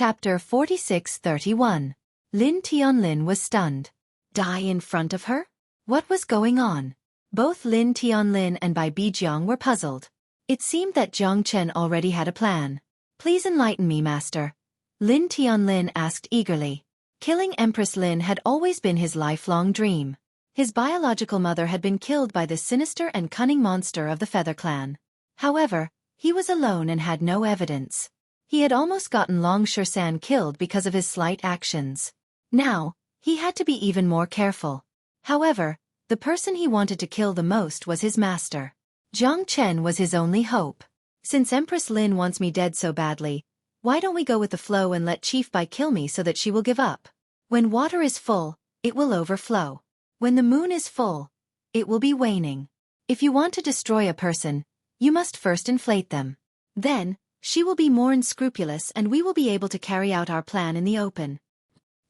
Chapter 46-31. Lin Tianlin was stunned. Die in front of her? What was going on? Both Lin Tianlin and Bai Bijiang were puzzled. It seemed that Jiang Chen already had a plan. Please enlighten me, master. Lin Tianlin asked eagerly. Killing Empress Lin had always been his lifelong dream. His biological mother had been killed by this sinister and cunning monster of the Feather Clan. However, he was alone and had no evidence. He had almost gotten Long Shersan killed because of his slight actions. Now, he had to be even more careful. However, the person he wanted to kill the most was his master. Jiang Chen was his only hope. Since Empress Lin wants me dead so badly, why don't we go with the flow and let Chief Bai kill me so that she will give up? When water is full, it will overflow. When the moon is full, it will be waning. If you want to destroy a person, you must first inflate them. Then, she will be more unscrupulous and we will be able to carry out our plan in the open.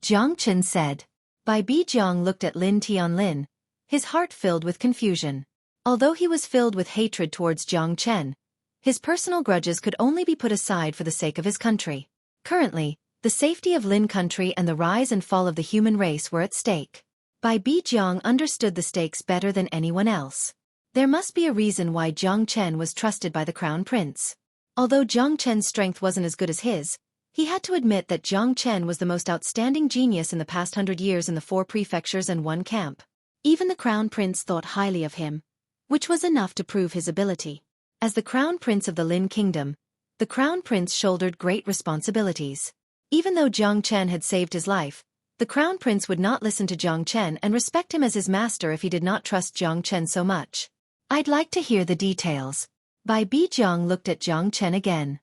Jiang Chen said. Bai Bijiang looked at Lin Tianlin, his heart filled with confusion. Although he was filled with hatred towards Jiang Chen, his personal grudges could only be put aside for the sake of his country. Currently, the safety of Lin country and the rise and fall of the human race were at stake. Bai Bijiang understood the stakes better than anyone else. There must be a reason why Jiang Chen was trusted by the crown prince. Although Jiang Chen's strength wasn't as good as his, he had to admit that Jiang Chen was the most outstanding genius in the past 100 years in the 4 prefectures and 1 camp. Even the crown prince thought highly of him, which was enough to prove his ability. As the crown prince of the Lin kingdom, the crown prince shouldered great responsibilities. Even though Jiang Chen had saved his life, the crown prince would not listen to Jiang Chen and respect him as his master if he did not trust Jiang Chen so much. I'd like to hear the details. Bai Bijiang looked at Jiang Chen again.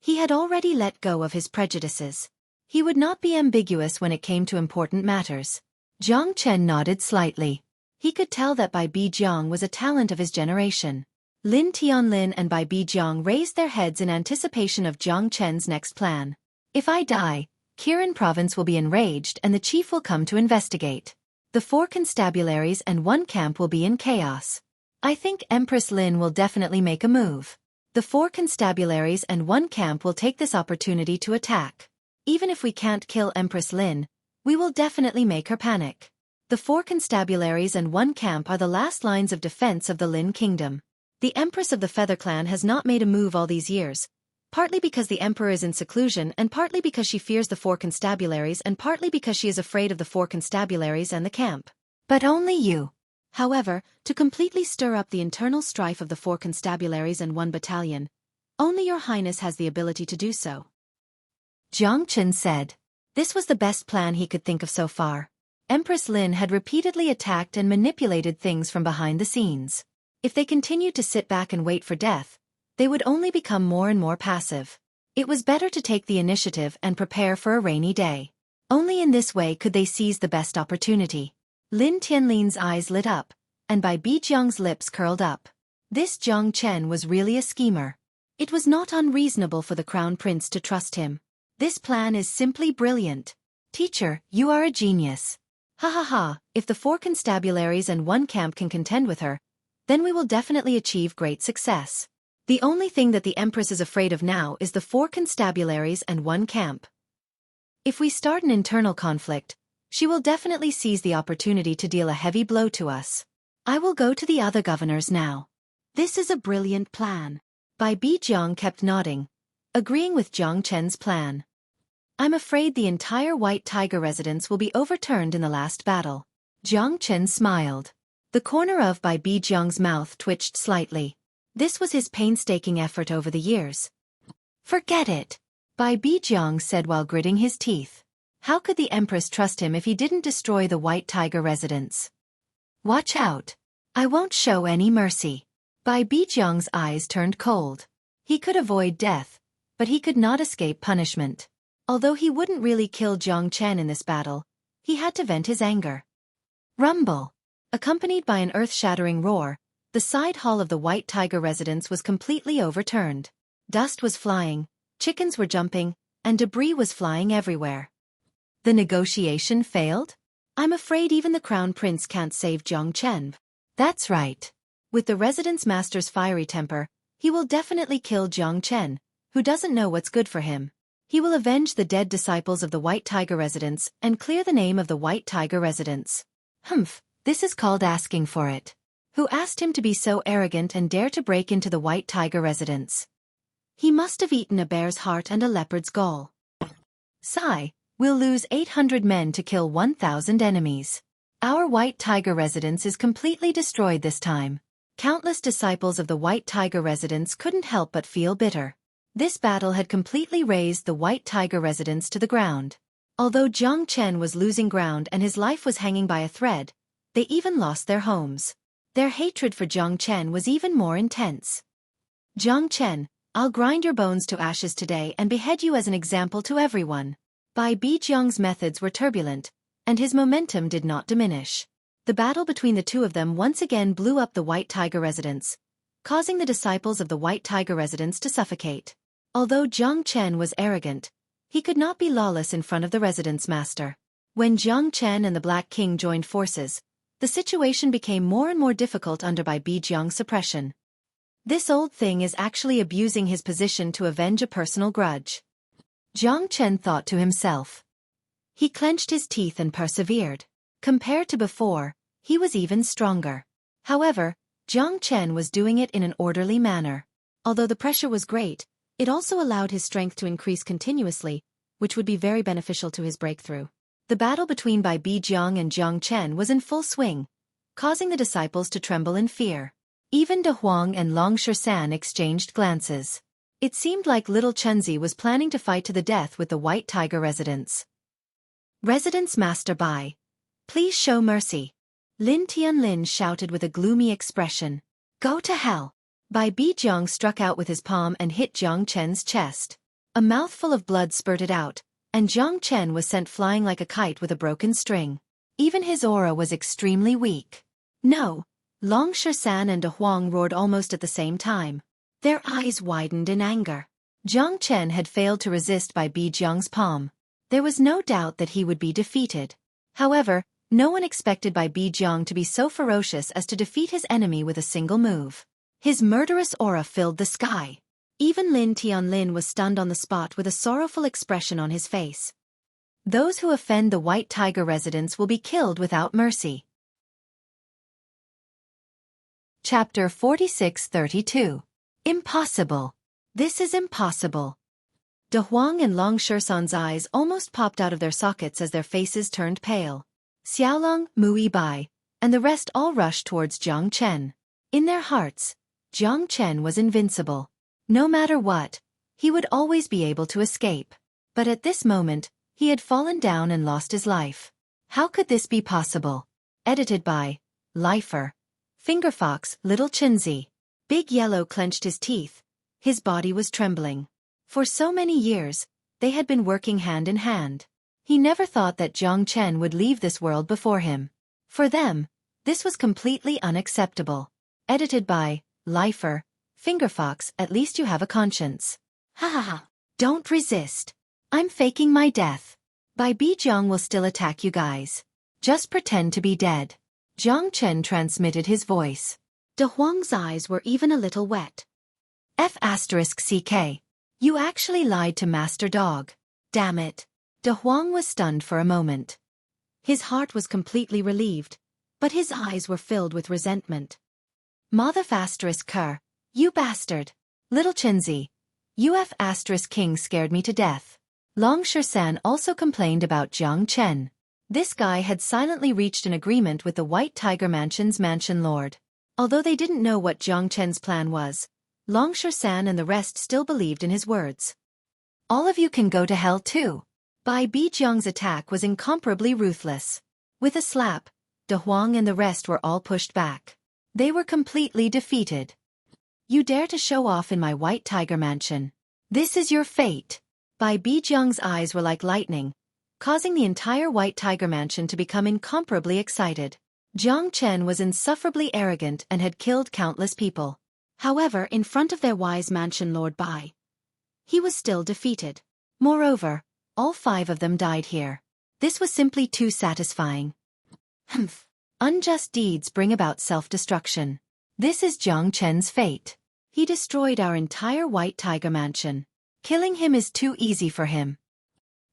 He had already let go of his prejudices. He would not be ambiguous when it came to important matters. Jiang Chen nodded slightly. He could tell that Bai Bijiang was a talent of his generation. Lin Tianlin and Bai Bijiang raised their heads in anticipation of Jiang Chen's next plan. If I die, Kirin province will be enraged and the chief will come to investigate. The 4 constabularies and 1 camp will be in chaos. I think Empress Lin will definitely make a move. The 4 constabularies and 1 camp will take this opportunity to attack. Even if we can't kill Empress Lin, we will definitely make her panic. The 4 constabularies and 1 camp are the last lines of defense of the Lin kingdom. The Empress of the Feather Clan has not made a move all these years, partly because the Emperor is in seclusion and partly because she fears the 4 constabularies and partly because she is afraid of the 4 constabularies and the camp. But only you. However, to completely stir up the internal strife of the 4 constabularies and 1 battalion, only your highness has the ability to do so. Jiang Chen said. This was the best plan he could think of so far. Empress Lin had repeatedly attacked and manipulated things from behind the scenes. If they continued to sit back and wait for death, they would only become more and more passive. It was better to take the initiative and prepare for a rainy day. Only in this way could they seize the best opportunity. Lin Tianlin's eyes lit up, and Bai Bijiang's lips curled up. This Jiang Chen was really a schemer. It was not unreasonable for the crown prince to trust him. This plan is simply brilliant. Teacher, you are a genius. Ha ha ha, if the 4 constabularies and 1 camp can contend with her, then we will definitely achieve great success. The only thing that the Empress is afraid of now is the 4 constabularies and 1 camp. If we start an internal conflict, she will definitely seize the opportunity to deal a heavy blow to us. I will go to the other governors now. This is a brilliant plan. Bai Bijiang kept nodding, agreeing with Jiang Chen's plan. I'm afraid the entire White Tiger residence will be overturned in the last battle. Jiang Chen smiled. The corner of Bai Bijiang's mouth twitched slightly. This was his painstaking effort over the years. Forget it, Bai Bijiang said while gritting his teeth. How could the Empress trust him if he didn't destroy the White Tiger residence? Watch out. I won't show any mercy. Bai Bijiang's eyes turned cold. He could avoid death, but he could not escape punishment. Although he wouldn't really kill Jiang Chen in this battle, he had to vent his anger. Rumble. Accompanied by an earth-shattering roar, the side hall of the White Tiger residence was completely overturned. Dust was flying, chickens were jumping, and debris was flying everywhere. The negotiation failed? I'm afraid even the crown prince can't save Jiang Chen. That's right. With the residence master's fiery temper, he will definitely kill Jiang Chen, who doesn't know what's good for him. He will avenge the dead disciples of the White Tiger residence and clear the name of the White Tiger residence. Humph, this is called asking for it. Who asked him to be so arrogant and dare to break into the White Tiger residence? He must have eaten a bear's heart and a leopard's gall. Sigh, we'll lose 800 men to kill 1,000 enemies. Our White Tiger residence is completely destroyed this time. Countless disciples of the White Tiger residence couldn't help but feel bitter. This battle had completely razed the White Tiger residence to the ground. Although Jiang Chen was losing ground and his life was hanging by a thread, they even lost their homes. Their hatred for Jiang Chen was even more intense. Jiang Chen, I'll grind your bones to ashes today and behead you as an example to everyone. Bai Bijiang's methods were turbulent, and his momentum did not diminish. The battle between the two of them once again blew up the White Tiger residence, causing the disciples of the White Tiger residence to suffocate. Although Jiang Chen was arrogant, he could not be lawless in front of the residence master. When Jiang Chen and the Black King joined forces, the situation became more and more difficult under Bai Bijiang's suppression. This old thing is actually abusing his position to avenge a personal grudge. Jiang Chen thought to himself. He clenched his teeth and persevered. Compared to before, he was even stronger. However, Jiang Chen was doing it in an orderly manner. Although the pressure was great, it also allowed his strength to increase continuously, which would be very beneficial to his breakthrough. The battle between Bai Bijiang and Jiang Chen was in full swing, causing the disciples to tremble in fear. Even De Huang and Long Shersan exchanged glances. It seemed like little Chenzi was planning to fight to the death with the White Tiger residence. Residence Master Bai, please show mercy. Lin Tianlin shouted with a gloomy expression. Go to hell. Bai Bijiang struck out with his palm and hit Jiang Chen's chest. A mouthful of blood spurted out, and Jiang Chen was sent flying like a kite with a broken string. Even his aura was extremely weak. No! Long Shersan and De Huang roared almost at the same time. Their eyes widened in anger. Jiang Chen had failed to resist Bai Bijiang's palm. There was no doubt that he would be defeated. However, no one expected Bai Bijiang to be so ferocious as to defeat his enemy with a single move. His murderous aura filled the sky. Even Lin Tianlin was stunned on the spot with a sorrowful expression on his face. Those who offend the White Tiger residence will be killed without mercy. Chapter 46-32. Impossible. This is impossible. De Huang and Long Shersan's eyes almost popped out of their sockets as their faces turned pale. Xiaolong, Mui Bai, and the rest all rushed towards Jiang Chen. In their hearts, Jiang Chen was invincible. No matter what, he would always be able to escape. But at this moment, he had fallen down and lost his life. How could this be possible? Edited by Lifer. Fingerfox, Little Chinzi. Big Yellow clenched his teeth. His body was trembling. For so many years, they had been working hand in hand. He never thought that Jiang Chen would leave this world before him. For them, this was completely unacceptable. Edited by Lifer. Fingerfox, at least you have a conscience. Ha ha ha. Don't resist. I'm faking my death. Bai Bijiang will still attack you guys. Just pretend to be dead. Jiang Chen transmitted his voice. De Huang's eyes were even a little wet. F***CK. You actually lied to Master Dog. Damn it. De Huang was stunned for a moment. His heart was completely relieved, but his eyes were filled with resentment. Mother***Ker. You bastard. Little Chinzi. King scared me to death. Long Shersan also complained about Jiang Chen. This guy had silently reached an agreement with the White Tiger Mansion's mansion lord. Although they didn't know what Jiang Chen's plan was, Long Shersan and the rest still believed in his words. All of you can go to hell too. Bai Bijiang's attack was incomparably ruthless. With a slap, De Huang and the rest were all pushed back. They were completely defeated. You dare to show off in my White Tiger Mansion. This is your fate. Bai Bijiang's eyes were like lightning, causing the entire White Tiger Mansion to become incomparably excited. Jiang Chen was insufferably arrogant and had killed countless people. However, in front of their wise mansion lord Bai, he was still defeated. Moreover, all 5 of them died here. This was simply too satisfying. Humph. Unjust deeds bring about self-destruction. This is Jiang Chen's fate. He destroyed our entire White Tiger Mansion. Killing him is too easy for him.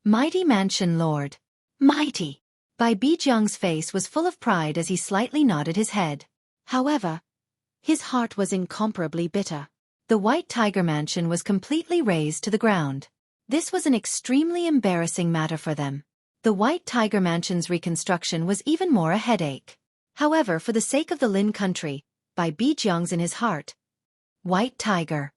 Mighty Mansion Lord. Mighty. Bai Bijiang's face was full of pride as he slightly nodded his head. However, his heart was incomparably bitter. The White Tiger Mansion was completely razed to the ground. This was an extremely embarrassing matter for them. The White Tiger Mansion's reconstruction was even more a headache. However, for the sake of the Lin country, Bai Bijiang's in his heart. White Tiger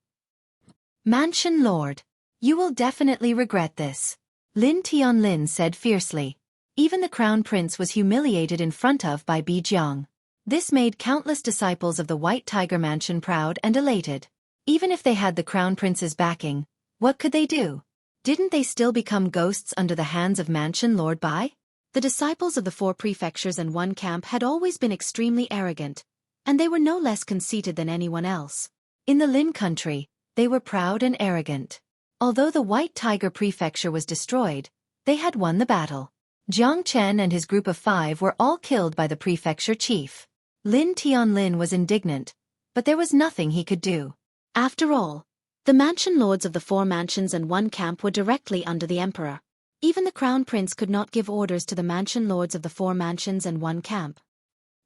Mansion Lord. You will definitely regret this. Lin Tianlin said fiercely. Even the Crown Prince was humiliated in front of Bai Bijiang. This made countless disciples of the White Tiger Mansion proud and elated. Even if they had the Crown Prince's backing, what could they do? Didn't they still become ghosts under the hands of Mansion Lord Bai? The disciples of the 4 prefectures and 1 camp had always been extremely arrogant, and they were no less conceited than anyone else. In the Lin country, they were proud and arrogant. Although the White Tiger Prefecture was destroyed, they had won the battle. Jiang Chen and his group of 5 were all killed by the prefecture chief. Lin Tianlin was indignant, but there was nothing he could do. After all, the mansion lords of the 4 mansions and 1 camp were directly under the emperor. Even the crown prince could not give orders to the mansion lords of the 4 mansions and 1 camp.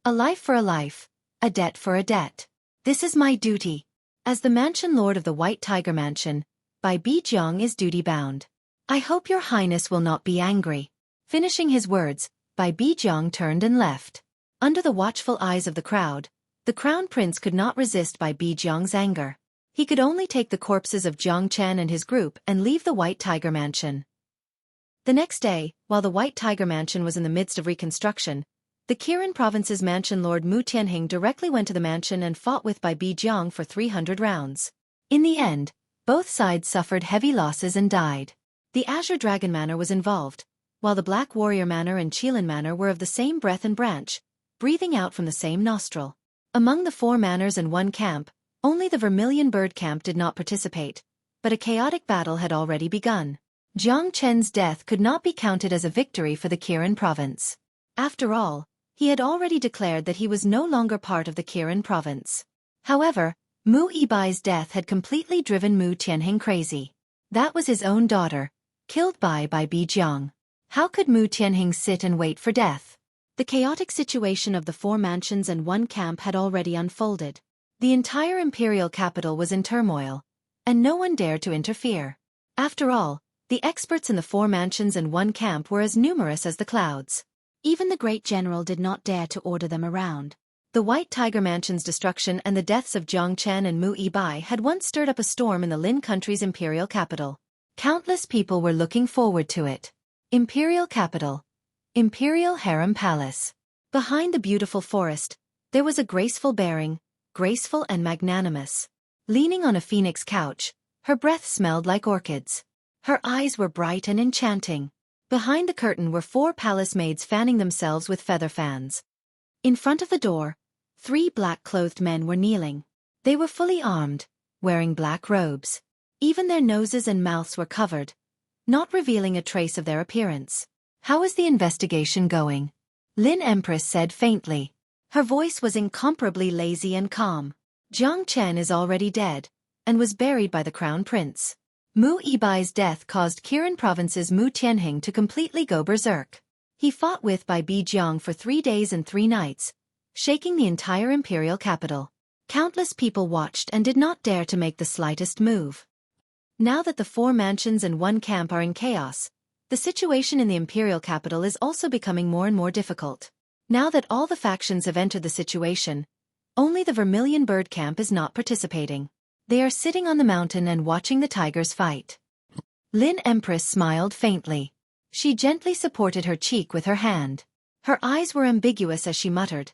A life for a life, a debt for a debt. This is my duty. As the mansion lord of the White Tiger Mansion, Bai Bijiang is duty-bound. I hope your highness will not be angry. Finishing his words, Bai Bijiang turned and left. Under the watchful eyes of the crowd, the crown prince could not resist Bai Bijiang's anger. He could only take the corpses of Jiang Chen and his group and leave the White Tiger Mansion. The next day, while the White Tiger Mansion was in the midst of reconstruction, the Kirin province's mansion lord Mu Tianhing directly went to the mansion and fought with Bai Bijiang for 300 rounds. In the end, both sides suffered heavy losses and died. The Azure Dragon Manor was involved, while the Black Warrior Manor and Qilin Manor were of the same breath and branch, breathing out from the same nostril. Among the 4 manors and 1 camp, only the Vermilion Bird Camp did not participate, but a chaotic battle had already begun. Jiang Chen's death could not be counted as a victory for the Kirin province. After all, he had already declared that he was no longer part of the Kirin province. However, Mu Yibai's death had completely driven Mu Tianhing crazy. That was his own daughter, killed by Bai Bijiang. How could Mu Tianhing sit and wait for death? The chaotic situation of the 4 mansions and 1 camp had already unfolded. The entire imperial capital was in turmoil, and no one dared to interfere. After all, the experts in the 4 mansions and 1 camp were as numerous as the clouds. Even the great general did not dare to order them around. The White Tiger Mansion's destruction and the deaths of Jiang Chen and Mu Yibai had once stirred up a storm in the Lin country's imperial capital. Countless people were looking forward to it. Imperial capital. Imperial Harem Palace. Behind the beautiful forest, there was a graceful bearing, graceful and magnanimous. Leaning on a phoenix couch, her breath smelled like orchids. Her eyes were bright and enchanting. Behind the curtain were 4 palace maids fanning themselves with feather fans. In front of the door, 3 black-clothed men were kneeling. They were fully armed, wearing black robes. Even their noses and mouths were covered, not revealing a trace of their appearance. How is the investigation going? Lin Empress said faintly. Her voice was incomparably lazy and calm. Jiang Chen is already dead, and was buried by the crown prince. Mu Yibai's death caused Kirin province's Mu Tianhing to completely go berserk. He fought with Bai Bijiang for 3 days and 3 nights, shaking the entire imperial capital. Countless people watched and did not dare to make the slightest move. Now that the 4 mansions and 1 camp are in chaos, the situation in the imperial capital is also becoming more and more difficult. Now that all the factions have entered the situation, only the Vermilion Bird Camp is not participating. They are sitting on the mountain and watching the tigers fight. Lin Empress smiled faintly. She gently supported her cheek with her hand. Her eyes were ambiguous as she muttered,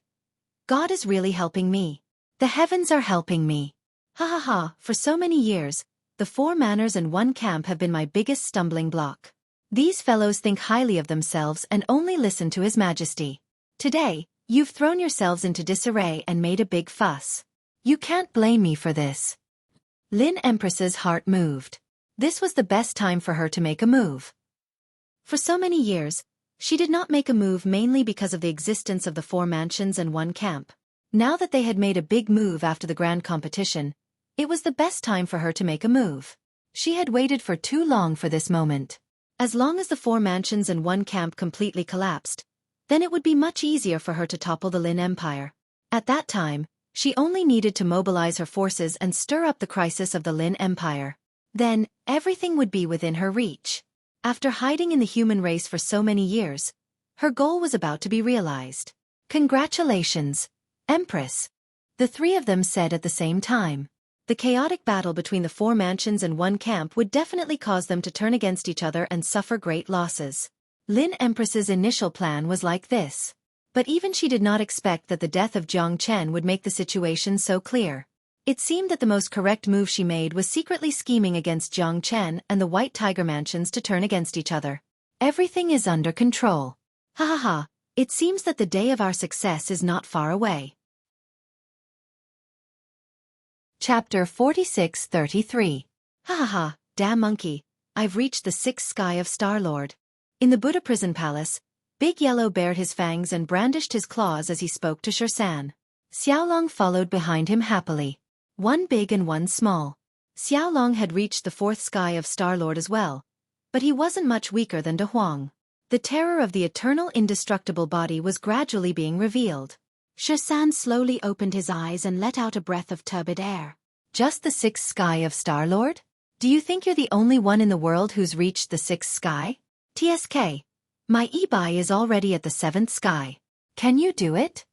"God is really helping me. The heavens are helping me. Ha ha ha, for so many years, the 4 manors and 1 camp have been my biggest stumbling block. These fellows think highly of themselves and only listen to His Majesty. Today, you've thrown yourselves into disarray and made a big fuss. You can't blame me for this." Lin Empress's heart moved. This was the best time for her to make a move. For so many years, she did not make a move mainly because of the existence of the 4 mansions and 1 camp. Now that they had made a big move after the grand competition, it was the best time for her to make a move. She had waited for too long for this moment. As long as the 4 mansions and 1 camp completely collapsed, then it would be much easier for her to topple the Lin Empire. At that time, she only needed to mobilize her forces and stir up the crisis of the Lin Empire. Then, everything would be within her reach. After hiding in the human race for so many years, her goal was about to be realized. Congratulations, Empress! The 3 of them said at the same time. The chaotic battle between the 4 mansions and 1 camp would definitely cause them to turn against each other and suffer great losses. Lin Empress's initial plan was like this. But even she did not expect that the death of Jiang Chen would make the situation so clear. It seemed that the most correct move she made was secretly scheming against Jiang Chen and the White Tiger mansions to turn against each other. Everything is under control. Ha ha ha, it seems that the day of our success is not far away. Chapter 46-33. Ha ha ha, damn monkey, I've reached the 6th sky of Star-Lord. In the Buddha prison palace, Big Yellow bared his fangs and brandished his claws as he spoke to Xueqi. Xiaolong followed behind him happily. 1 big and 1 small. Xiaolong had reached the 4th sky of Star-Lord as well, but he wasn't much weaker than De Huang. The terror of the eternal indestructible body was gradually being revealed. Xueqi slowly opened his eyes and let out a breath of turbid air. Just the 6th sky of Star-Lord? Do you think you're the only one in the world who's reached the 6th sky? TSK. My Ibai is already at the 7th sky. Can you do it?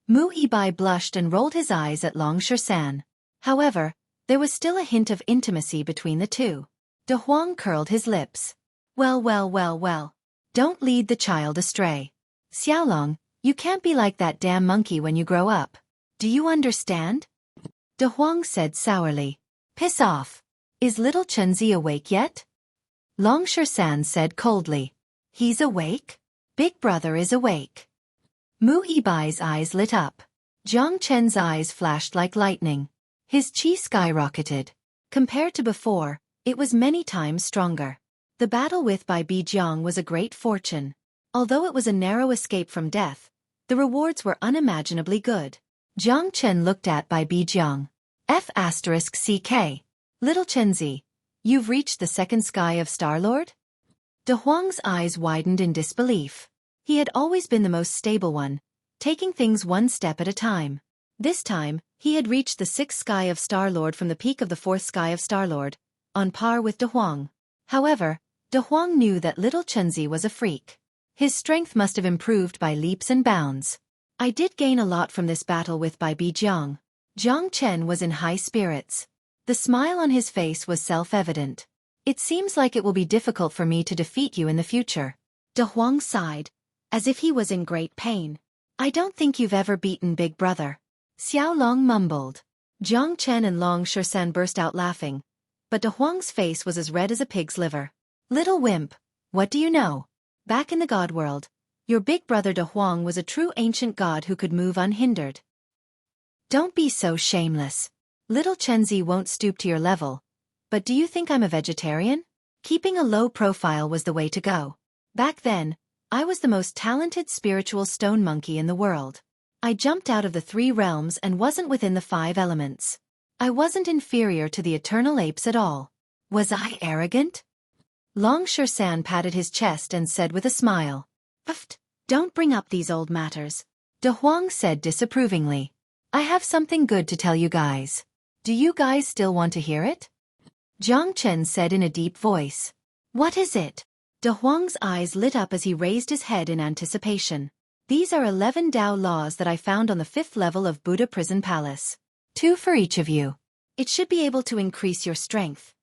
Mu Ibai blushed and rolled his eyes at Long Xueqi. However, there was still a hint of intimacy between the two. De Huang curled his lips. Well. Don't lead the child astray. Xiaolong, you can't be like that damn monkey when you grow up. Do you understand? De Huang said sourly. Piss off. Is little Chenzi awake yet? Long Xueqi said coldly. He's awake? Big brother is awake. Mu Ibai's eyes lit up. Jiang Chen's eyes flashed like lightning. His chi skyrocketed. Compared to before, it was many times stronger. The battle with Bai Bijiang was a great fortune. Although it was a narrow escape from death, the rewards were unimaginably good. Jiang Chen looked at Bai Bijiang. F***CK. Little Chenzi, you've reached the 2nd sky of Star-Lord? De Huang's eyes widened in disbelief. He had always been the most stable one, taking things 1 step at a time. This time, he had reached the 6th sky of Star-Lord from the peak of the 4th sky of Star-Lord, on par with De Huang. However, De Huang knew that little Chenzi was a freak. His strength must have improved by leaps and bounds. I did gain a lot from this battle with Bai Bijiang. Jiang Chen was in high spirits. The smile on his face was self-evident. It seems like it will be difficult for me to defeat you in the future. De Huang sighed, as if he was in great pain. I don't think you've ever beaten Big Brother. Xiaolong mumbled. Jiang Chen and Long Xueqi burst out laughing, but De Huang's face was as red as a pig's liver. Little wimp, what do you know? Back in the god world, your big brother De Huang was a true ancient god who could move unhindered. Don't be so shameless. Little Chenzi won't stoop to your level. But do you think I'm a vegetarian? Keeping a low profile was the way to go. Back then, I was the most talented spiritual stone monkey in the world. I jumped out of the 3 realms and wasn't within the 5 elements. I wasn't inferior to the eternal apes at all. Was I arrogant? Long Xueqi patted his chest and said with a smile. Pfft, don't bring up these old matters. De Huang said disapprovingly. I have something good to tell you guys. Do you guys still want to hear it? Jiang Chen said in a deep voice. What is it? De Huang's eyes lit up as he raised his head in anticipation. These are 11 Tao laws that I found on the 5th level of Buddha Prison Palace. 2 for each of you. It should be able to increase your strength.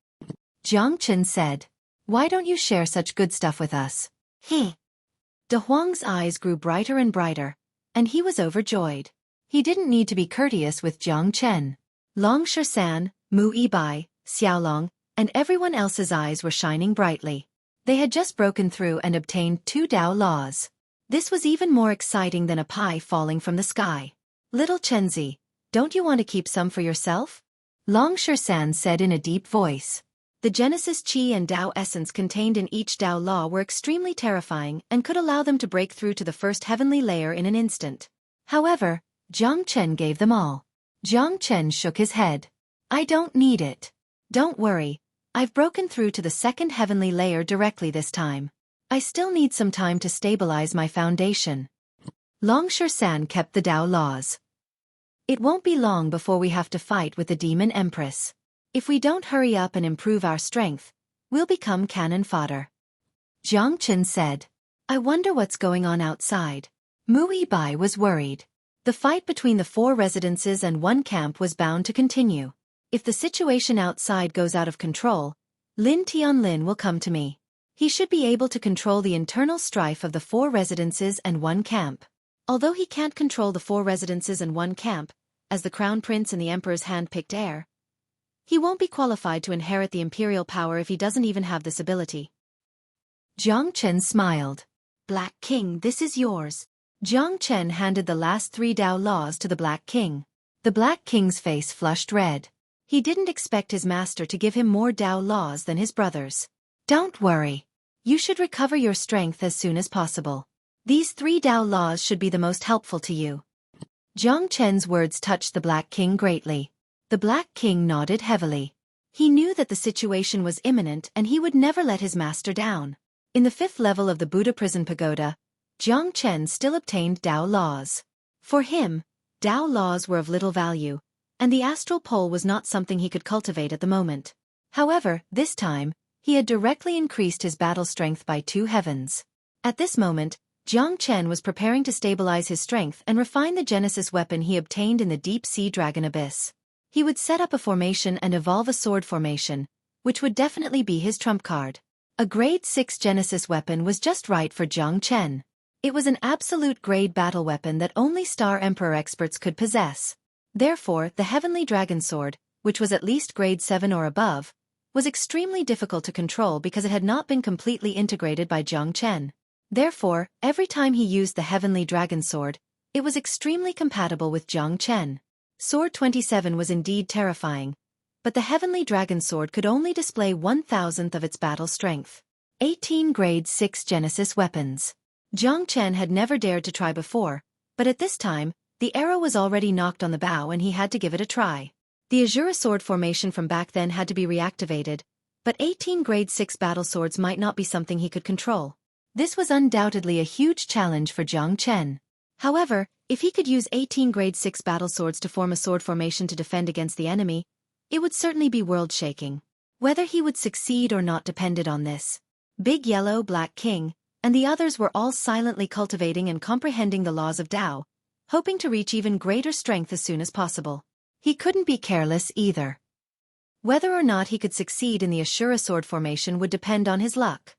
Jiang Chen said. Why don't you share such good stuff with us? De Huang's eyes grew brighter and brighter, and he was overjoyed. He didn't need to be courteous with Jiang Chen. Long Xueqi, Mu Ibai, Xiaolong, and everyone else's eyes were shining brightly. They had just broken through and obtained 2 Tao laws. This was even more exciting than a pie falling from the sky. Little Chenzi, don't you want to keep some for yourself? Long Xueqi said in a deep voice. The Genesis Qi and Tao essence contained in each Tao law were extremely terrifying and could allow them to break through to the first heavenly layer in an instant. However, Jiang Chen gave them all. Jiang Chen shook his head. I don't need it. Don't worry, I've broken through to the second heavenly layer directly this time. I still need some time to stabilize my foundation. Longshan kept the Tao laws. It won't be long before we have to fight with the Demon Empress. If we don't hurry up and improve our strength, we'll become cannon fodder. Jiang Chen said. I wonder what's going on outside. Mu Yibai was worried. The fight between the 4 residences and 1 camp was bound to continue. If the situation outside goes out of control, Lin Tianlin will come to me. He should be able to control the internal strife of the 4 residences and 1 camp. Although he can't control the 4 residences and 1 camp, as the Crown Prince and the Emperor's hand-picked heir, he won't be qualified to inherit the imperial power if he doesn't even have this ability. Jiang Chen smiled. Black King, this is yours. Jiang Chen handed the last 3 Tao laws to the Black King. The Black King's face flushed red. He didn't expect his master to give him more Tao laws than his brothers. Don't worry. You should recover your strength as soon as possible. These 3 Tao laws should be the most helpful to you. Jiang Chen's words touched the Black King greatly. The Black King nodded heavily. He knew that the situation was imminent and he would never let his master down. In the 5th level of the Buddha Prison Pagoda, Jiang Chen still obtained Tao laws. For him, Tao laws were of little value, and the astral pole was not something he could cultivate at the moment. However, this time, he had directly increased his battle strength by 2 heavens. At this moment, Jiang Chen was preparing to stabilize his strength and refine the Genesis weapon he obtained in the deep-sea dragon abyss. He would set up a formation and evolve a sword formation, which would definitely be his trump card. A grade 6 Genesis weapon was just right for Jiang Chen. It was an absolute grade battle weapon that only Star Emperor experts could possess. Therefore, the Heavenly Dragon Sword, which was at least grade 7 or above, was extremely difficult to control because it had not been completely integrated by Jiang Chen. Therefore, every time he used the Heavenly Dragon Sword, it was extremely compatible with Jiang Chen. Sword 27 was indeed terrifying, but the Heavenly Dragon Sword could only display 1,000th of its battle strength. 18 grade 6 Genesis weapons. Jiang Chen had never dared to try before, but at this time, the arrow was already knocked on the bow and he had to give it a try. The Azura sword formation from back then had to be reactivated, but 18 grade 6 battle swords might not be something he could control. This was undoubtedly a huge challenge for Jiang Chen. However, if he could use 18 grade 6 battle swords to form a sword formation to defend against the enemy, it would certainly be world-shaking. Whether he would succeed or not depended on this. Big Yellow, Black King, and the others were all silently cultivating and comprehending the laws of Tao, hoping to reach even greater strength as soon as possible. He couldn't be careless either. Whether or not he could succeed in the Ashura sword formation would depend on his luck.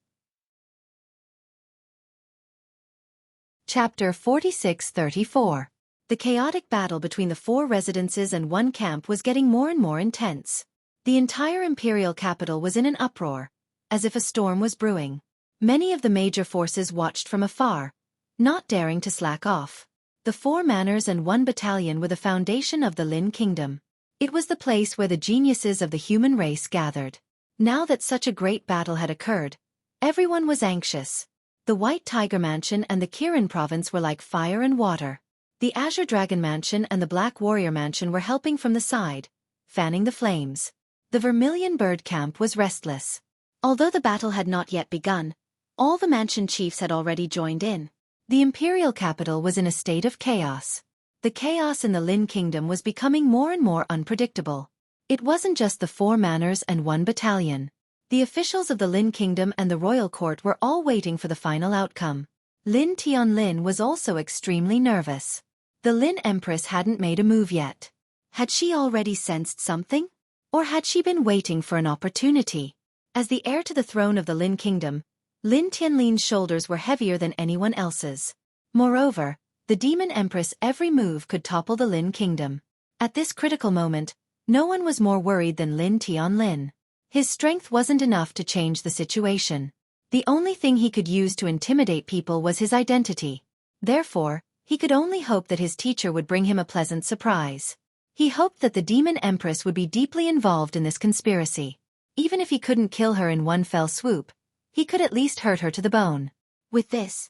Chapter 46-34. The chaotic battle between the 4 residences and 1 camp was getting more and more intense. The entire imperial capital was in an uproar, as if a storm was brewing. Many of the major forces watched from afar, not daring to slack off. The 4 manors and 1 battalion were the foundation of the Lin Kingdom. It was the place where the geniuses of the human race gathered. Now that such a great battle had occurred, everyone was anxious. The White Tiger Mansion and the Kirin Province were like fire and water. The Azure Dragon Mansion and the Black Warrior Mansion were helping from the side, fanning the flames. The Vermilion Bird Camp was restless. Although the battle had not yet begun, all the mansion chiefs had already joined in. The imperial capital was in a state of chaos. The chaos in the Lin Kingdom was becoming more and more unpredictable. It wasn't just the 4 manors and 1 battalion. The officials of the Lin Kingdom and the royal court were all waiting for the final outcome. Lin Tianlin was also extremely nervous. The Lin Empress hadn't made a move yet. Had she already sensed something? Or had she been waiting for an opportunity? As the heir to the throne of the Lin Kingdom, Lin Tianlin's shoulders were heavier than anyone else's. Moreover, the Demon Empress' every move could topple the Lin Kingdom. At this critical moment, no one was more worried than Lin Tianlin. His strength wasn't enough to change the situation. The only thing he could use to intimidate people was his identity. Therefore, he could only hope that his teacher would bring him a pleasant surprise. He hoped that the Demon Empress would be deeply involved in this conspiracy. Even if he couldn't kill her in one fell swoop, he could at least hurt her to the bone. With this,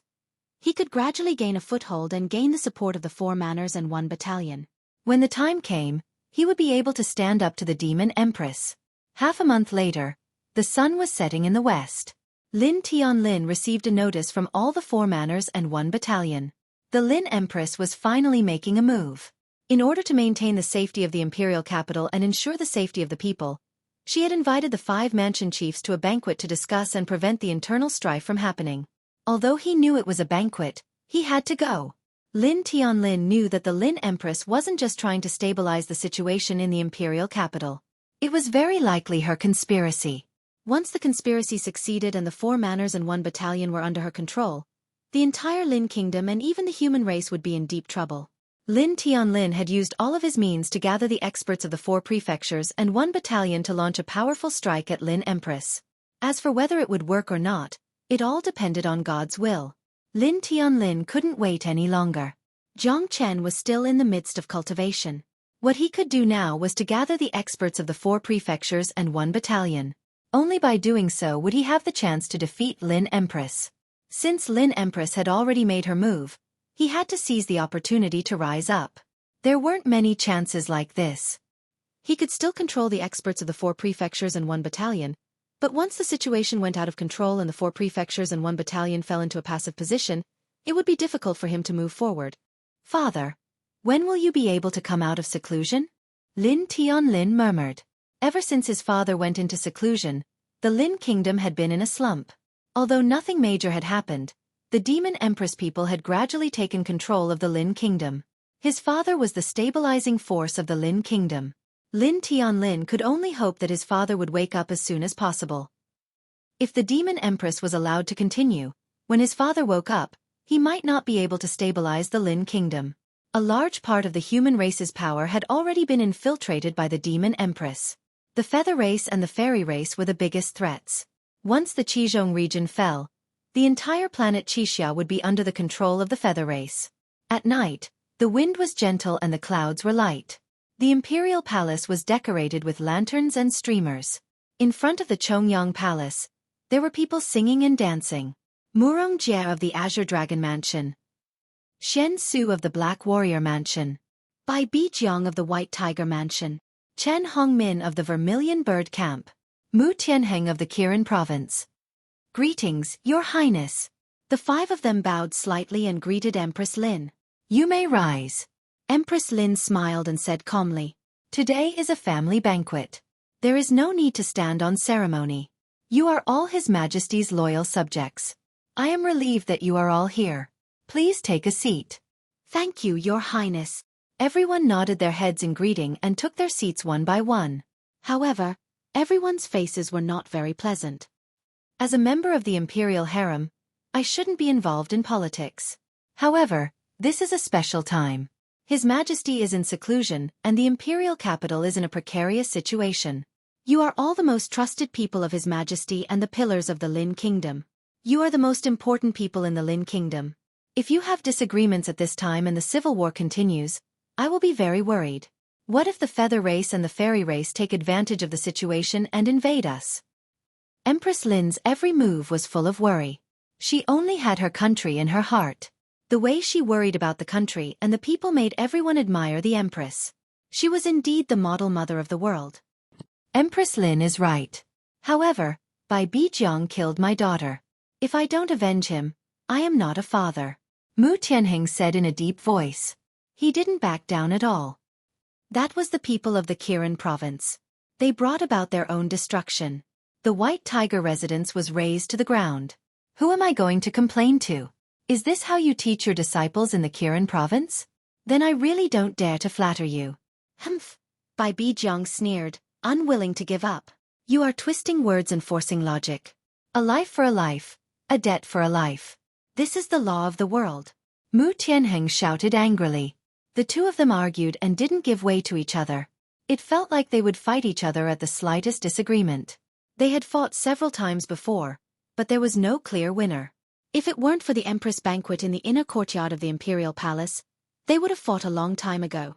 he could gradually gain a foothold and gain the support of the 4 manors and 1 battalion. When the time came, he would be able to stand up to the Demon Empress. Half a month later, The sun was setting in the west. Lin Tianlin received a notice from all the 4 manors and 1 battalion. The Lin Empress was finally making a move. In order to maintain the safety of the imperial capital and ensure the safety of the people, she had invited the 5 mansion chiefs to a banquet to discuss and prevent the internal strife from happening. Although he knew it was a banquet, he had to go. Lin Tianlin knew that the Lin Empress wasn't just trying to stabilize the situation in the imperial capital. It was very likely her conspiracy. Once the conspiracy succeeded and the 4 manors and 1 battalion were under her control, the entire Lin kingdom and even the human race would be in deep trouble. Lin Tianlin had used all of his means to gather the experts of the 4 prefectures and 1 battalion to launch a powerful strike at Lin Empress. As for whether it would work or not, it all depended on God's will. Lin Tianlin couldn't wait any longer. Zhang Chen was still in the midst of cultivation. What he could do now was to gather the experts of the 4 prefectures and 1 battalion. Only by doing so would he have the chance to defeat Lin Empress. Since Lin Empress had already made her move, he had to seize the opportunity to rise up. There weren't many chances like this. He could still control the experts of the 4 prefectures and 1 battalion, but once the situation went out of control and the 4 prefectures and 1 battalion fell into a passive position, it would be difficult for him to move forward. "Father, when will you be able to come out of seclusion?" Lin Tianlin murmured. Ever since his father went into seclusion, the Lin kingdom had been in a slump. Although nothing major had happened, the Demon Empress people had gradually taken control of the Lin kingdom. His father was the stabilizing force of the Lin kingdom. Lin Tianlin could only hope that his father would wake up as soon as possible. If the Demon Empress was allowed to continue, when his father woke up, he might not be able to stabilize the Lin kingdom. A large part of the human race's power had already been infiltrated by the Demon Empress. The feather race and the fairy race were the biggest threats. Once the Qizhong region fell, the entire planet Qixia would be under the control of the feather race. At night, the wind was gentle and the clouds were light. The imperial palace was decorated with lanterns and streamers. In front of the Chongyang Palace, there were people singing and dancing. Murong Jie of the Azure Dragon Mansion, Shen Su of the Black Warrior Mansion, Bai Bijiang of the White Tiger Mansion, Chen Hongmin of the Vermilion Bird Camp, Mu Tianheng of the Kirin Province. "Greetings, Your Highness." The 5 of them bowed slightly and greeted Empress Lin. "You may rise." Empress Lin smiled and said calmly, "Today is a family banquet. There is no need to stand on ceremony. You are all His Majesty's loyal subjects. I am relieved that you are all here. Please take a seat." "Thank you, Your Highness." Everyone nodded their heads in greeting and took their seats one by one. However, everyone's faces were not very pleasant. As a member of the imperial harem, I shouldn't be involved in politics. However, this is a special time. His Majesty is in seclusion and the imperial capital is in a precarious situation. You are all the most trusted people of His Majesty and the pillars of the Lin Kingdom. You are the most important people in the Lin Kingdom. If you have disagreements at this time and the civil war continues, I will be very worried. What if the feather race and the fairy race take advantage of the situation and invade us? Empress Lin's every move was full of worry. She only had her country in her heart. The way she worried about the country and the people made everyone admire the Empress. She was indeed the model mother of the world. Empress Lin is right. However, Bai Bijiang killed my daughter. If I don't avenge him, I am not a father. Mu Tianheng said in a deep voice. He didn't back down at all. That was the people of the Kirin province. They brought about their own destruction. The White Tiger residence was razed to the ground. Who am I going to complain to? Is this how you teach your disciples in the Kirin province? Then I really don't dare to flatter you. Humph. Bai Bijiang sneered, unwilling to give up. You are twisting words and forcing logic. A life for a life, a debt for a life. This is the law of the world. Mu Tianheng shouted angrily. The 2 of them argued and didn't give way to each other. It felt like they would fight each other at the slightest disagreement. They had fought several times before, but there was no clear winner. If it weren't for the Empress banquet in the inner courtyard of the Imperial Palace, they would have fought a long time ago.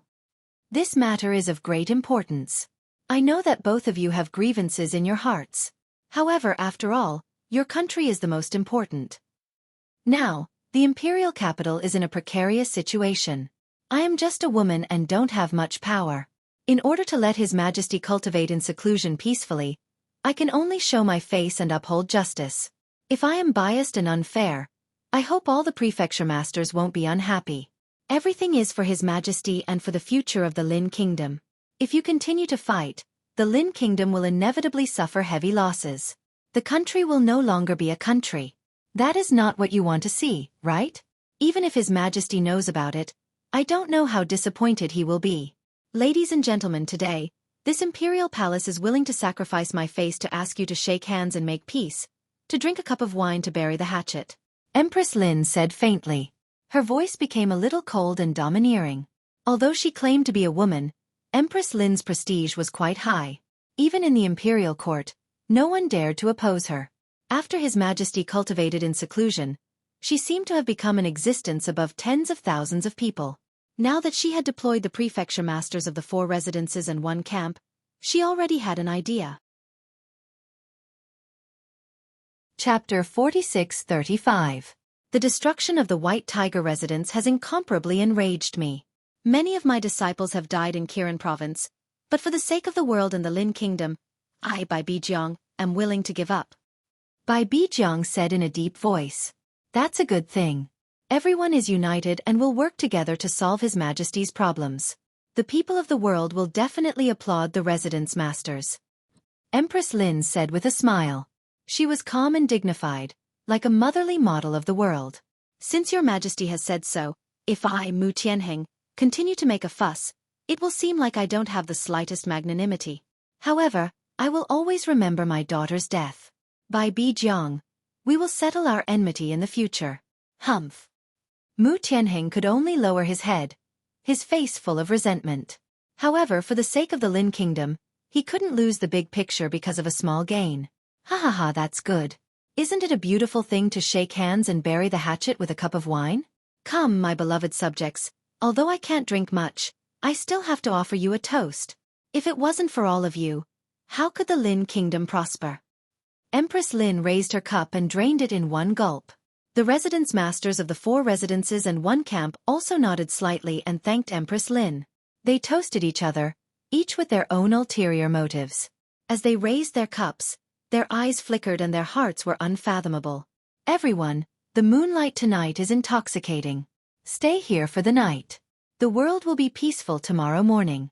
This matter is of great importance. I know that both of you have grievances in your hearts. However, after all, your country is the most important. Now, the Imperial capital is in a precarious situation. I am just a woman and don't have much power. In order to let His Majesty cultivate in seclusion peacefully, I can only show my face and uphold justice. If I am biased and unfair, I hope all the prefecture masters won't be unhappy. Everything is for His Majesty and for the future of the Lin Kingdom. If you continue to fight, the Lin Kingdom will inevitably suffer heavy losses. The country will no longer be a country. That is not what you want to see, right? Even if His Majesty knows about it, I don't know how disappointed he will be. Ladies and gentlemen, today, this imperial palace is willing to sacrifice my face to ask you to shake hands and make peace, to drink a cup of wine to bury the hatchet. Empress Lin said faintly. Her voice became a little cold and domineering. Although she claimed to be a woman, Empress Lin's prestige was quite high. Even in the imperial court, no one dared to oppose her. After His Majesty cultivated in seclusion, she seemed to have become an existence above tens of thousands of people. Now that she had deployed the prefecture masters of the 4 residences and 1 camp, she already had an idea. Chapter 46-35. The destruction of the White Tiger residence has incomparably enraged me. Many of my disciples have died in Kirin province, but for the sake of the world and the Lin Kingdom, I, Bai Bijiang, am willing to give up. Bai Bijiang said in a deep voice. That's a good thing. Everyone is united and will work together to solve His Majesty's problems. The people of the world will definitely applaud the residence masters. Empress Lin said with a smile. She was calm and dignified, like a motherly model of the world. Since Your Majesty has said so, if I, Mu Tianheng, continue to make a fuss, it will seem like I don't have the slightest magnanimity. However, I will always remember my daughter's death. By Bijiang, we will settle our enmity in the future. Humph. Mu Tianheng could only lower his head, his face full of resentment. However, for the sake of the Lin Kingdom, he couldn't lose the big picture because of a small gain. Ha ha ha, that's good. Isn't it a beautiful thing to shake hands and bury the hatchet with a cup of wine? Come, my beloved subjects, although I can't drink much, I still have to offer you a toast. If it wasn't for all of you, how could the Lin Kingdom prosper? Empress Lin raised her cup and drained it in one gulp. The residence masters of the 4 residences and 1 camp also nodded slightly and thanked Empress Lin. They toasted each other, each with their own ulterior motives. As they raised their cups, their eyes flickered and their hearts were unfathomable. Everyone, the moonlight tonight is intoxicating. Stay here for the night. The world will be peaceful tomorrow morning.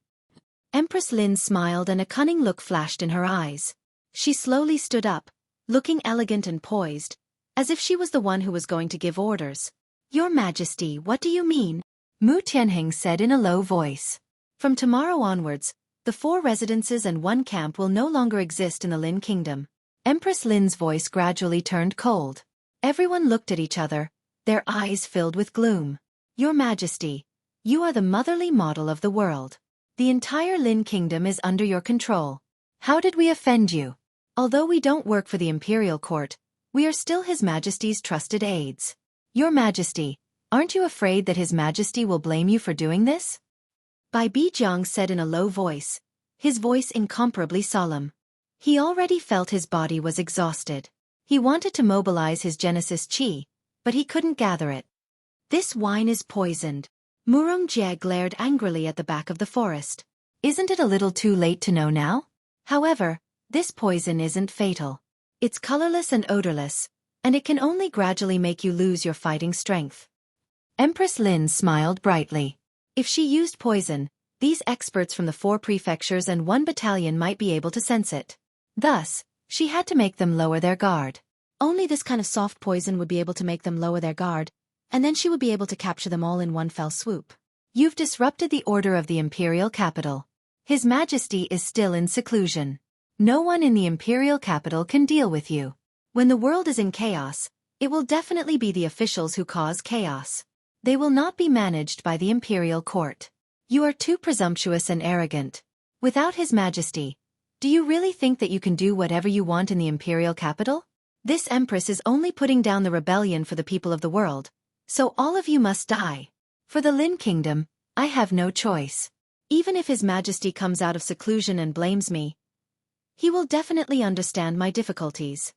Empress Lin smiled and a cunning look flashed in her eyes. She slowly stood up, looking elegant and poised, as if she was the one who was going to give orders. Your Majesty, what do you mean? Mu Tianheng said in a low voice. From tomorrow onwards, the 4 residences and 1 camp will no longer exist in the Lin Kingdom. Empress Lin's voice gradually turned cold. Everyone looked at each other, their eyes filled with gloom. Your Majesty, you are the motherly model of the world. The entire Lin Kingdom is under your control. How did we offend you? Although we don't work for the imperial court, we are still His Majesty's trusted aides. Your Majesty, aren't you afraid that His Majesty will blame you for doing this? Bai Bijiang said in a low voice, his voice incomparably solemn. He already felt his body was exhausted. He wanted to mobilize his Genesis Qi, but he couldn't gather it. This wine is poisoned. Murong Jie glared angrily at the back of the forest. Isn't it a little too late to know now? However, this poison isn't fatal. It's colorless and odorless, and it can only gradually make you lose your fighting strength. Empress Lin smiled brightly. If she used poison, these experts from the 4 prefectures and 1 battalion might be able to sense it. Thus, she had to make them lower their guard. Only this kind of soft poison would be able to make them lower their guard, and then she would be able to capture them all in one fell swoop. You've disrupted the order of the imperial capital. His Majesty is still in seclusion. No one in the imperial capital can deal with you. When the world is in chaos, it will definitely be the officials who cause chaos. They will not be managed by the imperial court. You are too presumptuous and arrogant. Without His Majesty, do you really think that you can do whatever you want in the imperial capital? This empress is only putting down the rebellion for the people of the world, so all of you must die. For the Lin Kingdom, I have no choice. Even if His Majesty comes out of seclusion and blames me, he will definitely understand my difficulties.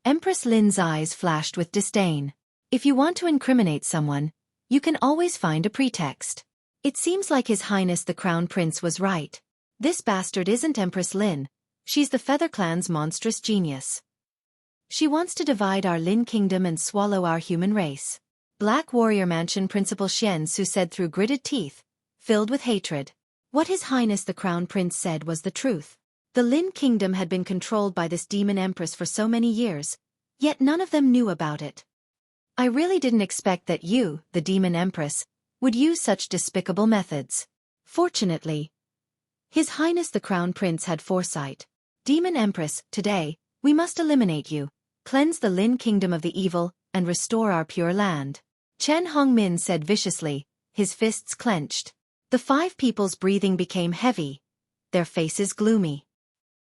Empress Lin's eyes flashed with disdain. If you want to incriminate someone, you can always find a pretext. It seems like His Highness the Crown Prince was right. This bastard isn't Empress Lin, She's the Feather Clan's monstrous genius. She wants to divide our Lin kingdom and swallow our human race. Black Warrior Mansion Principal Xiansu said through gritted teeth, filled with hatred. What His Highness the Crown Prince said was the truth. The Lin kingdom had been controlled by this demon empress for so many years, yet none of them knew about it. I really didn't expect that you, the demon empress, would use such despicable methods. Fortunately, His Highness the Crown Prince had foresight. Demon Empress, today, we must eliminate you, cleanse the Lin kingdom of the evil, and restore our pure land. Chen Hongmin said viciously, his fists clenched. The 5 people's breathing became heavy, their faces gloomy.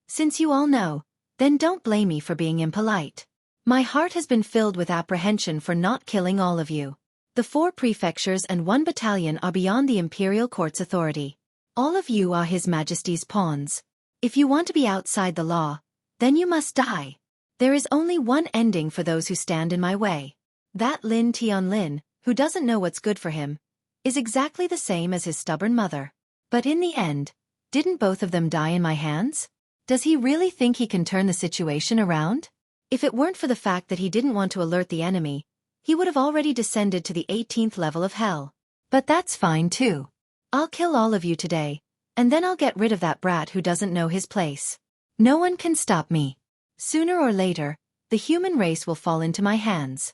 Since you all know, then don't blame me for being impolite. My heart has been filled with apprehension for not killing all of you. The 4 prefectures and 1 battalion are beyond the imperial court's authority. All of you are His Majesty's pawns. If you want to be outside the law, then you must die. There is only one ending for those who stand in my way. That Lin Tianlin, who doesn't know what's good for him, is exactly the same as his stubborn mother. But in the end, didn't both of them die in my hands? Does he really think he can turn the situation around? If it weren't for the fact that he didn't want to alert the enemy, he would have already descended to the 18th level of hell. But that's fine too. I'll kill all of you today, and then I'll get rid of that brat who doesn't know his place. No one can stop me. Sooner or later, the human race will fall into my hands.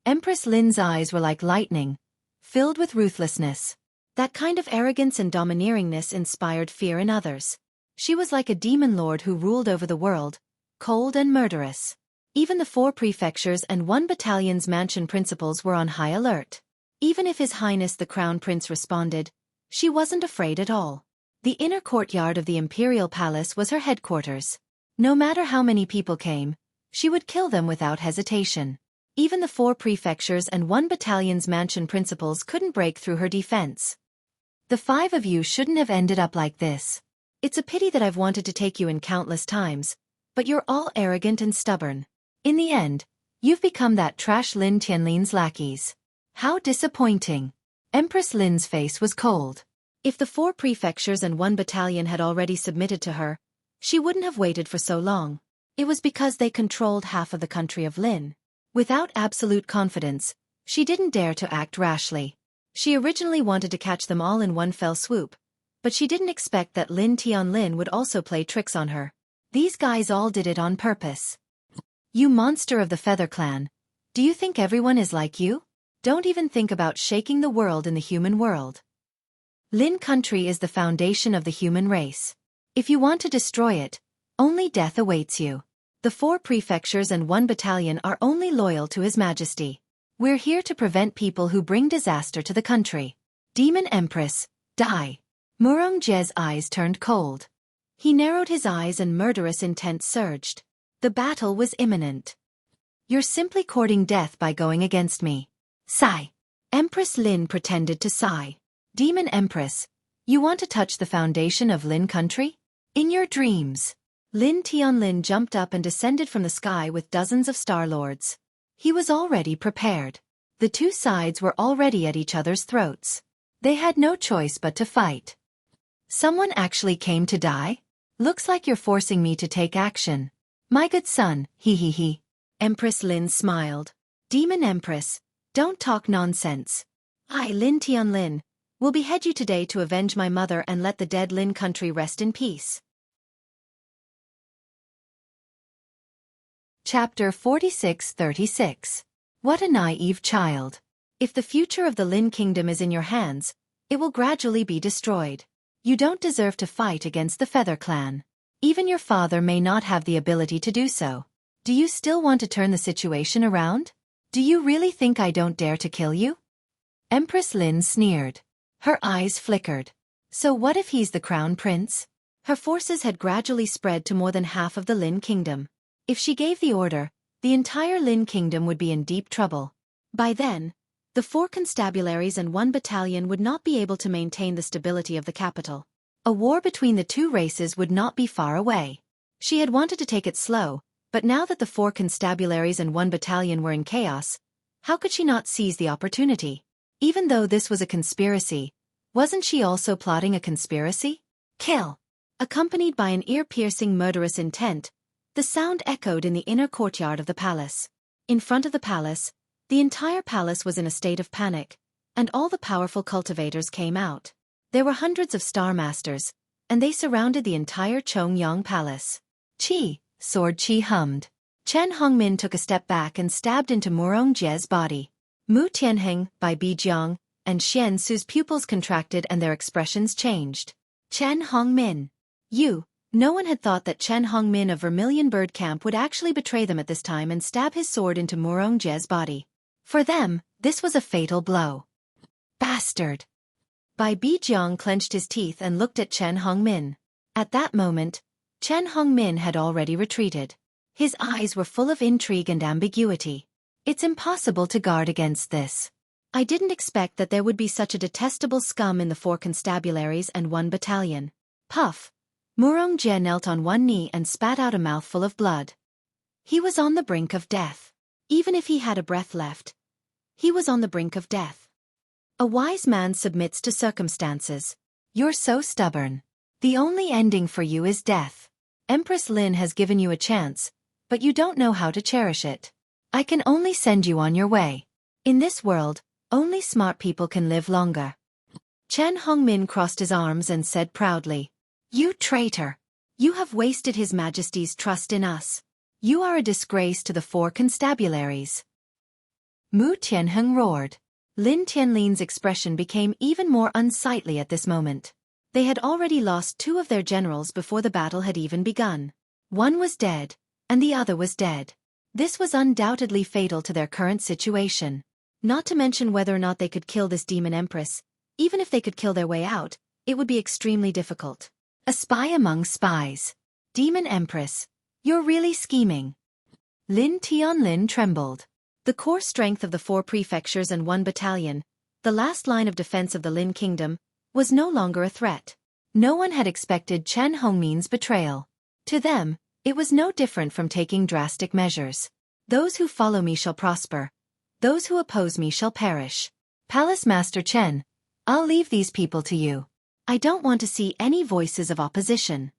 Empress Lin's eyes were like lightning, filled with ruthlessness. That kind of arrogance and domineeringness inspired fear in others. She was like a demon lord who ruled over the world, cold and murderous. Even the 4 prefectures and 1 battalion's mansion principals were on high alert. Even if His Highness the Crown Prince responded, she wasn't afraid at all. The inner courtyard of the imperial palace was her headquarters. No matter how many people came, she would kill them without hesitation. Even the 4 prefectures and 1 battalion's mansion principals couldn't break through her defense. The 5 of you shouldn't have ended up like this. It's a pity that I've wanted to take you in countless times, but you're all arrogant and stubborn. In the end, you've become that trash Lin Tianlin's lackeys. How disappointing. Empress Lin's face was cold. If the 4 prefectures and 1 battalion had already submitted to her, she wouldn't have waited for so long. It was because they controlled half of the country of Lin. Without absolute confidence, she didn't dare to act rashly. She originally wanted to catch them all in one fell swoop, but she didn't expect that Lin Tianlin would also play tricks on her. These guys all did it on purpose. You monster of the Feather Clan, do you think everyone is like you? Don't even think about shaking the world in the human world. Lin country is the foundation of the human race. If you want to destroy it, only death awaits you. The 4 prefectures and 1 battalion are only loyal to His Majesty. We're here to prevent people who bring disaster to the country. Demon Empress, die. Murong Je's eyes turned cold. He narrowed his eyes and murderous intent surged. The battle was imminent. You're simply courting death by going against me. Sigh. Empress Lin pretended to sigh. Demon Empress, you want to touch the foundation of Lin country? In your dreams. Lin Tianlin jumped up and descended from the sky with dozens of Star Lords. He was already prepared. The 2 sides were already at each other's throats. They had no choice but to fight. Someone actually came to die? Looks like you're forcing me to take action. My good son, he. Empress Lin smiled. Demon Empress, don't talk nonsense. I, Lin Tianlin, will behead you today to avenge my mother and let the dead Lin country rest in peace. Chapter 46-36. What a naive child. If the future of the Lin kingdom is in your hands, it will gradually be destroyed. You don't deserve to fight against the Feather Clan. Even your father may not have the ability to do so. Do you still want to turn the situation around? Do you really think I don't dare to kill you? Empress Lin sneered. Her eyes flickered. So what if he's the crown prince? Her forces had gradually spread to more than half of the Lin kingdom. If she gave the order, the entire Lin kingdom would be in deep trouble. By then, the 4 constabularies and 1 battalion would not be able to maintain the stability of the capital. A war between the 2 races would not be far away. She had wanted to take it slow, but now that the 4 constabularies and 1 battalion were in chaos, how could she not seize the opportunity? Even though this was a conspiracy, wasn't she also plotting a conspiracy? Kill. Accompanied by an ear-piercing murderous intent, the sound echoed in the inner courtyard of the palace. In front of the palace, the entire palace was in a state of panic, and all the powerful cultivators came out. There were hundreds of star masters, and they surrounded the entire Chongyang palace. Qi, sword Qi hummed. Chen Hongmin took a step back and stabbed into Murong Jie's body. Mu Tianheng, Bai Bijiang, and Xian Su's pupils contracted and their expressions changed. Chen Hongmin. You. No one had thought that Chen Hongmin of Vermilion Bird Camp would actually betray them at this time and stab his sword into Murong Jie's body. For them, this was a fatal blow. Bastard! Bai Bijiang clenched his teeth and looked at Chen Hongmin. At that moment, Chen Hongmin had already retreated. His eyes were full of intrigue and ambiguity. It's impossible to guard against this. I didn't expect that there would be such a detestable scum in the 4 constabularies and 1 battalion. Puff! Murong Jie knelt on one knee and spat out a mouthful of blood. He was on the brink of death. Even if he had a breath left, he was on the brink of death. A wise man submits to circumstances. You're so stubborn. The only ending for you is death. Empress Lin has given you a chance, but you don't know how to cherish it. I can only send you on your way. In this world, only smart people can live longer. Chen Hongmin crossed his arms and said proudly, You traitor! You have wasted His Majesty's trust in us. You are a disgrace to the 4 constabularies. Mu Tianheng roared. Lin Tianlin's expression became even more unsightly at this moment. They had already lost 2 of their generals before the battle had even begun. One was dead, and the other was dead. This was undoubtedly fatal to their current situation. Not to mention whether or not they could kill this demon empress. Even if they could kill their way out, it would be extremely difficult. A spy among spies. Demon Empress. You're really scheming. Lin Tianlin trembled. The core strength of the 4 prefectures and 1 battalion, the last line of defense of the Lin Kingdom, was no longer a threat. No one had expected Chen Hongmin's betrayal. To them, it was no different from taking drastic measures. Those who follow me shall prosper. Those who oppose me shall perish. Palace Master Chen, I'll leave these people to you. I don't want to see any voices of opposition.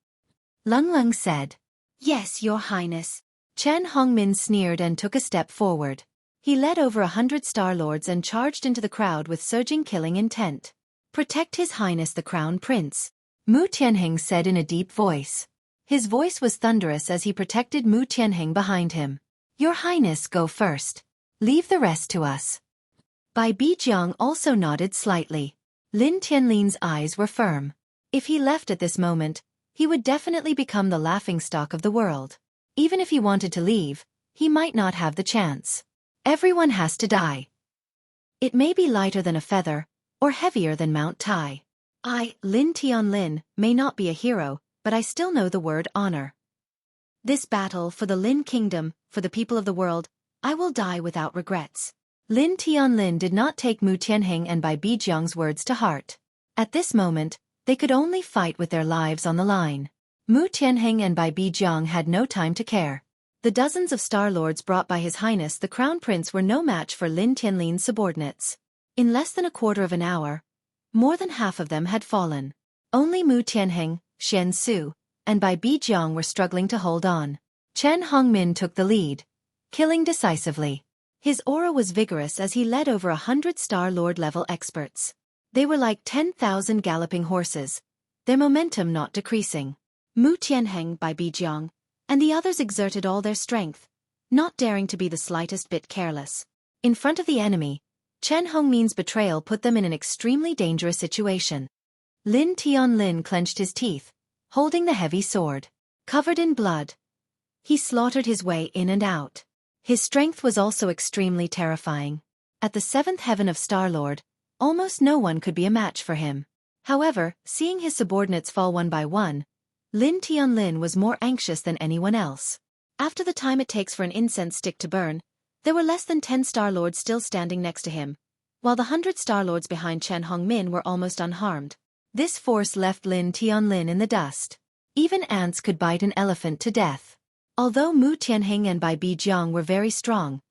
Lung Lung said. Yes, Your Highness. Chen Hongmin sneered and took a step forward. He led over 100 Star Lords and charged into the crowd with surging killing intent. Protect His Highness the Crown Prince, Mu Tianheng said in a deep voice. His voice was thunderous as he protected Mu Tianheng behind him. Your Highness, go first. Leave the rest to us. Bai Bijiang also nodded slightly. Lin Tianlin's eyes were firm. If he left at this moment, he would definitely become the laughingstock of the world. Even if he wanted to leave, he might not have the chance. Everyone has to die. It may be lighter than a feather, or heavier than Mount Tai. I, Lin Tianlin, may not be a hero, but I still know the word honor. This battle for the Lin Kingdom, for the people of the world, I will die without regrets. Lin Tianlin did not take Mu Tianheng and Bai Bijiang's words to heart. At this moment, they could only fight with their lives on the line. Mu Tianheng and Bai Bijiang had no time to care. The dozens of Star Lords brought by His Highness the Crown Prince were no match for Lin Tianlin's subordinates. In less than a quarter of an hour, more than half of them had fallen. Only Mu Tianheng, Xian Su, and Bai Bijiang were struggling to hold on. Chen Hongmin took the lead, killing decisively. His aura was vigorous as he led over 100 Star Lord level experts. They were like 10,000 galloping horses, their momentum not decreasing. Mu Tianheng, Bai Bijiang, and the others exerted all their strength, not daring to be the slightest bit careless. In front of the enemy, Chen Hongmin's betrayal put them in an extremely dangerous situation. Lin Tianlin clenched his teeth, holding the heavy sword. Covered in blood, he slaughtered his way in and out. His strength was also extremely terrifying. At the 7th heaven of Star-Lord, almost no one could be a match for him. However, seeing his subordinates fall one by one, Lin Tianlin was more anxious than anyone else. After the time it takes for an incense stick to burn, there were less than 10 Star-Lords still standing next to him, while the 100 Star-Lords behind Chen Hongmin were almost unharmed. This force left Lin Tianlin in the dust. Even ants could bite an elephant to death. Although Mu Tianheng and Bai Bijiang were very strong,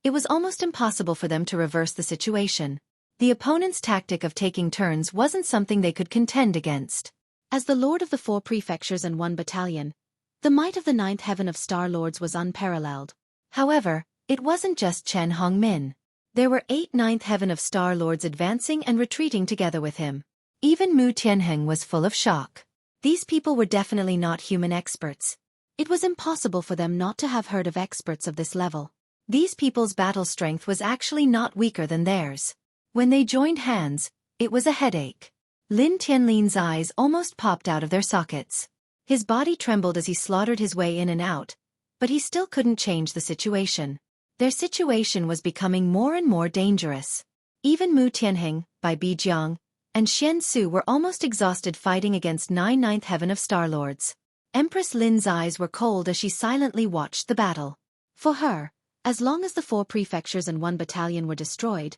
it was almost impossible for them to reverse the situation. The opponent's tactic of taking turns wasn't something they could contend against. As the lord of the 4 prefectures and 1 battalion, the might of the 9th heaven of Star Lords was unparalleled. However, it wasn't just Chen Hongmin. There were 8 9th heaven of Star Lords advancing and retreating together with him. Even Mu Tianheng was full of shock. These people were definitely not human experts. It was impossible for them not to have heard of experts of this level. These people's battle strength was actually not weaker than theirs. When they joined hands, it was a headache. Lin Tianlin's eyes almost popped out of their sockets. His body trembled as he slaughtered his way in and out, but he still couldn't change the situation. Their situation was becoming more and more dangerous. Even Mu Tianheng, Bai Bijiang, and Xian Su were almost exhausted fighting against 9 9th heaven of Star Lords. Empress Lin's eyes were cold as she silently watched the battle. For her, as long as the 4 prefectures and 1 battalion were destroyed,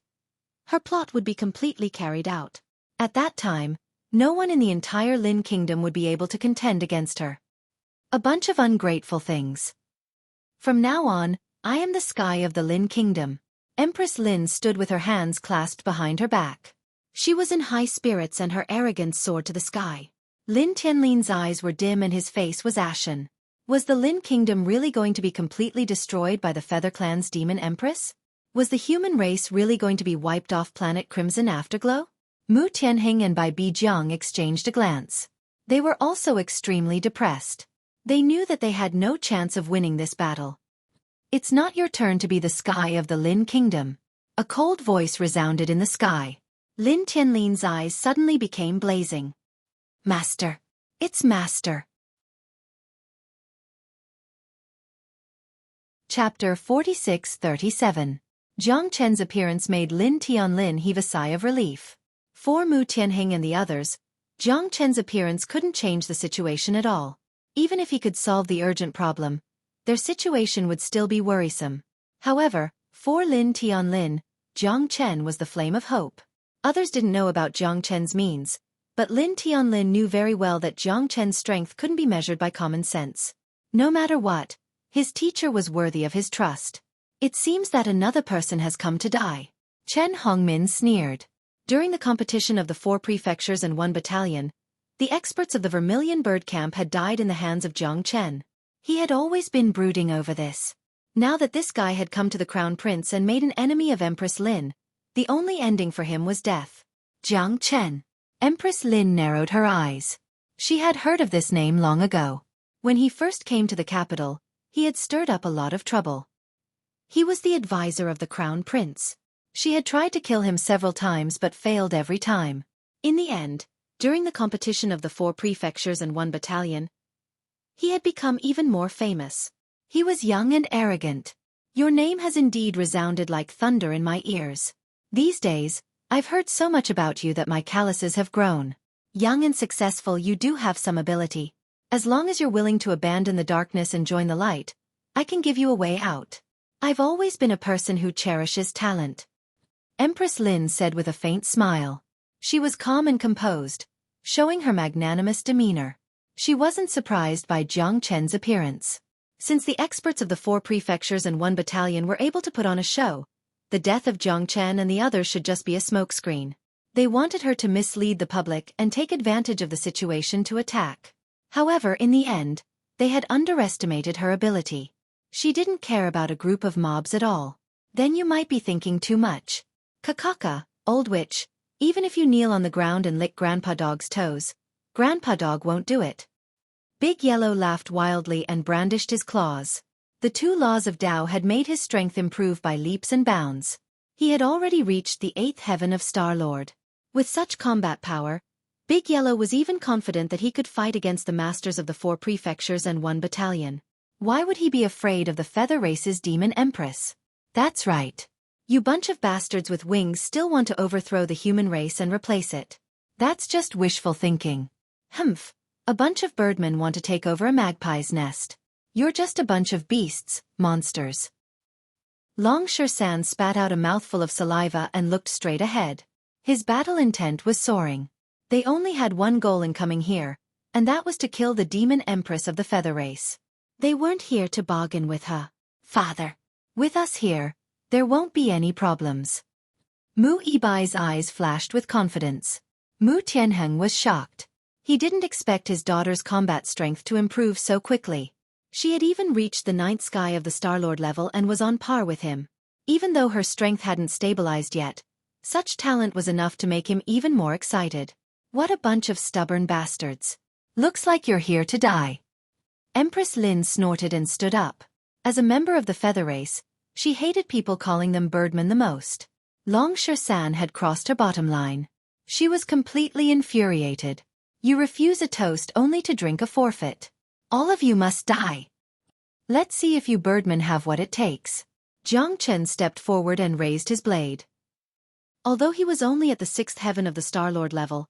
her plot would be completely carried out. At that time, no one in the entire Lin kingdom would be able to contend against her. A bunch of ungrateful things. From now on, I am the sky of the Lin kingdom. Empress Lin stood with her hands clasped behind her back. She was in high spirits and her arrogance soared to the sky. Lin Tianlin's eyes were dim and his face was ashen. Was the Lin kingdom really going to be completely destroyed by the Feather Clan's demon empress? Was the human race really going to be wiped off planet Crimson Afterglow? Mu Tianheng and Bai Bijiang exchanged a glance. They were also extremely depressed. They knew that they had no chance of winning this battle. It's not your turn to be the sky of the Lin kingdom. A cold voice resounded in the sky. Lin Tianlin's eyes suddenly became blazing. Master. It's Master. Chapter 46-37. Jiang Chen's appearance made Lin Tianlin heave a sigh of relief. For Mu Tianheng and the others, Jiang Chen's appearance couldn't change the situation at all. Even if he could solve the urgent problem, their situation would still be worrisome. However, for Lin Tianlin, Jiang Chen was the flame of hope. Others didn't know about Jiang Chen's means, but Lin Tianlin knew very well that Jiang Chen's strength couldn't be measured by common sense. No matter what, his teacher was worthy of his trust. It seems that another person has come to die. Chen Hongmin sneered. During the competition of the 4 prefectures and 1 battalion, the experts of the Vermilion Bird Camp had died in the hands of Jiang Chen. He had always been brooding over this. Now that this guy had come to the Crown Prince and made an enemy of Empress Lin, the only ending for him was death. Jiang Chen. Empress Lin narrowed her eyes. She had heard of this name long ago. When he first came to the capital, he had stirred up a lot of trouble. He was the advisor of the Crown Prince. She had tried to kill him several times but failed every time. In the end, during the competition of the 4 prefectures and 1 battalion, he had become even more famous. He was young and arrogant. Your name has indeed resounded like thunder in my ears. These days, I've heard so much about you that my calluses have grown. Young and successful, you do have some ability. As long as you're willing to abandon the darkness and join the light, I can give you a way out. I've always been a person who cherishes talent. Empress Lin said with a faint smile. She was calm and composed, showing her magnanimous demeanor. She wasn't surprised by Jiang Chen's appearance. Since the experts of the 4 prefectures and 1 battalion were able to put on a show, the death of Jiang Chen and the others should just be a smokescreen. They wanted her to mislead the public and take advantage of the situation to attack. However, in the end, they had underestimated her ability. She didn't care about a group of mobs at all. Then you might be thinking too much. Kakaka, old witch, even if you kneel on the ground and lick Grandpa Dog's toes, Grandpa Dog won't do it. Big Yellow laughed wildly and brandished his claws. The 2 laws of Tao had made his strength improve by leaps and bounds. He had already reached the 8th heaven of Star-Lord. With such combat power, Big Yellow was even confident that he could fight against the masters of the 4 prefectures and 1 battalion. Why would he be afraid of the Feather Race's demon empress? That's right. You bunch of bastards with wings still want to overthrow the human race and replace it. That's just wishful thinking. Humph. A bunch of birdmen want to take over a magpie's nest. You're just a bunch of beasts, monsters. Long Shan spat out a mouthful of saliva and looked straight ahead. His battle intent was soaring. They only had one goal in coming here, and that was to kill the demon empress of the Feather Race. They weren't here to bargain with her. Father. With us here, there won't be any problems. Mu Yibai's eyes flashed with confidence. Mu Tianheng was shocked. He didn't expect his daughter's combat strength to improve so quickly. She had even reached the 9th sky of the Star-Lord level and was on par with him. Even though her strength hadn't stabilized yet, such talent was enough to make him even more excited. What a bunch of stubborn bastards. Looks like you're here to die. Empress Lin snorted and stood up. As a member of the feather race, she hated people calling them birdmen the most. Long Shan had crossed her bottom line. She was completely infuriated. You refuse a toast only to drink a forfeit. All of you must die. Let's see if you birdmen have what it takes. Jiang Chen stepped forward and raised his blade. Although he was only at the 6th heaven of the Star-Lord level,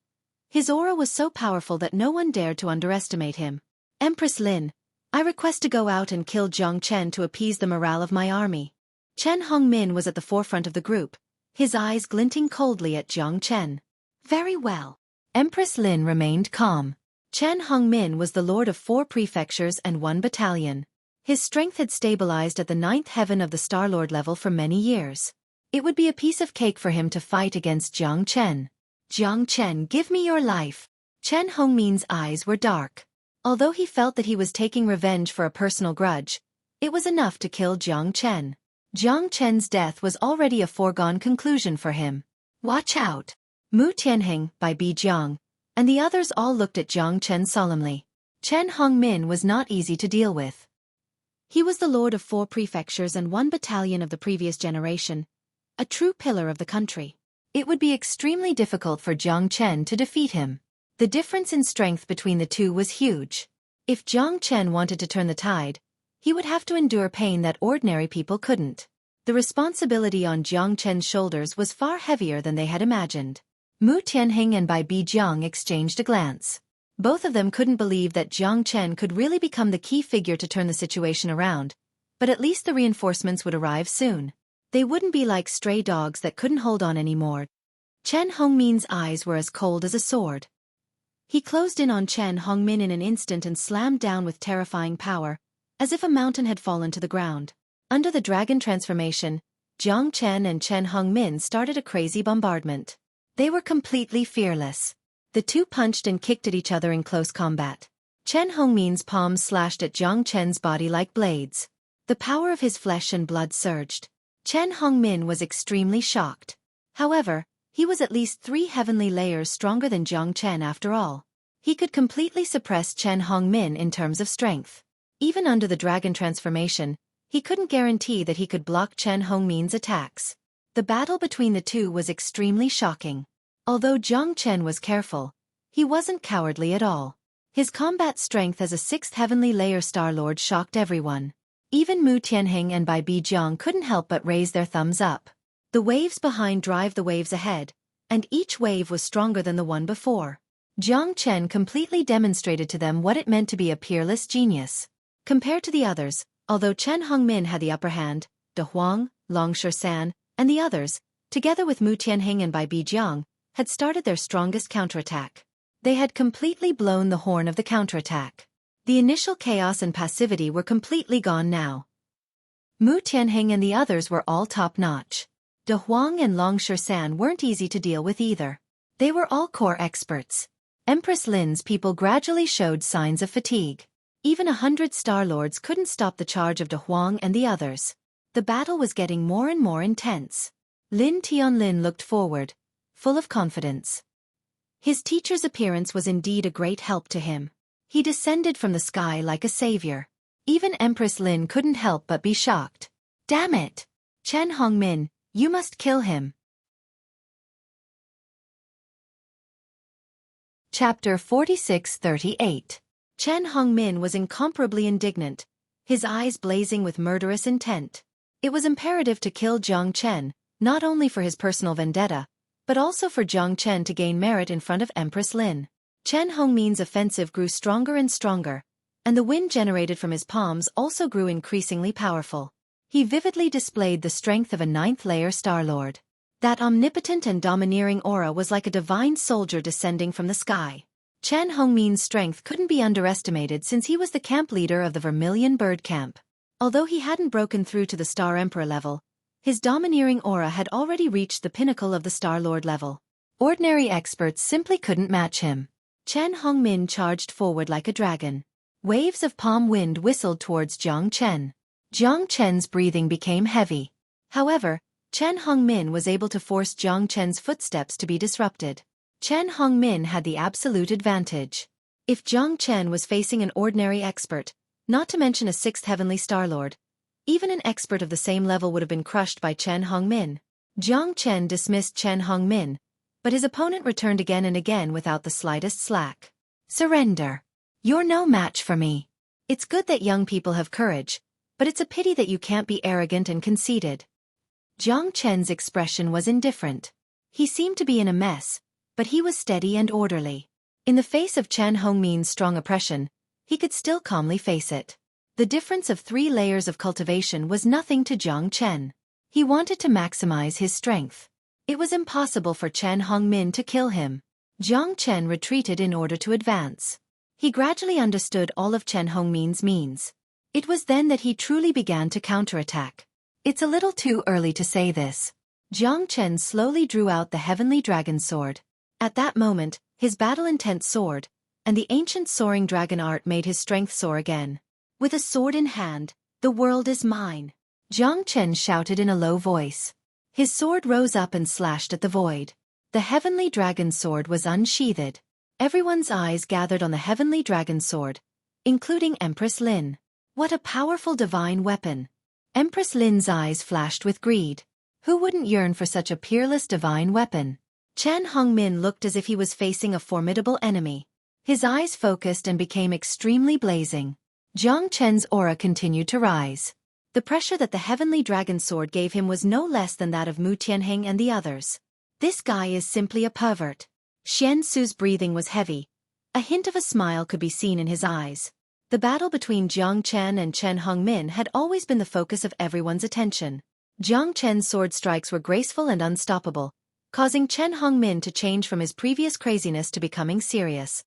his aura was so powerful that no one dared to underestimate him. Empress Lin, I request to go out and kill Jiang Chen to appease the morale of my army. Chen Hongmin was at the forefront of the group, his eyes glinting coldly at Jiang Chen. Very well. Empress Lin remained calm. Chen Hongmin was the lord of 4 prefectures and 1 battalion. His strength had stabilized at the 9th heaven of the Star-Lord level for many years. It would be a piece of cake for him to fight against Jiang Chen. Jiang Chen, give me your life. Chen Hongmin's eyes were dark. Although he felt that he was taking revenge for a personal grudge, it was enough to kill Jiang Chen. Jiang Chen's death was already a foregone conclusion for him. Watch out! Mu Tianheng, by Bi Jiang, and the others all looked at Jiang Chen solemnly. Chen Hongmin was not easy to deal with. He was the lord of 4 prefectures and 1 battalion of the previous generation, a true pillar of the country. It would be extremely difficult for Jiang Chen to defeat him. The difference in strength between the two was huge. If Jiang Chen wanted to turn the tide, he would have to endure pain that ordinary people couldn't. The responsibility on Jiang Chen's shoulders was far heavier than they had imagined. Mu Tianheng and Bai Bijiang exchanged a glance. Both of them couldn't believe that Jiang Chen could really become the key figure to turn the situation around, but at least the reinforcements would arrive soon. They wouldn't be like stray dogs that couldn't hold on anymore. Chen Hongmin's eyes were as cold as a sword. He closed in on Chen Hongmin in an instant and slammed down with terrifying power, as if a mountain had fallen to the ground. Under the dragon transformation, Jiang Chen and Chen Hongmin started a crazy bombardment. They were completely fearless. The two punched and kicked at each other in close combat. Chen Hongmin's palms slashed at Jiang Chen's body like blades. The power of his flesh and blood surged. Chen Hongmin was extremely shocked. However, he was at least 3 heavenly layers stronger than Jiang Chen after all. He could completely suppress Chen Hongmin in terms of strength. Even under the dragon transformation, he couldn't guarantee that he could block Chen Hongmin's attacks. The battle between the two was extremely shocking. Although Jiang Chen was careful, he wasn't cowardly at all. His combat strength as a 6th heavenly layer Star-Lord shocked everyone. Even Mu Tianheng and Bai Bijiang couldn't help but raise their thumbs up. The waves behind drive the waves ahead, and each wave was stronger than the one before. Jiang Chen completely demonstrated to them what it meant to be a peerless genius. Compared to the others, although Chen Hongmin had the upper hand, De Huang, Long Shan, and the others, together with Mu Tianheng and Bai Bijiang, had started their strongest counterattack. They had completely blown the horn of the counterattack. The initial chaos and passivity were completely gone now. Mu Tianheng and the others were all top-notch. De Huang and Long Shan weren't easy to deal with either. They were all core experts. Empress Lin's people gradually showed signs of fatigue. Even 100 Star-Lords couldn't stop the charge of De Huang and the others. The battle was getting more and more intense. Lin Tianlin looked forward, full of confidence. His teacher's appearance was indeed a great help to him. He descended from the sky like a savior. Even Empress Lin couldn't help but be shocked. Damn it! Chen Hongmin, you must kill him. Chapter 46-38. Chen Hongmin was incomparably indignant, his eyes blazing with murderous intent. It was imperative to kill Jiang Chen, not only for his personal vendetta, but also for Jiang Chen to gain merit in front of Empress Lin. Chen Hongmin's offensive grew stronger and stronger, and the wind generated from his palms also grew increasingly powerful. He vividly displayed the strength of a 9th-layer Star-Lord. That omnipotent and domineering aura was like a divine soldier descending from the sky. Chen Hongmin's strength couldn't be underestimated since he was the camp leader of the Vermilion Bird Camp. Although he hadn't broken through to the Star Emperor level, his domineering aura had already reached the pinnacle of the Star-Lord level. Ordinary experts simply couldn't match him. Chen Hongmin charged forward like a dragon. Waves of palm wind whistled towards Jiang Chen. Jiang Chen's breathing became heavy. However, Chen Hongmin was able to force Jiang Chen's footsteps to be disrupted. Chen Hongmin had the absolute advantage. If Jiang Chen was facing an ordinary expert, not to mention a sixth heavenly Star Lord, even an expert of the same level would have been crushed by Chen Hongmin. Jiang Chen dismissed Chen Hongmin, but his opponent returned again and again without the slightest slack. Surrender. You're no match for me. It's good that young people have courage, but it's a pity that you can't be arrogant and conceited. Jiang Chen's expression was indifferent. He seemed to be in a mess, but he was steady and orderly. In the face of Chen Hongmin's strong oppression, he could still calmly face it. The difference of 3 layers of cultivation was nothing to Jiang Chen. He wanted to maximize his strength. It was impossible for Chen Hongmin to kill him. Jiang Chen retreated in order to advance. He gradually understood all of Chen Hongmin's means. It was then that he truly began to counterattack. It's a little too early to say this. Jiang Chen slowly drew out the heavenly dragon sword. At that moment, his battle-intent soared, and the ancient soaring dragon art made his strength soar again. With a sword in hand, the world is mine. Jiang Chen shouted in a low voice. His sword rose up and slashed at the void. The heavenly dragon sword was unsheathed. Everyone's eyes gathered on the heavenly dragon sword, including Empress Lin. What a powerful divine weapon! Empress Lin's eyes flashed with greed. Who wouldn't yearn for such a peerless divine weapon? Chen Hongmin looked as if he was facing a formidable enemy. His eyes focused and became extremely blazing. Jiang Chen's aura continued to rise. The pressure that the heavenly dragon sword gave him was no less than that of Mu Tianheng and the others. This guy is simply a pervert. Xian Su's breathing was heavy. A hint of a smile could be seen in his eyes. The battle between Jiang Chen and Chen Hongmin had always been the focus of everyone's attention. Jiang Chen's sword strikes were graceful and unstoppable, causing Chen Hongmin to change from his previous craziness to becoming serious.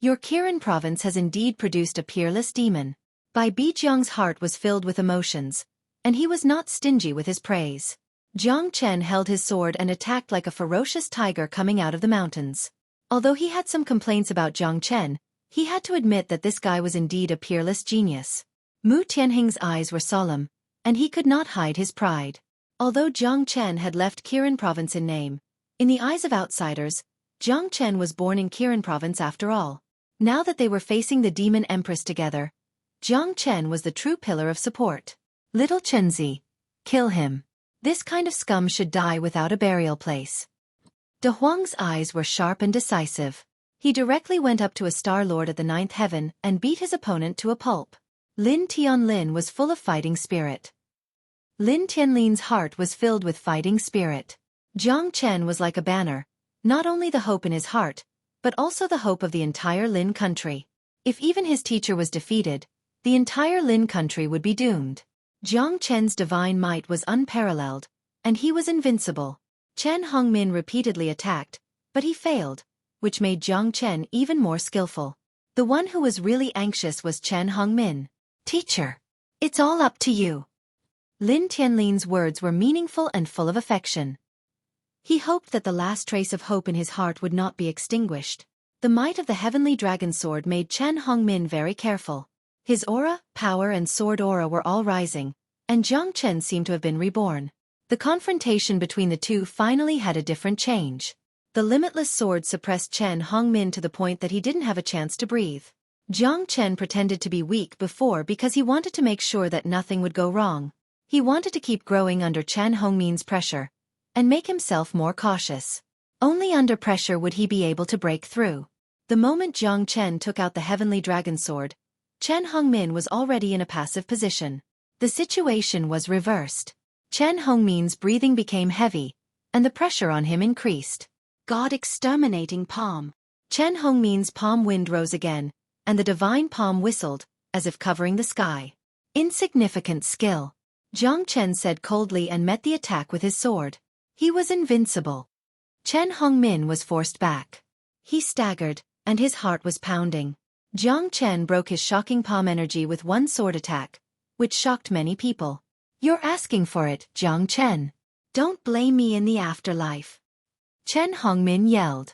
Your Kirin province has indeed produced a peerless demon. Bai Bijiang's heart was filled with emotions, and he was not stingy with his praise. Jiang Chen held his sword and attacked like a ferocious tiger coming out of the mountains. Although he had some complaints about Jiang Chen, he had to admit that this guy was indeed a peerless genius. Mu Tianheng's eyes were solemn, and he could not hide his pride. Although Jiang Chen had left Kirin province in name, in the eyes of outsiders, Jiang Chen was born in Kirin province after all. Now that they were facing the demon empress together, Jiang Chen was the true pillar of support. Little Chenzi, kill him. This kind of scum should die without a burial place. De Huang's eyes were sharp and decisive. He directly went up to a Star Lord at the 9th heaven and beat his opponent to a pulp. Lin Tianlin was full of fighting spirit. Lin Tianlin's heart was filled with fighting spirit. Jiang Chen was like a banner, not only the hope in his heart, but also the hope of the entire Lin country. If even his teacher was defeated, the entire Lin country would be doomed. Jiang Chen's divine might was unparalleled, and he was invincible. Chen Hongmin repeatedly attacked, but he failed, which made Jiang Chen even more skillful. The one who was really anxious was Chen Hongmin. Teacher, it's all up to you. Lin Tianlin's words were meaningful and full of affection. He hoped that the last trace of hope in his heart would not be extinguished. The might of the heavenly dragon sword made Chen Hongmin very careful. His aura, power and sword aura were all rising, and Jiang Chen seemed to have been reborn. The confrontation between the two finally had a different change. The limitless sword suppressed Chen Hongmin to the point that he didn't have a chance to breathe. Jiang Chen pretended to be weak before because he wanted to make sure that nothing would go wrong. He wanted to keep growing under Chen Hongmin's pressure, and make himself more cautious. Only under pressure would he be able to break through. The moment Jiang Chen took out the heavenly dragon sword, Chen Hongmin was already in a passive position. The situation was reversed. Chen Hongmin's breathing became heavy, and the pressure on him increased. God exterminating palm. Chen Hongmin's palm wind rose again, and the divine palm whistled, as if covering the sky. Insignificant skill. Jiang Chen said coldly and met the attack with his sword. He was invincible. Chen Hongmin was forced back. He staggered, and his heart was pounding. Jiang Chen broke his shocking palm energy with one sword attack, which shocked many people. You're asking for it, Jiang Chen. Don't blame me in the afterlife. Chen Hongmin yelled.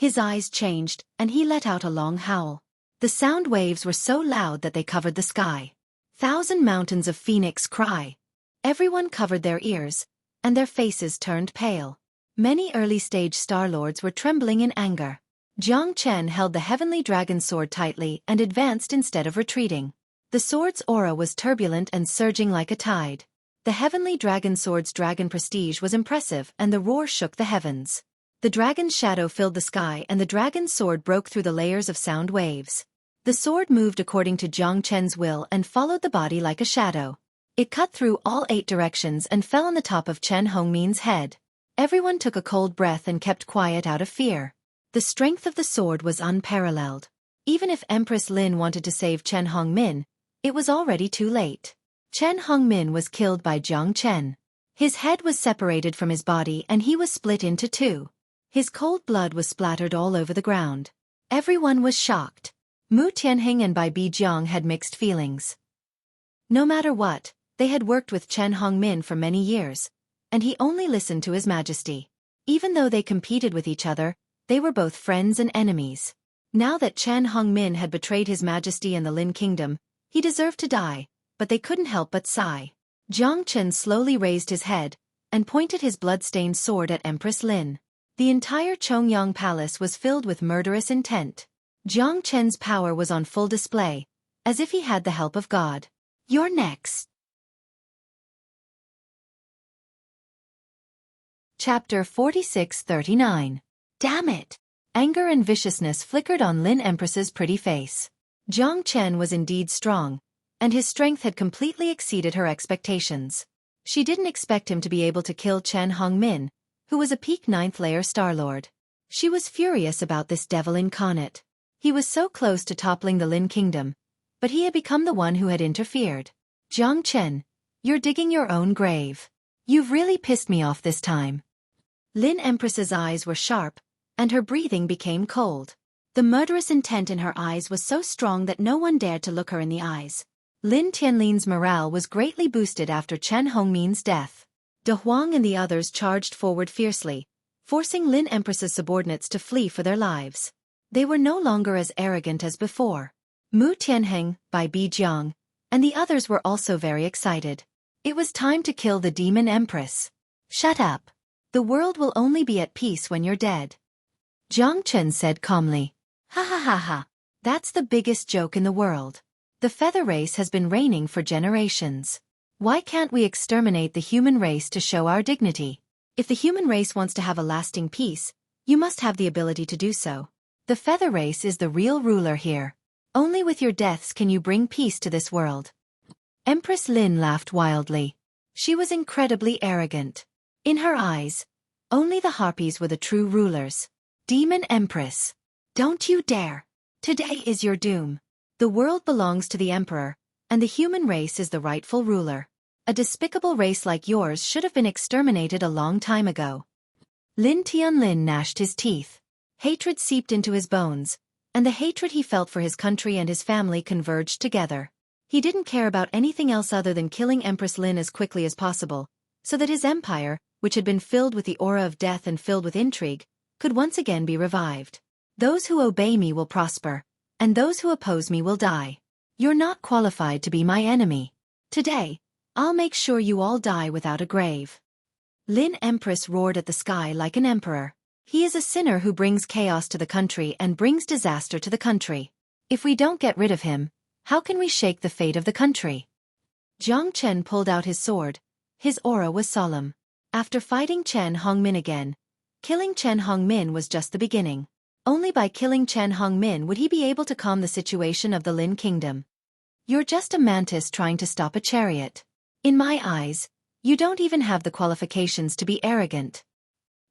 His eyes changed, and he let out a long howl. The sound waves were so loud that they covered the sky. 1,000 mountains of phoenix cry. Everyone covered their ears, and their faces turned pale. Many early-stage Star-Lords were trembling in anger. Jiang Chen held the heavenly dragon sword tightly and advanced instead of retreating. The sword's aura was turbulent and surging like a tide. The heavenly dragon sword's dragon prestige was impressive, and the roar shook the heavens. The dragon's shadow filled the sky, and the dragon's sword broke through the layers of sound waves. The sword moved according to Jiang Chen's will and followed the body like a shadow. It cut through all 8 directions and fell on the top of Chen Hongmin's head. Everyone took a cold breath and kept quiet out of fear. The strength of the sword was unparalleled. Even if Empress Lin wanted to save Chen Hongmin, it was already too late. Chen Hongmin was killed by Jiang Chen. His head was separated from his body and he was split into 2. His cold blood was splattered all over the ground. Everyone was shocked. Mu Tianheng and Bai Bijiang had mixed feelings. No matter what, they had worked with Chen Hongmin for many years, and he only listened to his majesty. Even though they competed with each other, they were both friends and enemies. Now that Chen Hongmin had betrayed his majesty and the Lin kingdom, he deserved to die, but they couldn't help but sigh. Jiang Chen slowly raised his head and pointed his blood-stained sword at Empress Lin. The entire Chongyang Palace was filled with murderous intent. Jiang Chen's power was on full display, as if he had the help of God. You're next. Chapter 46-39. Damn it! Anger and viciousness flickered on Lin Empress's pretty face. Jiang Chen was indeed strong, and his strength had completely exceeded her expectations. She didn't expect him to be able to kill Chen Hongmin, who was a peak 9th layer Star-Lord. She was furious about this devil incarnate. He was so close to toppling the Lin kingdom, but he had become the one who had interfered. Jiang Chen, you're digging your own grave. You've really pissed me off this time. Lin Empress's eyes were sharp, and her breathing became cold. The murderous intent in her eyes was so strong that no one dared to look her in the eyes. Lin Tianlin's morale was greatly boosted after Chen Hongmin's death. De Huang and the others charged forward fiercely, forcing Lin Empress's subordinates to flee for their lives. They were no longer as arrogant as before. Mu Tianheng, Bai Bijiang, and the others were also very excited. It was time to kill the demon empress. Shut up. The world will only be at peace when you're dead. Jiang Chen said calmly. Ha ha ha ha. That's the biggest joke in the world. The feather race has been reigning for generations. Why can't we exterminate the human race to show our dignity? If the human race wants to have a lasting peace, you must have the ability to do so. The feather race is the real ruler here. Only with your deaths can you bring peace to this world. Empress Lin laughed wildly. She was incredibly arrogant. In her eyes, only the harpies were the true rulers. Demon Empress. Don't you dare. Today is your doom. The world belongs to the Emperor, and the human race is the rightful ruler. A despicable race like yours should have been exterminated a long time ago. Lin Tianlin gnashed his teeth. Hatred seeped into his bones, and the hatred he felt for his country and his family converged together. He didn't care about anything else other than killing Empress Lin as quickly as possible, so that his empire, which had been filled with the aura of death and filled with intrigue, could once again be revived. Those who obey me will prosper, and those who oppose me will die. You're not qualified to be my enemy. Today, I'll make sure you all die without a grave. Lin Empress roared at the sky like an emperor. He is a sinner who brings chaos to the country and brings disaster to the country. If we don't get rid of him, how can we shake the fate of the country? Jiang Chen pulled out his sword. His aura was solemn. After fighting Chen Hongmin again, killing Chen Hongmin was just the beginning. Only by killing Chen Hongmin would he be able to calm the situation of the Lin kingdom. You're just a mantis trying to stop a chariot. In my eyes, you don't even have the qualifications to be arrogant.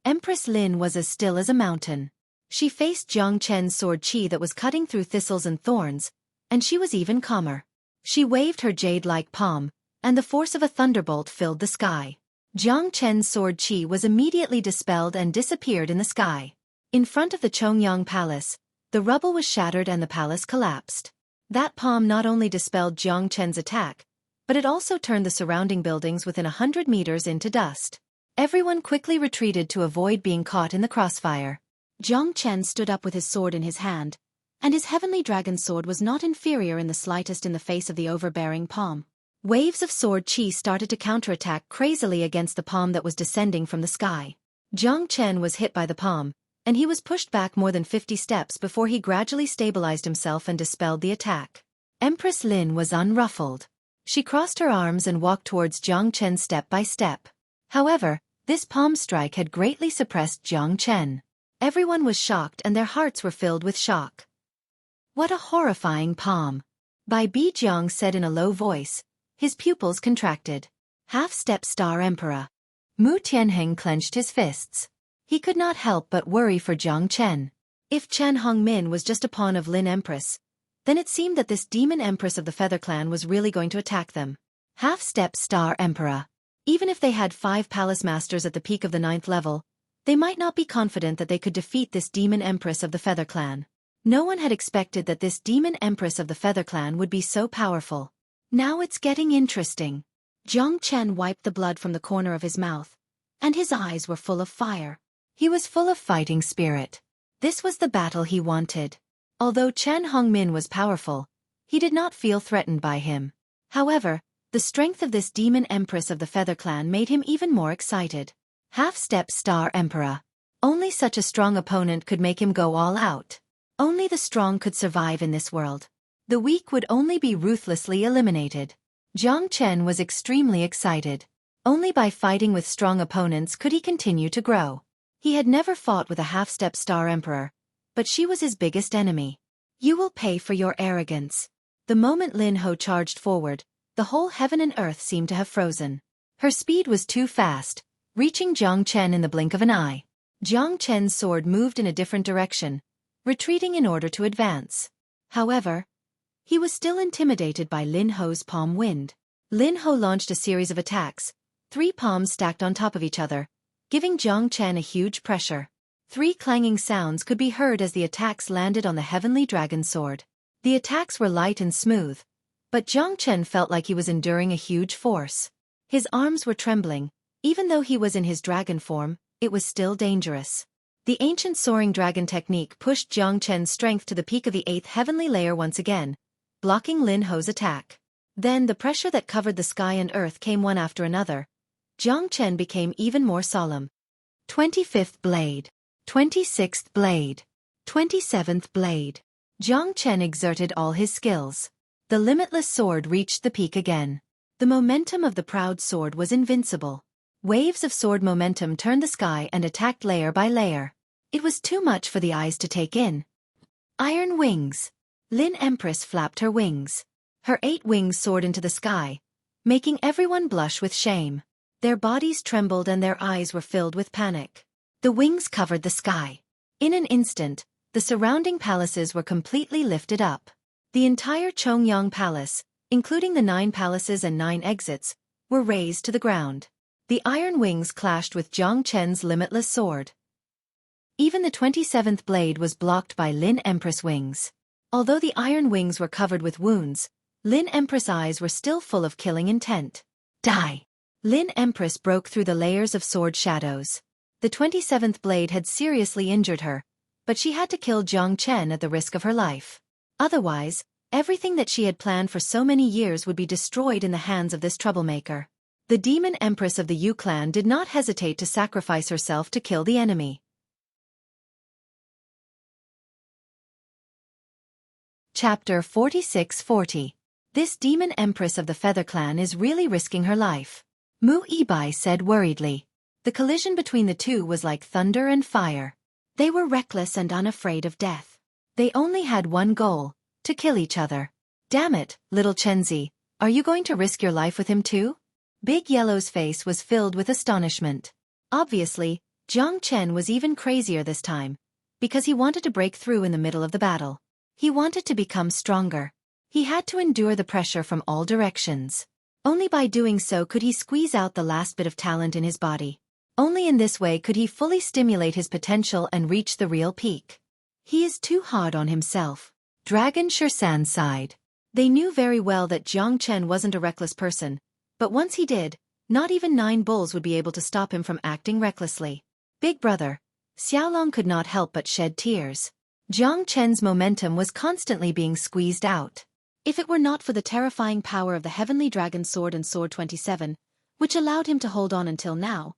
Empress Lin was as still as a mountain. She faced Jiang Chen's sword chi that was cutting through thistles and thorns, and she was even calmer. She waved her jade-like palm, and the force of a thunderbolt filled the sky. Jiang Chen's sword chi was immediately dispelled and disappeared in the sky. In front of the Chongyang Palace, the rubble was shattered and the palace collapsed. That palm not only dispelled Jiang Chen's attack, but it also turned the surrounding buildings within 100 meters into dust. Everyone quickly retreated to avoid being caught in the crossfire. Jiang Chen stood up with his sword in his hand, and his heavenly dragon sword was not inferior in the slightest in the face of the overbearing palm. Waves of sword chi started to counterattack crazily against the palm that was descending from the sky. Jiang Chen was hit by the palm, and he was pushed back more than 50 steps before he gradually stabilized himself and dispelled the attack. Empress Lin was unruffled. She crossed her arms and walked towards Jiang Chen step by step. However, this palm strike had greatly suppressed Jiang Chen. Everyone was shocked and their hearts were filled with shock. What a horrifying palm! Bai Bijiang said in a low voice. His pupils contracted. Half-step star emperor. Mu Tianheng clenched his fists. He could not help but worry for Jiang Chen. If Chen Hongmin was just a pawn of Lin Empress, then it seemed that this demon empress of the Feather Clan was really going to attack them. Half-step star emperor. Even if they had 5 palace masters at the peak of the 9th level, they might not be confident that they could defeat this demon empress of the Feather Clan. No one had expected that this demon empress of the Feather Clan would be so powerful. Now it's getting interesting. Jiang Chen wiped the blood from the corner of his mouth, and his eyes were full of fire. He was full of fighting spirit. This was the battle he wanted. Although Chen Hongmin was powerful, he did not feel threatened by him. However, the strength of this demon empress of the Feather Clan made him even more excited. Half-step star emperor. Only such a strong opponent could make him go all out. Only the strong could survive in this world. The weak would only be ruthlessly eliminated. Jiang Chen was extremely excited. Only by fighting with strong opponents could he continue to grow. He had never fought with a half-step star emperor, but she was his biggest enemy. You will pay for your arrogance. The moment Lin Ho charged forward, the whole heaven and earth seemed to have frozen. Her speed was too fast, reaching Jiang Chen in the blink of an eye. Jiang Chen's sword moved in a different direction, retreating in order to advance. However, he was still intimidated by Lin Ho's palm wind. Lin Ho launched a series of attacks, 3 palms stacked on top of each other, giving Jiang Chen a huge pressure. 3 clanging sounds could be heard as the attacks landed on the heavenly dragon sword. The attacks were light and smooth, but Jiang Chen felt like he was enduring a huge force. His arms were trembling. Even though he was in his dragon form, it was still dangerous. The ancient soaring dragon technique pushed Jiang Chen's strength to the peak of the 8th heavenly layer once again, blocking Lin Ho's attack. Then the pressure that covered the sky and earth came one after another. Jiang Chen became even more solemn. 25th blade. 26th blade. 27th blade. Jiang Chen exerted all his skills. The limitless sword reached the peak again. The momentum of the proud sword was invincible. Waves of sword momentum turned the sky and attacked layer by layer. It was too much for the eyes to take in. Iron wings. Lin Empress flapped her wings. Her 8 wings soared into the sky, making everyone blush with shame. Their bodies trembled and their eyes were filled with panic. The wings covered the sky. In an instant, the surrounding palaces were completely lifted up. The entire Chongyang Palace, including the 9 palaces and 9 exits, were razed to the ground. The iron wings clashed with Jiang Chen's limitless sword. Even the 27th blade was blocked by Lin Empress wings. Although the iron wings were covered with wounds, Lin Empress' eyes were still full of killing intent. Die! Lin Empress broke through the layers of sword shadows. The 27th blade had seriously injured her, but she had to kill Jiang Chen at the risk of her life. Otherwise, everything that she had planned for so many years would be destroyed in the hands of this troublemaker. The demon empress of the Yu clan did not hesitate to sacrifice herself to kill the enemy. Chapter 46-40. This demon empress of the Feather Clan is really risking her life. Mu Yibai said worriedly. The collision between the two was like thunder and fire. They were reckless and unafraid of death. They only had one goal, to kill each other. Damn it, little Chenzi, are you going to risk your life with him too? Big Yellow's face was filled with astonishment. Obviously, Jiang Chen was even crazier this time, because he wanted to break through in the middle of the battle. He wanted to become stronger. He had to endure the pressure from all directions. Only by doing so could he squeeze out the last bit of talent in his body. Only in this way could he fully stimulate his potential and reach the real peak. He is too hard on himself. Dragon Shursan sighed. They knew very well that Jiang Chen wasn't a reckless person, but once he did, not even 9 bulls would be able to stop him from acting recklessly. Big brother, Xiaolong could not help but shed tears. Jiang Chen's momentum was constantly being squeezed out. If it were not for the terrifying power of the Heavenly Dragon Sword and Sword 27, which allowed him to hold on until now,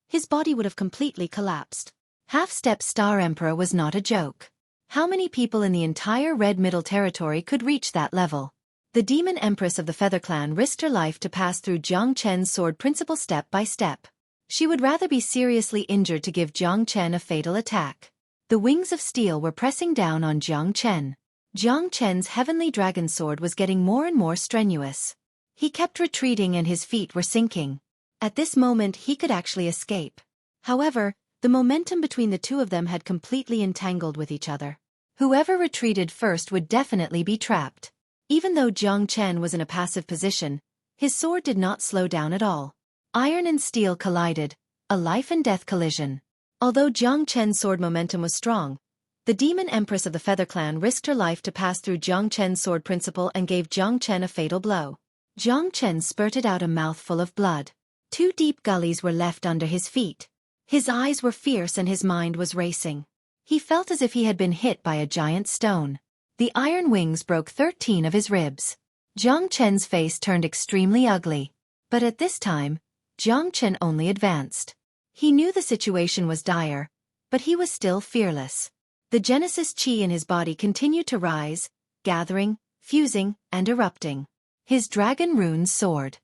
his body would have completely collapsed. Half-step Star Emperor was not a joke. How many people in the entire Red Middle Territory could reach that level? The Demon Empress of the Feather Clan risked her life to pass through Jiang Chen's sword principle step by step. She would rather be seriously injured to give Jiang Chen a fatal attack. The wings of steel were pressing down on Jiang Chen. Jiang Chen's Heavenly Dragon Sword was getting more and more strenuous. He kept retreating and his feet were sinking. At this moment he could actually escape. However, the momentum between the two of them had completely entangled with each other. Whoever retreated first would definitely be trapped. Even though Jiang Chen was in a passive position, his sword did not slow down at all. Iron and steel collided, a life-and-death collision. Although Jiang Chen's sword momentum was strong, the Demon Empress of the Feather Clan risked her life to pass through Jiang Chen's sword principle and gave Jiang Chen a fatal blow. Jiang Chen spurted out a mouthful of blood. 2 deep gullies were left under his feet. His eyes were fierce and his mind was racing. He felt as if he had been hit by a giant stone. The iron wings broke 13 of his ribs. Jiang Chen's face turned extremely ugly. But at this time, Jiang Chen only advanced. He knew the situation was dire, but he was still fearless. The Genesis Qi in his body continued to rise, gathering, fusing, and erupting. His Dragon Runes soared.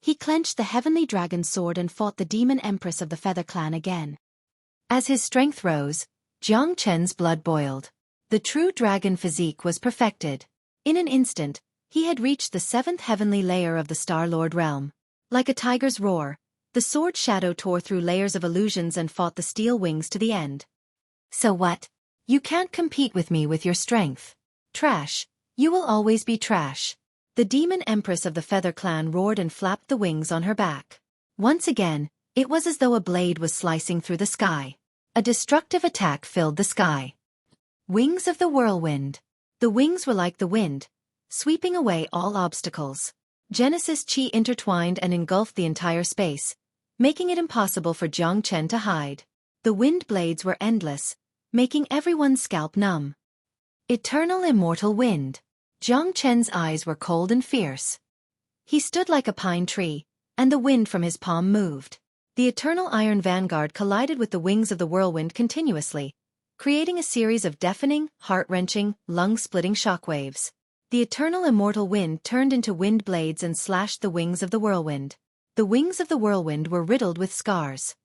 He clenched the Heavenly Dragon Sword and fought the Demon Empress of the Feather Clan again. As his strength rose, Jiang Chen's blood boiled. The true dragon physique was perfected. In an instant, he had reached the 7th heavenly layer of the Star-Lord realm. Like a tiger's roar, the sword shadow tore through layers of illusions and fought the steel wings to the end. So what? You can't compete with me with your strength. Trash. You will always be trash. The Demon Empress of the Feather Clan roared and flapped the wings on her back. Once again, it was as though a blade was slicing through the sky. A destructive attack filled the sky. Wings of the Whirlwind. The wings were like the wind, sweeping away all obstacles. Genesis Qi intertwined and engulfed the entire space, making it impossible for Jiang Chen to hide. The wind blades were endless, making everyone's scalp numb. Eternal Immortal Wind. Jiang Chen's eyes were cold and fierce. He stood like a pine tree, and the wind from his palm moved. The Eternal Iron Vanguard collided with the wings of the whirlwind continuously, creating a series of deafening, heart-wrenching, lung-splitting shockwaves. The Eternal Immortal Wind turned into wind blades and slashed the wings of the whirlwind. The wings of the whirlwind were riddled with scars.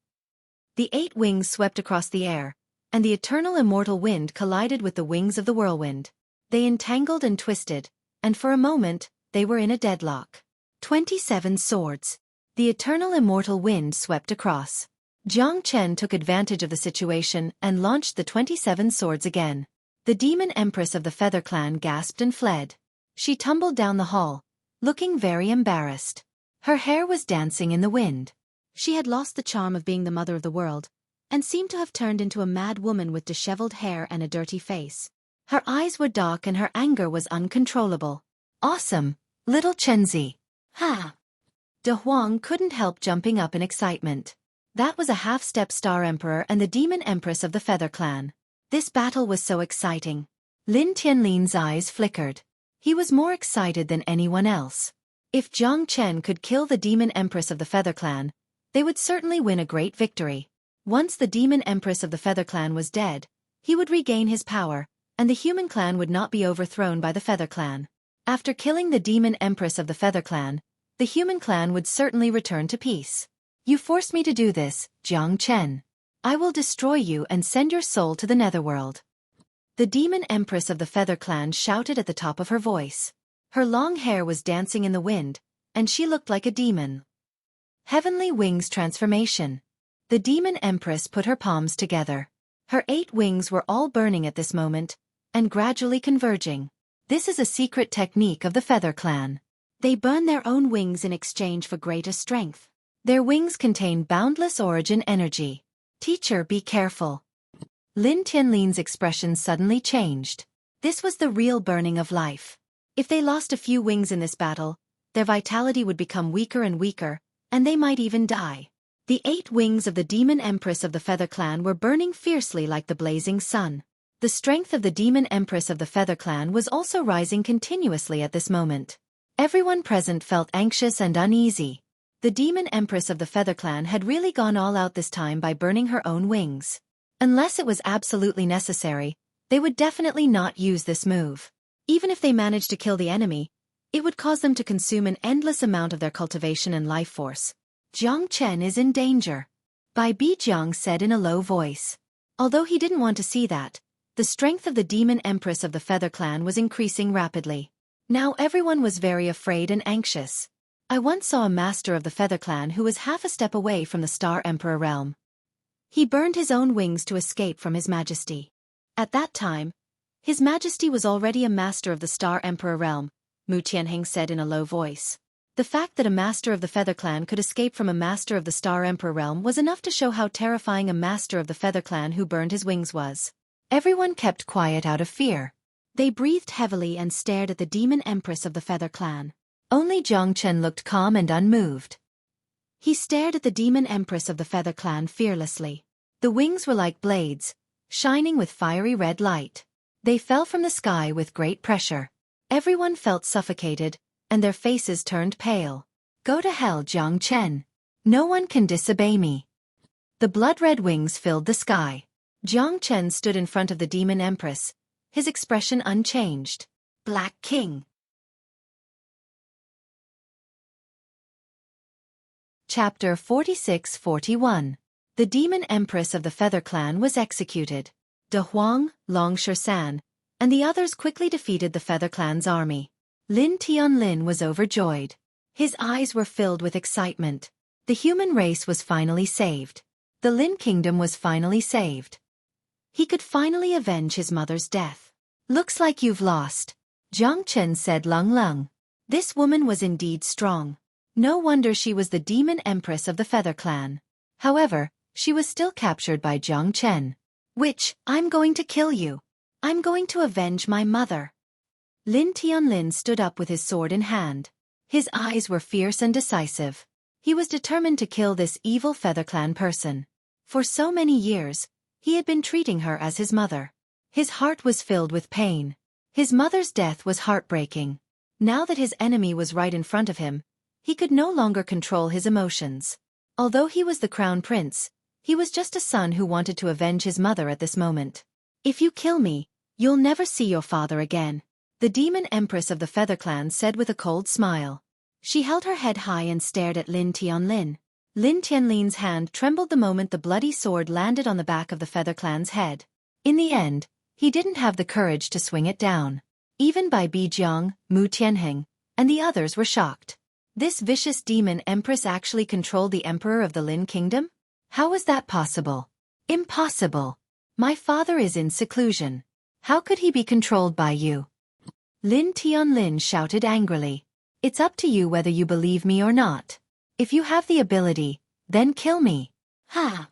The 8 wings swept across the air, and the Eternal Immortal Wind collided with the wings of the whirlwind. They entangled and twisted, and for a moment, they were in a deadlock. 27 swords. The Eternal Immortal Wind swept across. Jiang Chen took advantage of the situation and launched the 27 swords again. The Demon Empress of the Feather Clan gasped and fled. She tumbled down the hall, looking very embarrassed. Her hair was dancing in the wind. She had lost the charm of being the mother of the world, and seemed to have turned into a mad woman with disheveled hair and a dirty face. Her eyes were dark and her anger was uncontrollable. Awesome, little Chenzi. Ha! De Huang couldn't help jumping up in excitement. That was a half-step Star Emperor and the Demon Empress of the Feather Clan. This battle was so exciting. Lin Tianlin's eyes flickered. He was more excited than anyone else. If Jiang Chen could kill the Demon Empress of the Feather Clan, they would certainly win a great victory. Once the Demon Empress of the Feather Clan was dead, he would regain his power, and the human clan would not be overthrown by the Feather Clan. After killing the Demon Empress of the Feather Clan, the human clan would certainly return to peace. You forced me to do this, Jiang Chen. I will destroy you and send your soul to the netherworld. The Demon Empress of the Feather Clan shouted at the top of her voice. Her long hair was dancing in the wind, and she looked like a demon. Heavenly Wings Transformation. The Demon Empress put her palms together. Her 8 wings were all burning at this moment, and gradually converging. This is a secret technique of the Feather Clan. They burn their own wings in exchange for greater strength. Their wings contain boundless origin energy. Teacher, be careful. Lin Tianlin's expression suddenly changed. This was the real burning of life. If they lost a few wings in this battle, their vitality would become weaker and weaker, and they might even die. The 8 wings of the demon empress of the Feather Clan were burning fiercely like the blazing sun. The strength of the demon empress of the Feather Clan was also rising continuously at this moment. Everyone present felt anxious and uneasy. The demon empress of the Feather Clan had really gone all out this time by burning her own wings. Unless it was absolutely necessary, they would definitely not use this move. Even if they managed to kill the enemy, it would cause them to consume an endless amount of their cultivation and life force. Jiang Chen is in danger. Bai Bijiang said in a low voice. Although he didn't want to see that, the strength of the demon empress of the Feather Clan was increasing rapidly. Now everyone was very afraid and anxious. I once saw a master of the Feather Clan who was half a step away from the Star Emperor realm. He burned his own wings to escape from His Majesty. At that time, His Majesty was already a master of the Star Emperor realm, Mu Tianheng said in a low voice. The fact that a master of the Feather Clan could escape from a master of the Star Emperor realm was enough to show how terrifying a master of the Feather Clan who burned his wings was. Everyone kept quiet out of fear. They breathed heavily and stared at the demon empress of the Feather Clan. Only Jiang Chen looked calm and unmoved. He stared at the demon empress of the Feather Clan fearlessly. The wings were like blades, shining with fiery red light. They fell from the sky with great pressure. Everyone felt suffocated, and their faces turned pale. Go to hell, Jiang Chen. No one can disobey me. The blood-red wings filled the sky. Jiang Chen stood in front of the demon empress, his expression unchanged. Black King. Chapter 46-41. The demon empress of the Feather Clan was executed. De Huang, Long Shersan, and the others quickly defeated the Feather Clan's army. Lin Tianlin was overjoyed. His eyes were filled with excitement. The human race was finally saved. The Lin Kingdom was finally saved. He could finally avenge his mother's death. Looks like you've lost, Jiang Chen said Lung Lung. This woman was indeed strong. No wonder she was the demon empress of the Feather Clan. However, she was still captured by Jiang Chen. I'm going to kill you. I'm going to avenge my mother. Lin Tianlin stood up with his sword in hand. His eyes were fierce and decisive. He was determined to kill this evil Feather Clan person. For so many years, he had been treating her as his mother. His heart was filled with pain. His mother's death was heartbreaking. Now that his enemy was right in front of him, he could no longer control his emotions. Although he was the crown prince, he was just a son who wanted to avenge his mother at this moment. If you kill me, you'll never see your father again, the demon empress of the Feather Clan said with a cold smile. She held her head high and stared at Lin Tianlin. Lin Tianlin's hand trembled the moment the bloody sword landed on the back of the Feather Clan's head. In the end, he didn't have the courage to swing it down. Even Bai Bijiang, Mu Tianheng, and the others were shocked. This vicious demon empress actually controlled the emperor of the Lin Kingdom? How was that possible? Impossible. My father is in seclusion. How could he be controlled by you? Lin Tianlin shouted angrily. It's up to you whether you believe me or not. If you have the ability, then kill me. Ha!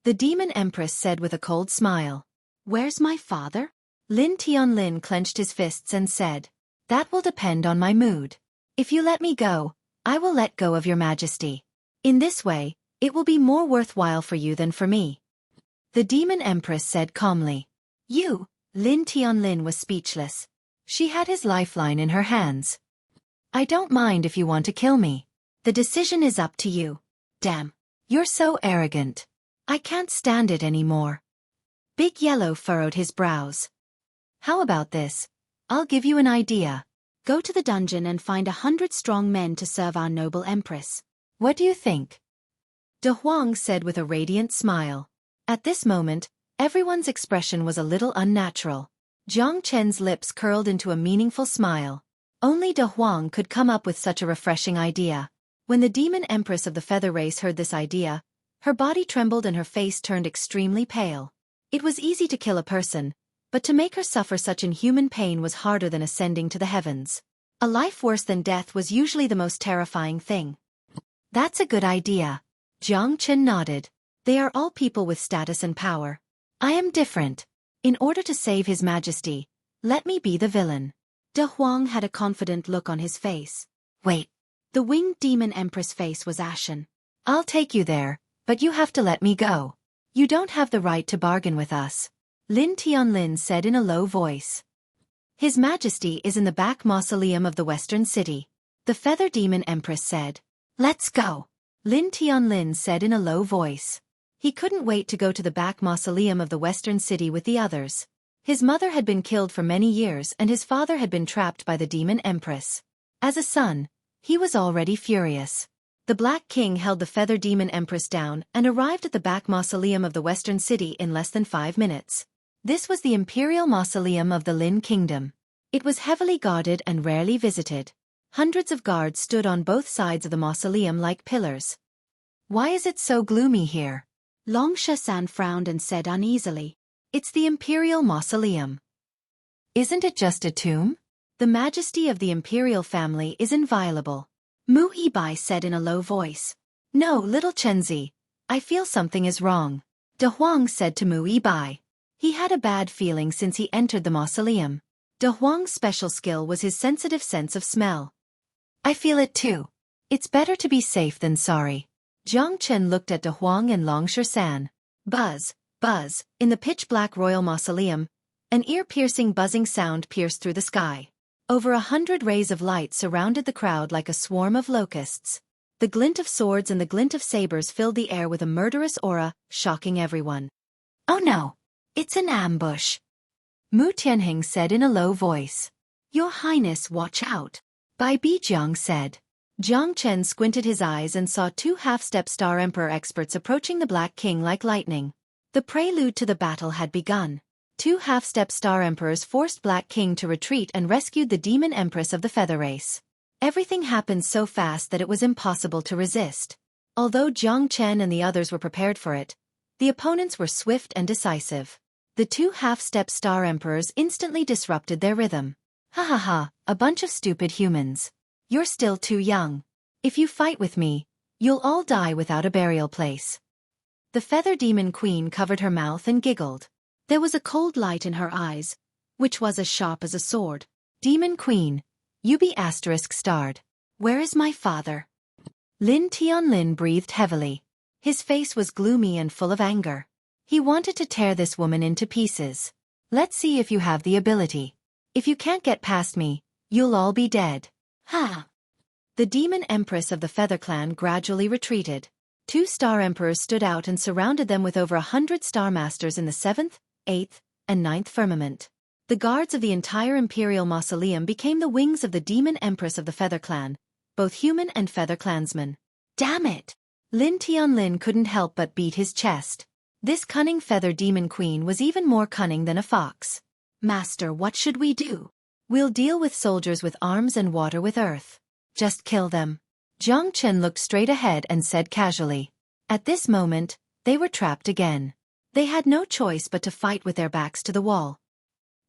The demon empress said with a cold smile. Where's my father? Lin Tianlin clenched his fists and said, that will depend on my mood. If you let me go, I will let go of your majesty. In this way, it will be more worthwhile for you than for me. The demon empress said calmly. You, Lin Tianlin was speechless. She had his lifeline in her hands. I don't mind if you want to kill me. The decision is up to you. Damn, you're so arrogant. I can't stand it anymore. Big Yellow furrowed his brows. How about this? I'll give you an idea. Go to the dungeon and find 100 strong men to serve our noble empress. What do you think? De Huang said with a radiant smile. At this moment, everyone's expression was a little unnatural. Jiang Chen's lips curled into a meaningful smile. Only De Huang could come up with such a refreshing idea. When the demon empress of the feather race heard this idea, her body trembled and her face turned extremely pale. It was easy to kill a person, but to make her suffer such inhuman pain was harder than ascending to the heavens. A life worse than death was usually the most terrifying thing. That's a good idea. Jiang Chen nodded. They are all people with status and power. I am different. In order to save His Majesty, let me be the villain. De Huang had a confident look on his face. Wait. The winged demon empress face was ashen. I'll take you there, but you have to let me go. You don't have the right to bargain with us. Lin Tianlin said in a low voice. His Majesty is in the back mausoleum of the Western City. The Feather Demon Empress said. Let's go. Lin Tianlin said in a low voice. He couldn't wait to go to the back mausoleum of the Western City with the others. His mother had been killed for many years and his father had been trapped by the Demon Empress. As a son, he was already furious. The Black King held the Feather Demon Empress down and arrived at the back mausoleum of the Western City in less than 5 minutes. This was the imperial mausoleum of the Lin Kingdom. It was heavily guarded and rarely visited. Hundreds of guards stood on both sides of the mausoleum like pillars. Why is it so gloomy here? Long Shasan frowned and said uneasily. It's the imperial mausoleum. Isn't it just a tomb? The majesty of the imperial family is inviolable. Mu Yibai said in a low voice. No, little Chenzi. I feel something is wrong. De Huang said to Mu Yibai. He had a bad feeling since he entered the mausoleum. De Huang's special skill was his sensitive sense of smell. I feel it too. It's better to be safe than sorry. Jiang Chen looked at De Huang and Long Shasan. Buzz, buzz, in the pitch-black royal mausoleum, an ear-piercing buzzing sound pierced through the sky. Over 100 rays of light surrounded the crowd like a swarm of locusts. The glint of swords and the glint of sabers filled the air with a murderous aura, shocking everyone. Oh no! It's an ambush. Mu Tianheng said in a low voice. Your Highness, watch out. Bai Bijiang said. Jiang Chen squinted his eyes and saw 2 half-step Star Emperor experts approaching the Black King like lightning. The prelude to the battle had begun. 2 half-step Star Emperors forced Black King to retreat and rescued the Demon Empress of the Feather Race. Everything happened so fast that it was impossible to resist. Although Jiang Chen and the others were prepared for it, the opponents were swift and decisive. The 2 half-step Star Emperors instantly disrupted their rhythm. Ha ha ha, a bunch of stupid humans. You're still too young. If you fight with me, you'll all die without a burial place. The Feather Demon Queen covered her mouth and giggled. There was a cold light in her eyes, which was as sharp as a sword. Demon Queen, you be *starred. Where is my father? Lin Tianlin breathed heavily. His face was gloomy and full of anger. He wanted to tear this woman into pieces. Let's see if you have the ability. If you can't get past me, you'll all be dead. Ha! The Demon Empress of the Feather Clan gradually retreated. 2 Star Emperors stood out and surrounded them with over 100 Star Masters in the 7th, 8th, and 9th firmament. The guards of the entire Imperial Mausoleum became the wings of the Demon Empress of the Feather Clan, both human and Feather Clansmen. Damn it! Lin Tianlin couldn't help but beat his chest. This cunning Feather Demon Queen was even more cunning than a fox. Master, what should we do? We'll deal with soldiers with arms and water with earth. Just kill them. Jiang Chen looked straight ahead and said casually. At this moment, they were trapped again. They had no choice but to fight with their backs to the wall.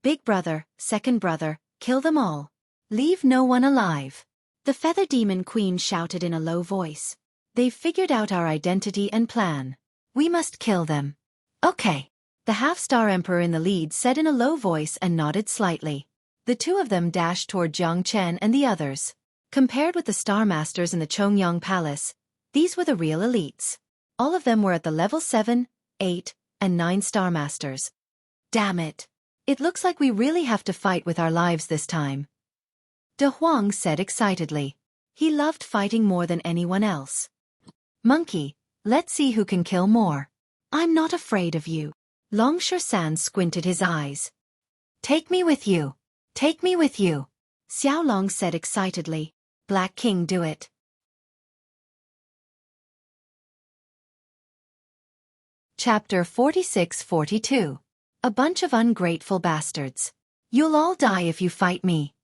Big brother, second brother, kill them all. Leave no one alive. The Feather Demon Queen shouted in a low voice. They've figured out our identity and plan. We must kill them. Okay. The half-star emperor in the lead said in a low voice and nodded slightly. The 2 of them dashed toward Jiang Chen and the others. Compared with the Star Masters in the Chongyang Palace, these were the real elites. All of them were at the level 7, 8, and 9 Star Masters. Damn it. It looks like we really have to fight with our lives this time. De Huang said excitedly. He loved fighting more than anyone else. Monkey, let's see who can kill more. I'm not afraid of you. Long Shasan squinted his eyes. Take me with you. Take me with you. Xiao Long said excitedly. Black King, do it. Chapter 46-42. A bunch of ungrateful bastards. You'll all die if you fight me.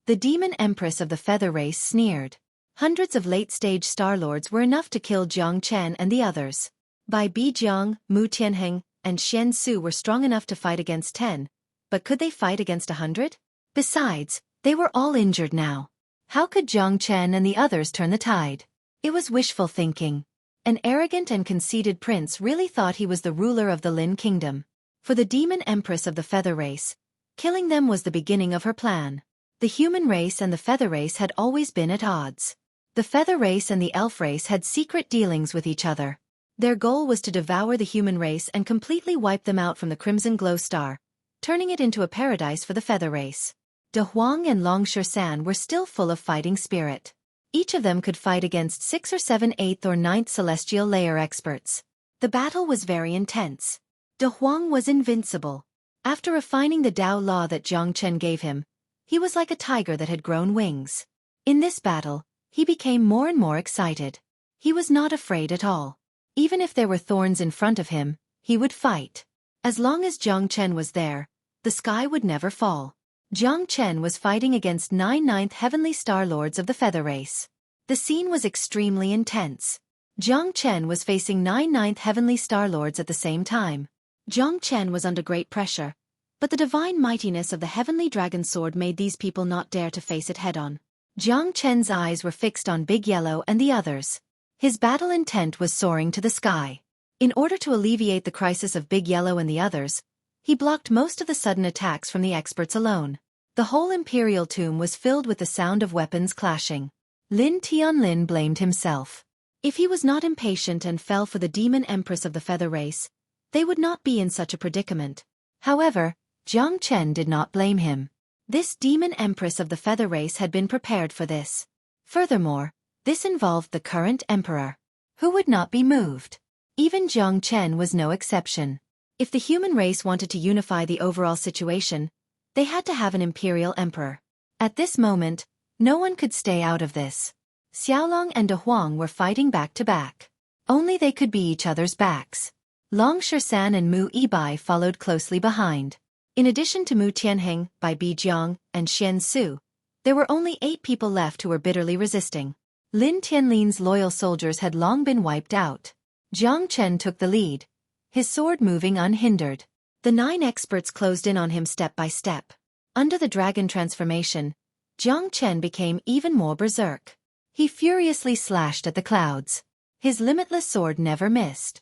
The Demon Empress of the Feather Race sneered. Hundreds of late-stage Star Lords were enough to kill Jiang Chen and the others. Bai Bijiang, Mu Tianheng, and Xian Su were strong enough to fight against 10, but could they fight against 100? Besides, they were all injured now. How could Jiang Chen and the others turn the tide? It was wishful thinking. An arrogant and conceited prince really thought he was the ruler of the Lin Kingdom. For the Demon Empress of the Feather Race, killing them was the beginning of her plan. The human race and the Feather Race had always been at odds. The feather race and the elf race had secret dealings with each other. Their goal was to devour the human race and completely wipe them out from the crimson glow star, turning it into a paradise for the feather race. De Huang and Long Shan were still full of fighting spirit. Each of them could fight against 6 or 7 8th or 9th celestial layer experts. The battle was very intense. De Huang was invincible. After refining the Tao law that Jiang Chen gave him, he was like a tiger that had grown wings. In this battle, he became more and more excited. He was not afraid at all. Even if there were thorns in front of him, he would fight. As long as Jiang Chen was there, the sky would never fall. Jiang Chen was fighting against 9 9th heavenly star lords of the feather race. The scene was extremely intense. Jiang Chen was facing 9 9th heavenly star lords at the same time. Jiang Chen was under great pressure, but the divine mightiness of the heavenly dragon sword made these people not dare to face it head-on. Jiang Chen's eyes were fixed on Big Yellow and the others. His battle intent was soaring to the sky. In order to alleviate the crisis of Big Yellow and the others, he blocked most of the sudden attacks from the experts alone. The whole imperial tomb was filled with the sound of weapons clashing. Lin Tianlin blamed himself. If he was not impatient and fell for the demon empress of the feather race, they would not be in such a predicament. However, Jiang Chen did not blame him. This demon empress of the feather race had been prepared for this. Furthermore, this involved the current emperor, who would not be moved. Even Jiang Chen was no exception. If the human race wanted to unify the overall situation, they had to have an imperial emperor. At this moment, no one could stay out of this. Xiaolong and De Huang were fighting back to back. Only they could be each other's backs. Long Shan and Mu Yibai followed closely behind. In addition to Mu Tianheng, Bai Bijiang, and Xian Su, there were only 8 people left who were bitterly resisting. Lin Tianlin's loyal soldiers had long been wiped out. Jiang Chen took the lead, his sword moving unhindered. The 9 experts closed in on him step by step. Under the dragon transformation, Jiang Chen became even more berserk. He furiously slashed at the clouds. His limitless sword never missed.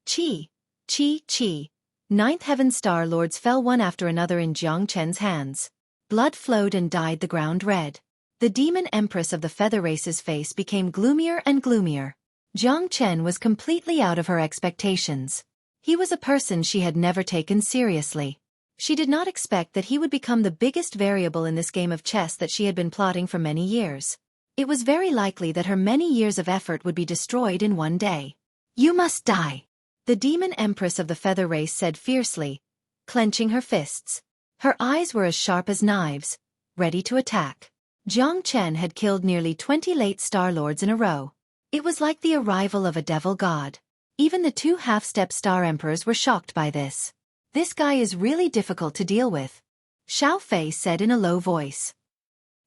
Chi, chi, chi. 9th heaven star lords fell one after another in Jiang Chen's hands. Blood flowed and dyed the ground red. The demon empress of the feather race's face became gloomier and gloomier. Jiang Chen was completely out of her expectations. He was a person she had never taken seriously. She did not expect that he would become the biggest variable in this game of chess that she had been plotting for many years. It was very likely that her many years of effort would be destroyed in one day. "You must die," the demon empress of the feather race said fiercely, clenching her fists. Her eyes were as sharp as knives, ready to attack. Jiang Chen had killed nearly 20 late star lords in a row. It was like the arrival of a devil god. Even the 2 half-step star emperors were shocked by this. "This guy is really difficult to deal with," Xiao Fei said in a low voice.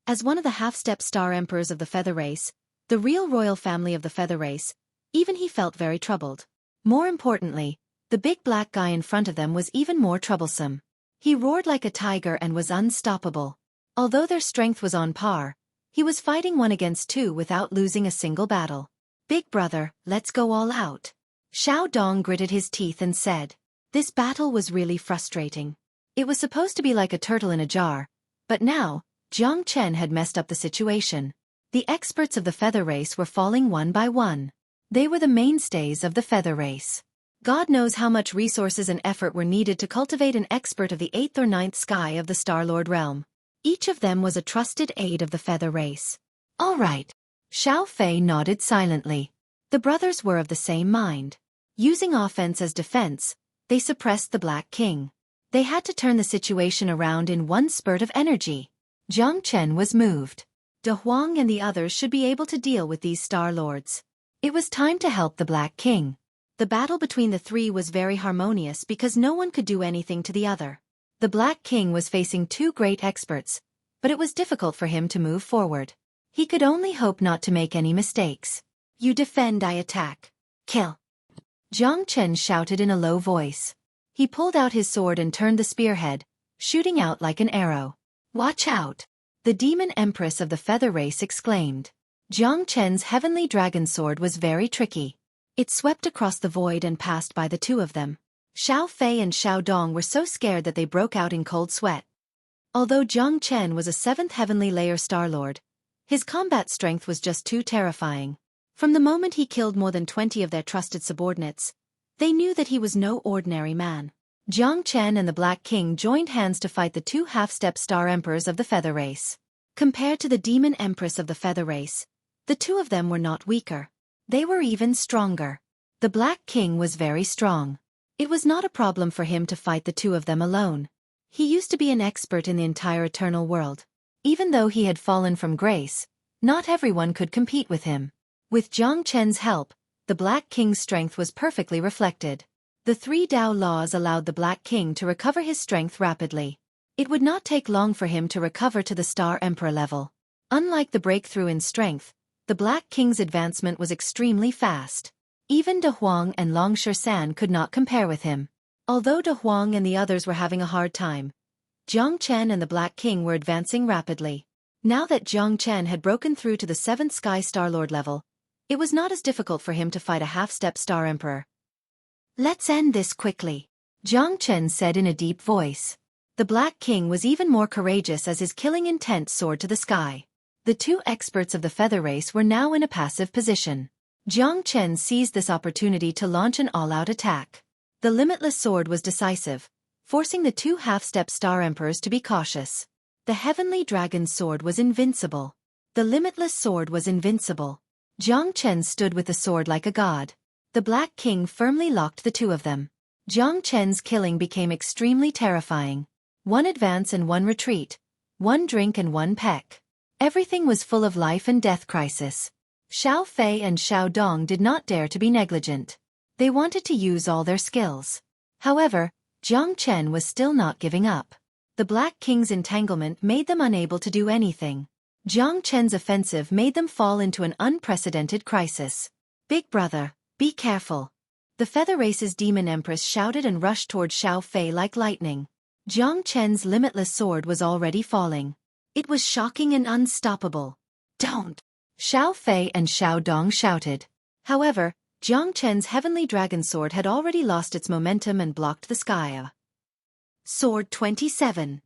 As one of the half-step star emperors of the feather race, the real royal family of the feather race, even he felt very troubled. More importantly, the big black guy in front of them was even more troublesome. He roared like a tiger and was unstoppable. Although their strength was on par, he was fighting 1 against 2 without losing a single battle. "Big brother, let's go all out." Xiao Dong gritted his teeth and said. This battle was really frustrating. It was supposed to be like a turtle in a jar, but now, Jiang Chen had messed up the situation. The experts of the feather race were falling one by one. They were the mainstays of the feather race. God knows how much resources and effort were needed to cultivate an expert of the 8th or 9th sky of the Star-Lord realm. Each of them was a trusted aide of the feather race. "All right." Xiao Fei nodded silently. The brothers were of the same mind. Using offense as defense, they suppressed the Black King. They had to turn the situation around in one spurt of energy. Jiang Chen was moved. De Huang and the others should be able to deal with these Star Lords. It was time to help the Black King. The battle between the 3 was very harmonious because no one could do anything to the other. The Black King was facing 2 great experts, but it was difficult for him to move forward. He could only hope not to make any mistakes. "You defend, I attack. Kill." Jiang Chen shouted in a low voice. He pulled out his sword and turned the spearhead, shooting out like an arrow. "Watch out!" the demon empress of the feather race exclaimed. Jiang Chen's heavenly dragon sword was very tricky. It swept across the void and passed by the 2 of them. Xiao Fei and Xiao Dong were so scared that they broke out in cold sweat. Although Jiang Chen was a 7th heavenly layer Star Lord, His combat strength was just too terrifying. From the moment he killed more than 20 of their trusted subordinates, they knew that he was no ordinary man. Jiang Chen and the Black King joined hands to fight the two half-step star emperors of the Feather Race. Compared to the Demon Empress of the Feather Race, the two of them were not weaker. They were even stronger. The Black King was very strong. It was not a problem for him to fight the two of them alone. He used to be an expert in the entire eternal world. Even though he had fallen from grace, not everyone could compete with him. With Jiang Chen's help, the Black King's strength was perfectly reflected. The 3 Tao laws allowed the Black King to recover his strength rapidly. It would not take long for him to recover to the Star Emperor level. Unlike the breakthrough in strength, the Black King's advancement was extremely fast. Even De Huang and Long Shan could not compare with him. Although De Huang and the others were having a hard time, Jiang Chen and the Black King were advancing rapidly. Now that Jiang Chen had broken through to the 7th Sky Star Lord level, it was not as difficult for him to fight a half-step Star Emperor. "Let's end this quickly," Jiang Chen said in a deep voice. The Black King was even more courageous as his killing intent soared to the sky. The two experts of the Feather Race were now in a passive position. Jiang Chen seized this opportunity to launch an all-out attack. The Limitless Sword was decisive, forcing the two half-step Star Emperors to be cautious. The Heavenly Dragon's sword was invincible. The Limitless Sword was invincible. Jiang Chen stood with the sword like a god. The Black King firmly locked the two of them. Jiang Chen's killing became extremely terrifying. 1 advance and 1 retreat, 1 drink and 1 peck. Everything was full of life and death crisis. Xiao Fei and Xiao Dong did not dare to be negligent. They wanted to use all their skills. However, Jiang Chen was still not giving up. The Black King's entanglement made them unable to do anything. Jiang Chen's offensive made them fall into an unprecedented crisis. "Big brother, be careful." The Feather Race's Demon Empress shouted and rushed toward Xiao Fei like lightning. Jiang Chen's limitless sword was already falling. It was shocking and unstoppable. "Don't!" Xiao Fei and Xiao Dong shouted. However, Jiang Chen's Heavenly Dragon Sword had already lost its momentum and blocked the sky. Sword 27.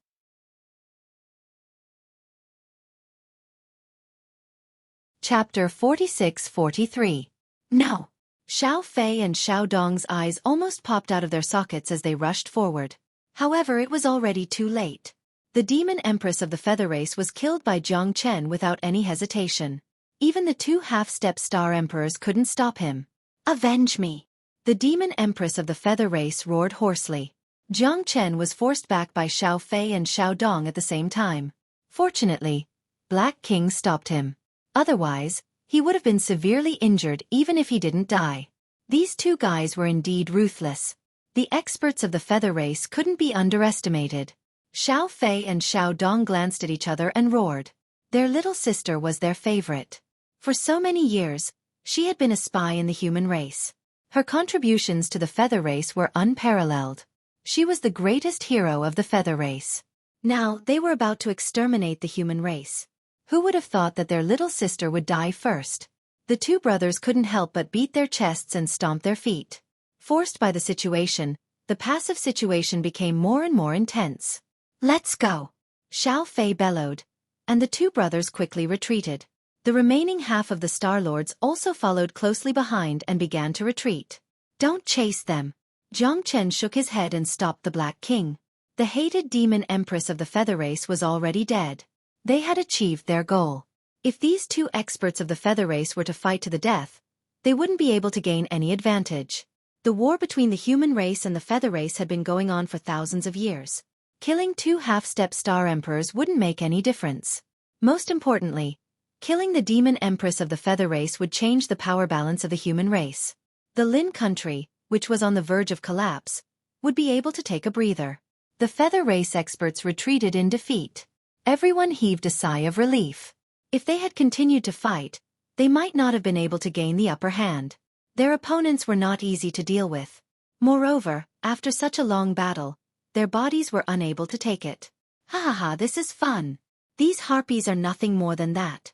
Chapter 46-43. No! Xiao Fei and Xiao Dong's eyes almost popped out of their sockets as they rushed forward. However, it was already too late. The Demon Empress of the Feather Race was killed by Jiang Chen without any hesitation. Even the two half-step Star Emperors couldn't stop him. "Avenge me!" The Demon Empress of the Feather Race roared hoarsely. Jiang Chen was forced back by Xiao Fei and Xiao Dong at the same time. Fortunately, Black King stopped him. Otherwise, he would have been severely injured even if he didn't die. These two guys were indeed ruthless. The experts of the Feather Race couldn't be underestimated. Xiao Fei and Xiao Dong glanced at each other and roared. Their little sister was their favorite. For so many years, she had been a spy in the human race. Her contributions to the Feather Race were unparalleled. She was the greatest hero of the Feather Race. Now, they were about to exterminate the human race. Who would have thought that their little sister would die first? The two brothers couldn't help but beat their chests and stomp their feet. Forced by the situation, the passive situation became more and more intense. "Let's go!" Xiao Fei bellowed, and the two brothers quickly retreated. The remaining half of the Star Lords also followed closely behind and began to retreat. "Don't chase them." Jiang Chen shook his head and stopped the Black King. The hated Demon Empress of the Feather Race was already dead. They had achieved their goal. If these two experts of the Feather Race were to fight to the death, they wouldn't be able to gain any advantage. The war between the human race and the Feather Race had been going on for thousands of years. Killing two half-step Star Emperors wouldn't make any difference. Most importantly, killing the Demon Empress of the Feather Race would change the power balance of the human race. The Lin country, which was on the verge of collapse, would be able to take a breather. The Feather Race experts retreated in defeat. Everyone heaved a sigh of relief. If they had continued to fight, they might not have been able to gain the upper hand. Their opponents were not easy to deal with. Moreover, after such a long battle, their bodies were unable to take it. "Ha ha ha, this is fun. These harpies are nothing more than that,"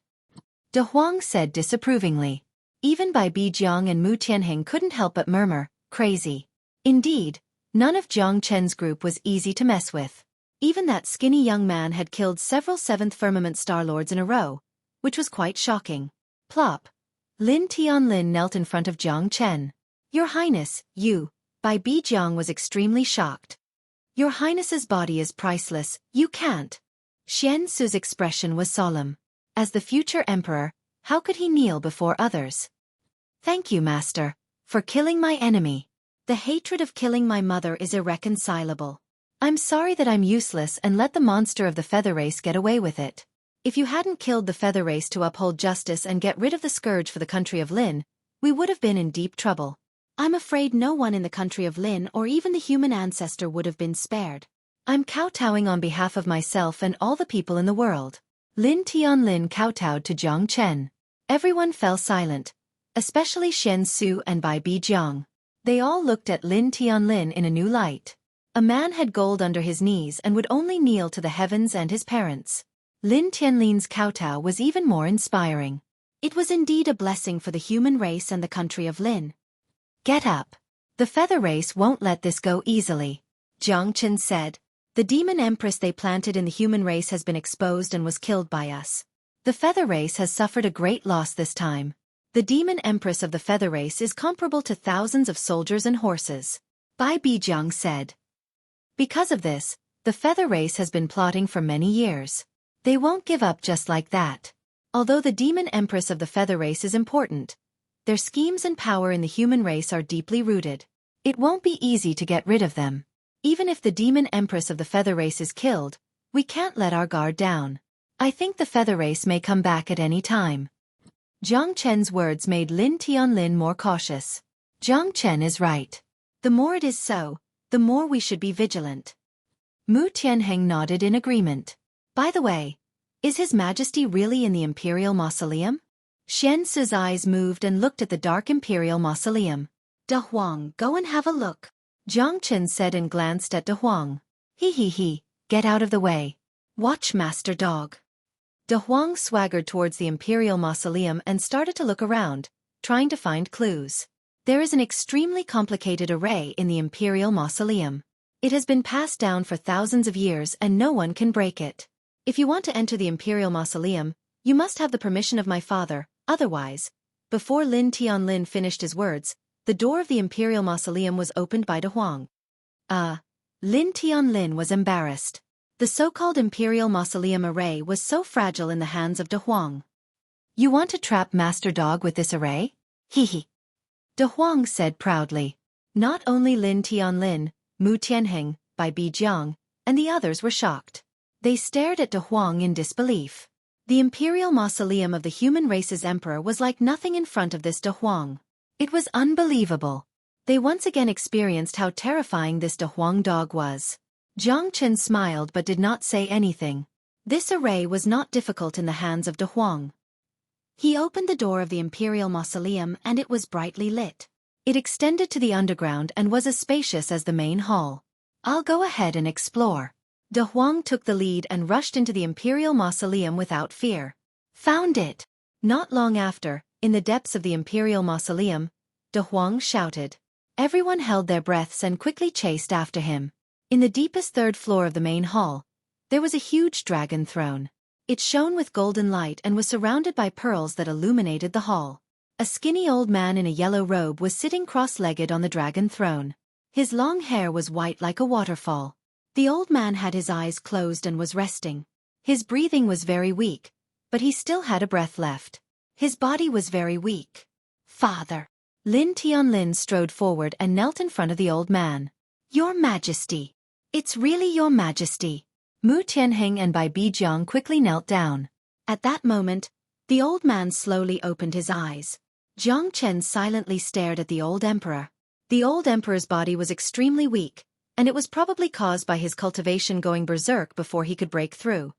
De Huang said disapprovingly. Even Bai Bijiang and Mu Tianheng couldn't help but murmur, "Crazy." Indeed, none of Jiang Chen's group was easy to mess with. Even that skinny young man had killed several 7th Firmament Star Lords in a row, which was quite shocking. Plop. Lin Tianlin knelt in front of Jiang Chen. Your Highness, you. Bai Bijiang was extremely shocked. Your Highness's body is priceless, you can't. Xian Su's expression was solemn. As the future emperor, how could he kneel before others? Thank you, master, for killing my enemy. The hatred of killing my mother is irreconcilable. I'm sorry that I'm useless and let the monster of the feather race get away with it. If you hadn't killed the feather race to uphold justice and get rid of the scourge for the country of Lin, we would have been in deep trouble. I'm afraid no one in the country of Lin or even the human ancestor would have been spared. I'm kowtowing on behalf of myself and all the people in the world. Lin Tianlin kowtowed to Jiang Chen. Everyone fell silent, especially Xian Su and Bai Bijiang. They all looked at Lin Tianlin in a new light. A man had gold under his knees and would only kneel to the heavens and his parents. Lin Tianlin's kowtow was even more inspiring. It was indeed a blessing for the human race and the country of Lin. Get up. The feather race won't let this go easily. Jiang Chen said. The demon empress they planted in the human race has been exposed and was killed by us. The feather race has suffered a great loss this time. The demon empress of the feather race is comparable to thousands of soldiers and horses. Bai Bijiang said. Because of this, the feather race has been plotting for many years. They won't give up just like that. Although the demon empress of the feather race is important, their schemes and power in the human race are deeply rooted. It won't be easy to get rid of them. Even if the demon empress of the feather race is killed, we can't let our guard down. I think the feather race may come back at any time. Jiang Chen's words made Lin Tianlin more cautious. Jiang Chen is right. The more it is so, the more we should be vigilant. Mu Tianheng nodded in agreement. By the way, is His Majesty really in the Imperial Mausoleum? Xian Su's eyes moved and looked at the dark Imperial Mausoleum. De Huang, go and have a look. Jiang Chen said and glanced at De Huang. He, get out of the way. Watch, Master Dog. De Huang swaggered towards the Imperial Mausoleum and started to look around, trying to find clues. There is an extremely complicated array in the Imperial Mausoleum. It has been passed down for thousands of years and no one can break it. If you want to enter the Imperial Mausoleum, you must have the permission of my father, otherwise. Before Lin Tianlin finished his words, the door of the Imperial Mausoleum was opened by De Huang. Lin Tianlin was embarrassed. The so-called Imperial Mausoleum array was so fragile in the hands of De Huang. You want to trap Master Dog with this array? He. De Huang said proudly. Not only Lin Tianlin, Mu Tianheng, Bai Bijiang, and the others were shocked. They stared at De Huang in disbelief. The Imperial Mausoleum of the human race's emperor was like nothing in front of this De Huang. It was unbelievable. They once again experienced how terrifying this De Huang dog was. Jiang Chen smiled but did not say anything. This array was not difficult in the hands of De Huang. He opened the door of the Imperial Mausoleum and it was brightly lit. It extended to the underground and was as spacious as the main hall. I'll go ahead and explore. De Huang took the lead and rushed into the Imperial Mausoleum without fear. Found it! Not long after, in the depths of the Imperial Mausoleum, De Huang shouted. Everyone held their breaths and quickly chased after him. In the deepest third floor of the main hall, there was a huge dragon throne. It shone with golden light and was surrounded by pearls that illuminated the hall. A skinny old man in a yellow robe was sitting cross-legged on the dragon throne. His long hair was white like a waterfall. The old man had his eyes closed and was resting. His breathing was very weak, but he still had a breath left. His body was very weak. Father. Lin Tianlin strode forward and knelt in front of the old man. Your Majesty. It's really Your Majesty. Mu Tianheng and Bai Bijiang quickly knelt down. At that moment, the old man slowly opened his eyes. Jiang Chen silently stared at the old emperor. The old emperor's body was extremely weak, and it was probably caused by his cultivation going berserk before he could break through.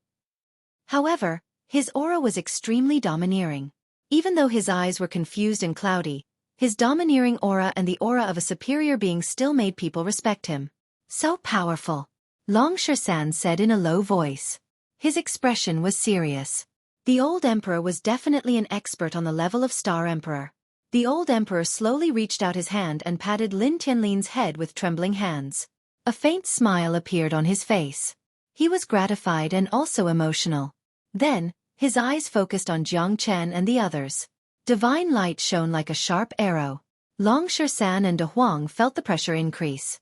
However, his aura was extremely domineering. Even though his eyes were confused and cloudy, his domineering aura and the aura of a superior being still made people respect him. So powerful. Long Shisan said in a low voice. His expression was serious. The old emperor was definitely an expert on the level of Star Emperor. The old emperor slowly reached out his hand and patted Lin Tianlin's head with trembling hands. A faint smile appeared on his face. He was gratified and also emotional. Then, His eyes focused on Jiang Chen and the others. Divine light shone like a sharp arrow. Long Shersan and De Huang felt the pressure increase.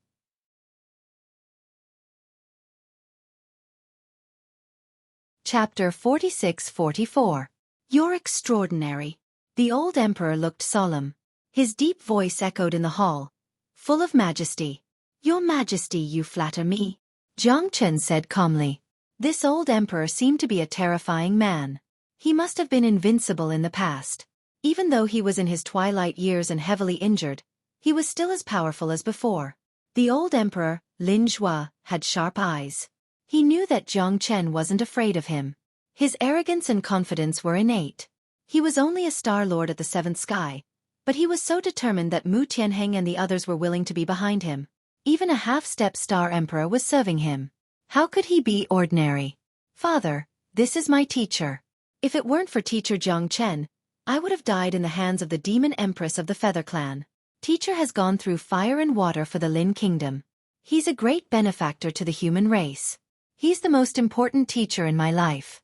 Chapter 46-44. You're extraordinary. The old emperor looked solemn. His deep voice echoed in the hall, full of majesty. Your Majesty, you flatter me. Jiang Chen said calmly. This old emperor seemed to be a terrifying man. He must have been invincible in the past. Even though he was in his twilight years and heavily injured, he was still as powerful as before. The old emperor, Lin Zhua, had sharp eyes. He knew that Jiang Chen wasn't afraid of him. His arrogance and confidence were innate. He was only a star lord at the seventh sky, but he was so determined that Mu Tianheng and the others were willing to be behind him. Even a half-step star emperor was serving him. How could he be ordinary? Father, this is my teacher. If it weren't for teacher Jiang Chen, I would have died in the hands of the demon empress of the Feather Clan. Teacher has gone through fire and water for the Lin Kingdom. He's a great benefactor to the human race. He's the most important teacher in my life.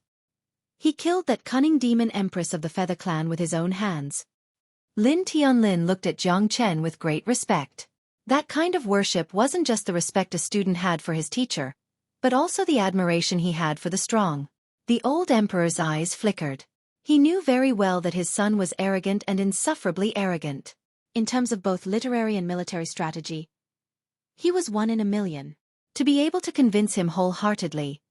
He killed that cunning demon empress of the Feather Clan with his own hands. Lin Tianlin looked at Jiang Chen with great respect. That kind of worship wasn't just the respect a student had for his teacher, but also the admiration he had for the strong. The old emperor's eyes flickered. He knew very well that his son was arrogant and insufferably arrogant. In terms of both literary and military strategy, he was one in a million. To be able to convince him wholeheartedly,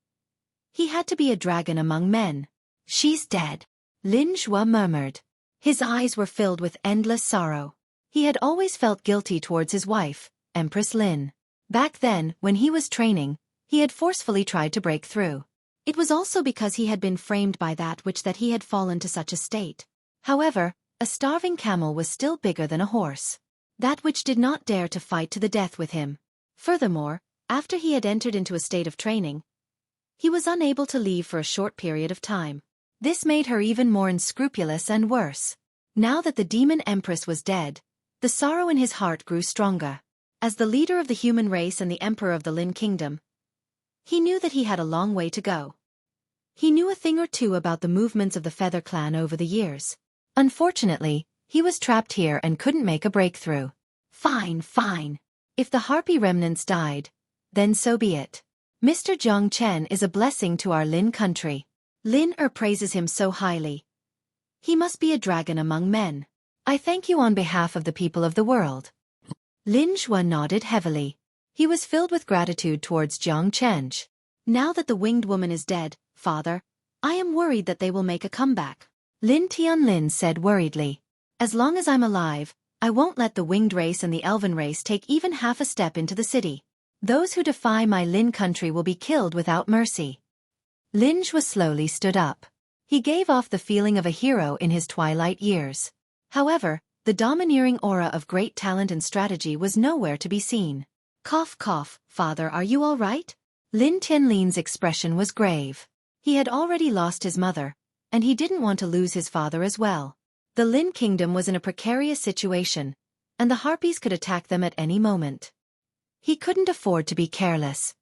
he had to be a dragon among men. She's dead, Lin Zhua murmured. His eyes were filled with endless sorrow. He had always felt guilty towards his wife, Empress Lin. Back then, when he was training, he had forcefully tried to break through. It was also because he had been framed by that he had fallen to such a state. However, a starving camel was still bigger than a horse. That which did not dare to fight to the death with him. Furthermore, after he had entered into a state of training, he was unable to leave for a short period of time. This made her even more unscrupulous and worse. Now that the demon empress was dead, the sorrow in his heart grew stronger. As the leader of the human race and the emperor of the Lin Kingdom, he knew that he had a long way to go. He knew a thing or two about the movements of the Feather Clan over the years. Unfortunately, he was trapped here and couldn't make a breakthrough. Fine. If the Harpy remnants died, then so be it. Mr. Jiang Chen is a blessing to our Lin country. Lin praises him so highly. He must be a dragon among men. I thank you on behalf of the people of the world. Lin Zhua nodded heavily. He was filled with gratitude towards Jiang Chen. Now that the winged woman is dead, father, I am worried that they will make a comeback. Lin Tianlin said worriedly. As long as I'm alive, I won't let the winged race and the elven race take even half a step into the city. Those who defy my Lin country will be killed without mercy. Lin Zhua slowly stood up. He gave off the feeling of a hero in his twilight years. However, the domineering aura of great talent and strategy was nowhere to be seen. Cough, father, are you all right? Lin Tianlin's expression was grave. He had already lost his mother, and he didn't want to lose his father as well. The Lin Kingdom was in a precarious situation, and the Harpies could attack them at any moment. He couldn't afford to be careless.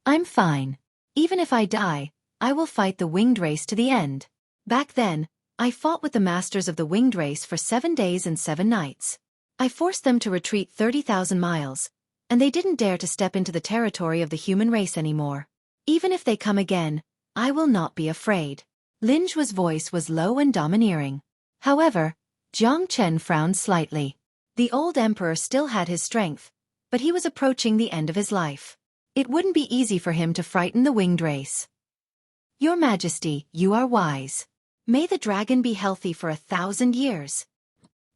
I'm fine. Even if I die, I will fight the winged race to the end. Back then, I fought with the masters of the winged race for 7 days and 7 nights. I forced them to retreat 30,000 miles, and they didn't dare to step into the territory of the human race anymore. Even if they come again, I will not be afraid. Lin Zhua's voice was low and domineering. However, Jiang Chen frowned slightly. The old emperor still had his strength, but he was approaching the end of his life. It wouldn't be easy for him to frighten the winged race. Your Majesty, you are wise. May the dragon be healthy for 1,000 years.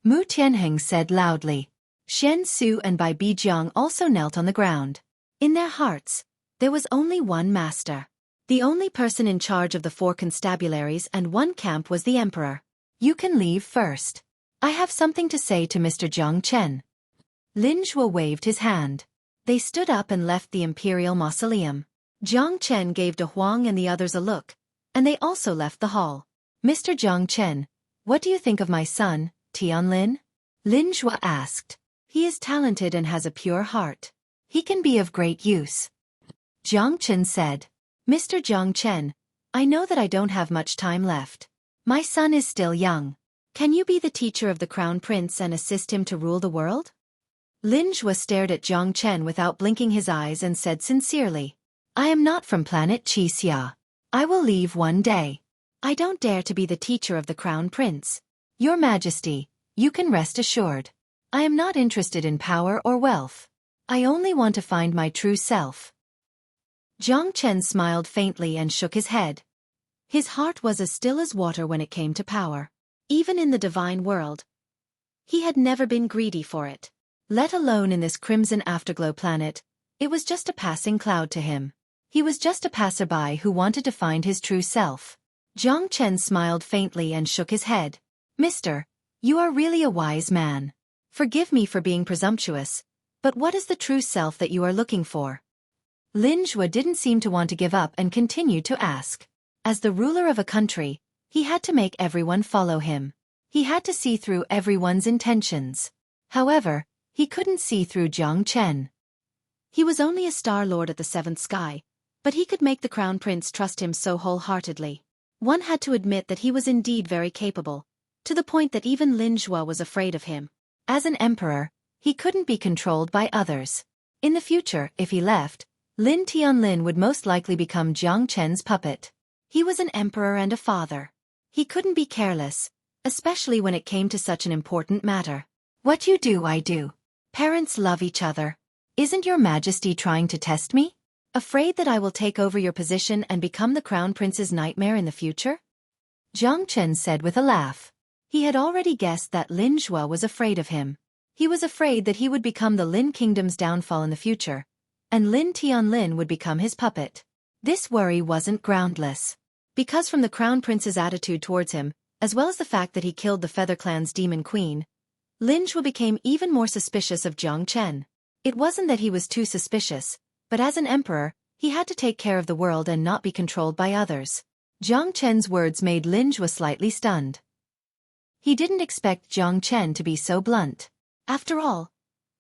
Mu Tianheng said loudly. Shen Su and Bai Bijiang also knelt on the ground. In their hearts, there was only one master. The only person in charge of the 4 constabularies and 1 camp was the emperor. You can leave first. I have something to say to Mr. Jiang Chen. Lin Zhua waved his hand. They stood up and left the imperial mausoleum. Jiang Chen gave De Huang and the others a look, and they also left the hall. Mr. Jiang Chen, what do you think of my son, Tianlin? Lin Zhua asked. He is talented and has a pure heart. He can be of great use. Jiang Chen said. Mr. Jiang Chen, I know that I don't have much time left. My son is still young. Can you be the teacher of the crown prince and assist him to rule the world? Lin Zhuo stared at Jiang Chen without blinking his eyes and said sincerely, I am not from planet Qixia. I will leave one day. I don't dare to be the teacher of the crown prince. Your Majesty, you can rest assured. I am not interested in power or wealth. I only want to find my true self. Jiang Chen smiled faintly and shook his head. His heart was as still as water when it came to power. Even in the divine world, he had never been greedy for it. Let alone in this crimson afterglow planet, it was just a passing cloud to him. He was just a passerby who wanted to find his true self. Jiang Chen smiled faintly and shook his head. Mister, you are really a wise man. Forgive me for being presumptuous, but what is the true self that you are looking for? Lin Zhuo didn't seem to want to give up and continued to ask. As the ruler of a country, he had to make everyone follow him. He had to see through everyone's intentions. However, he couldn't see through Jiang Chen. He was only a star lord at the seventh sky, but he could make the crown prince trust him so wholeheartedly. One had to admit that he was indeed very capable, to the point that even Lin Zhuo was afraid of him. As an emperor, he couldn't be controlled by others. In the future, if he left, Lin Tianlin would most likely become Jiang Chen's puppet. He was an emperor and a father. He couldn't be careless, especially when it came to such an important matter. What you do, I do. Parents love each other. Isn't your Majesty trying to test me? Afraid that I will take over your position and become the crown prince's nightmare in the future? Jiang Chen said with a laugh. He had already guessed that Lin Zhuo was afraid of him. He was afraid that he would become the Lin kingdom's downfall in the future, and Lin Tianlin would become his puppet. This worry wasn't groundless. Because from the crown prince's attitude towards him, as well as the fact that he killed the Feather Clan's demon queen, Lin Zhuo became even more suspicious of Jiang Chen. It wasn't that he was too suspicious, but as an emperor, he had to take care of the world and not be controlled by others. Jiang Chen's words made Lin Zhuo slightly stunned. He didn't expect Jiang Chen to be so blunt. After all,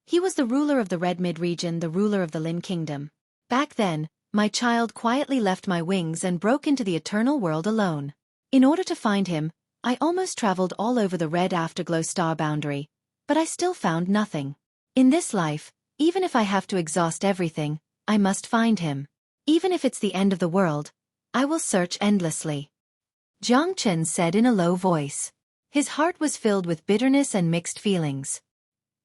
he was the ruler of the Red Mid-region, the ruler of the Lin kingdom. Back then, my child quietly left my wings and broke into the eternal world alone. In order to find him, I almost traveled all over the red afterglow star boundary, but I still found nothing. In this life, even if I have to exhaust everything, I must find him. Even if it's the end of the world, I will search endlessly. Jiang Chen said in a low voice. His heart was filled with bitterness and mixed feelings.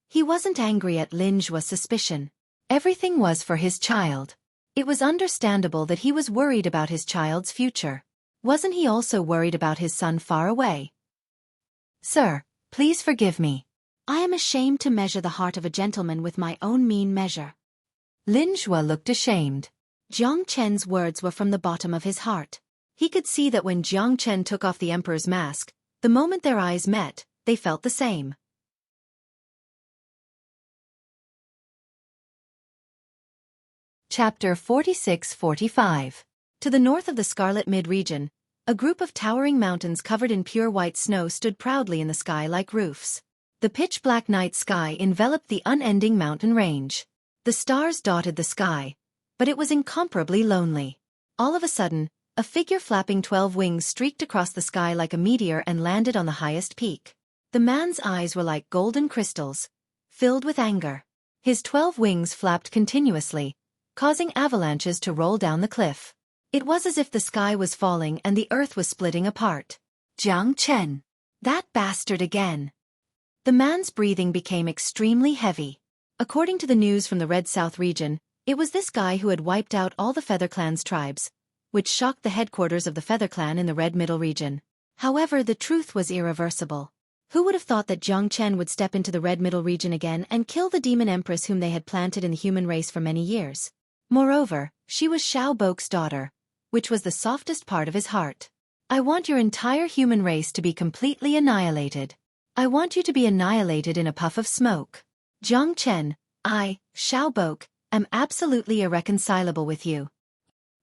He wasn't angry at Lin Zhuo's suspicion. Everything was for his child. It was understandable that he was worried about his child's future. Wasn't he also worried about his son far away? Sir, please forgive me. I am ashamed to measure the heart of a gentleman with my own mean measure. Lin Zhuo looked ashamed. Jiang Chen's words were from the bottom of his heart. He could see that when Jiang Chen took off the emperor's mask, the moment their eyes met, they felt the same. Chapter 46-45. To the north of the Scarlet Mid-region, a group of towering mountains covered in pure white snow stood proudly in the sky like roofs. The pitch-black night sky enveloped the unending mountain range. The stars dotted the sky, but it was incomparably lonely. All of a sudden, a figure flapping 12 wings streaked across the sky like a meteor and landed on the highest peak. The man's eyes were like golden crystals, filled with anger. His 12 wings flapped continuously, causing avalanches to roll down the cliff. It was as if the sky was falling and the earth was splitting apart. Jiang Chen. That bastard again. The man's breathing became extremely heavy. According to the news from the Red South region, it was this guy who had wiped out all the Feather Clan's tribes, which shocked the headquarters of the Feather Clan in the Red Middle region. However, the truth was irreversible. Who would have thought that Jiang Chen would step into the Red Middle region again and kill the demon empress whom they had planted in the human race for many years? Moreover, she was Xueqi's daughter, which was the softest part of his heart. I want your entire human race to be completely annihilated. I want you to be annihilated in a puff of smoke. Jiang Chen, I, Xueqi, am absolutely irreconcilable with you.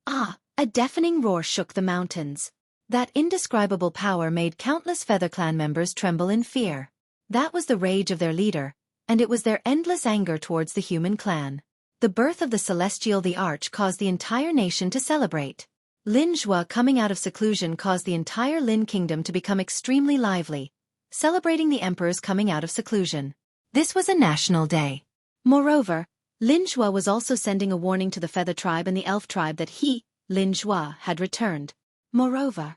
Ah, a deafening roar shook the mountains. That indescribable power made countless Feather Clan members tremble in fear. That was the rage of their leader, and it was their endless anger towards the human clan. The birth of the Celestial the Arch caused the entire nation to celebrate. Lin Zhuo coming out of seclusion caused the entire Lin kingdom to become extremely lively, celebrating the emperor's coming out of seclusion. This was a national day. Moreover, Lin Zhuo was also sending a warning to the Feather tribe and the Elf tribe that he, Lin Zhuo, had returned. Moreover,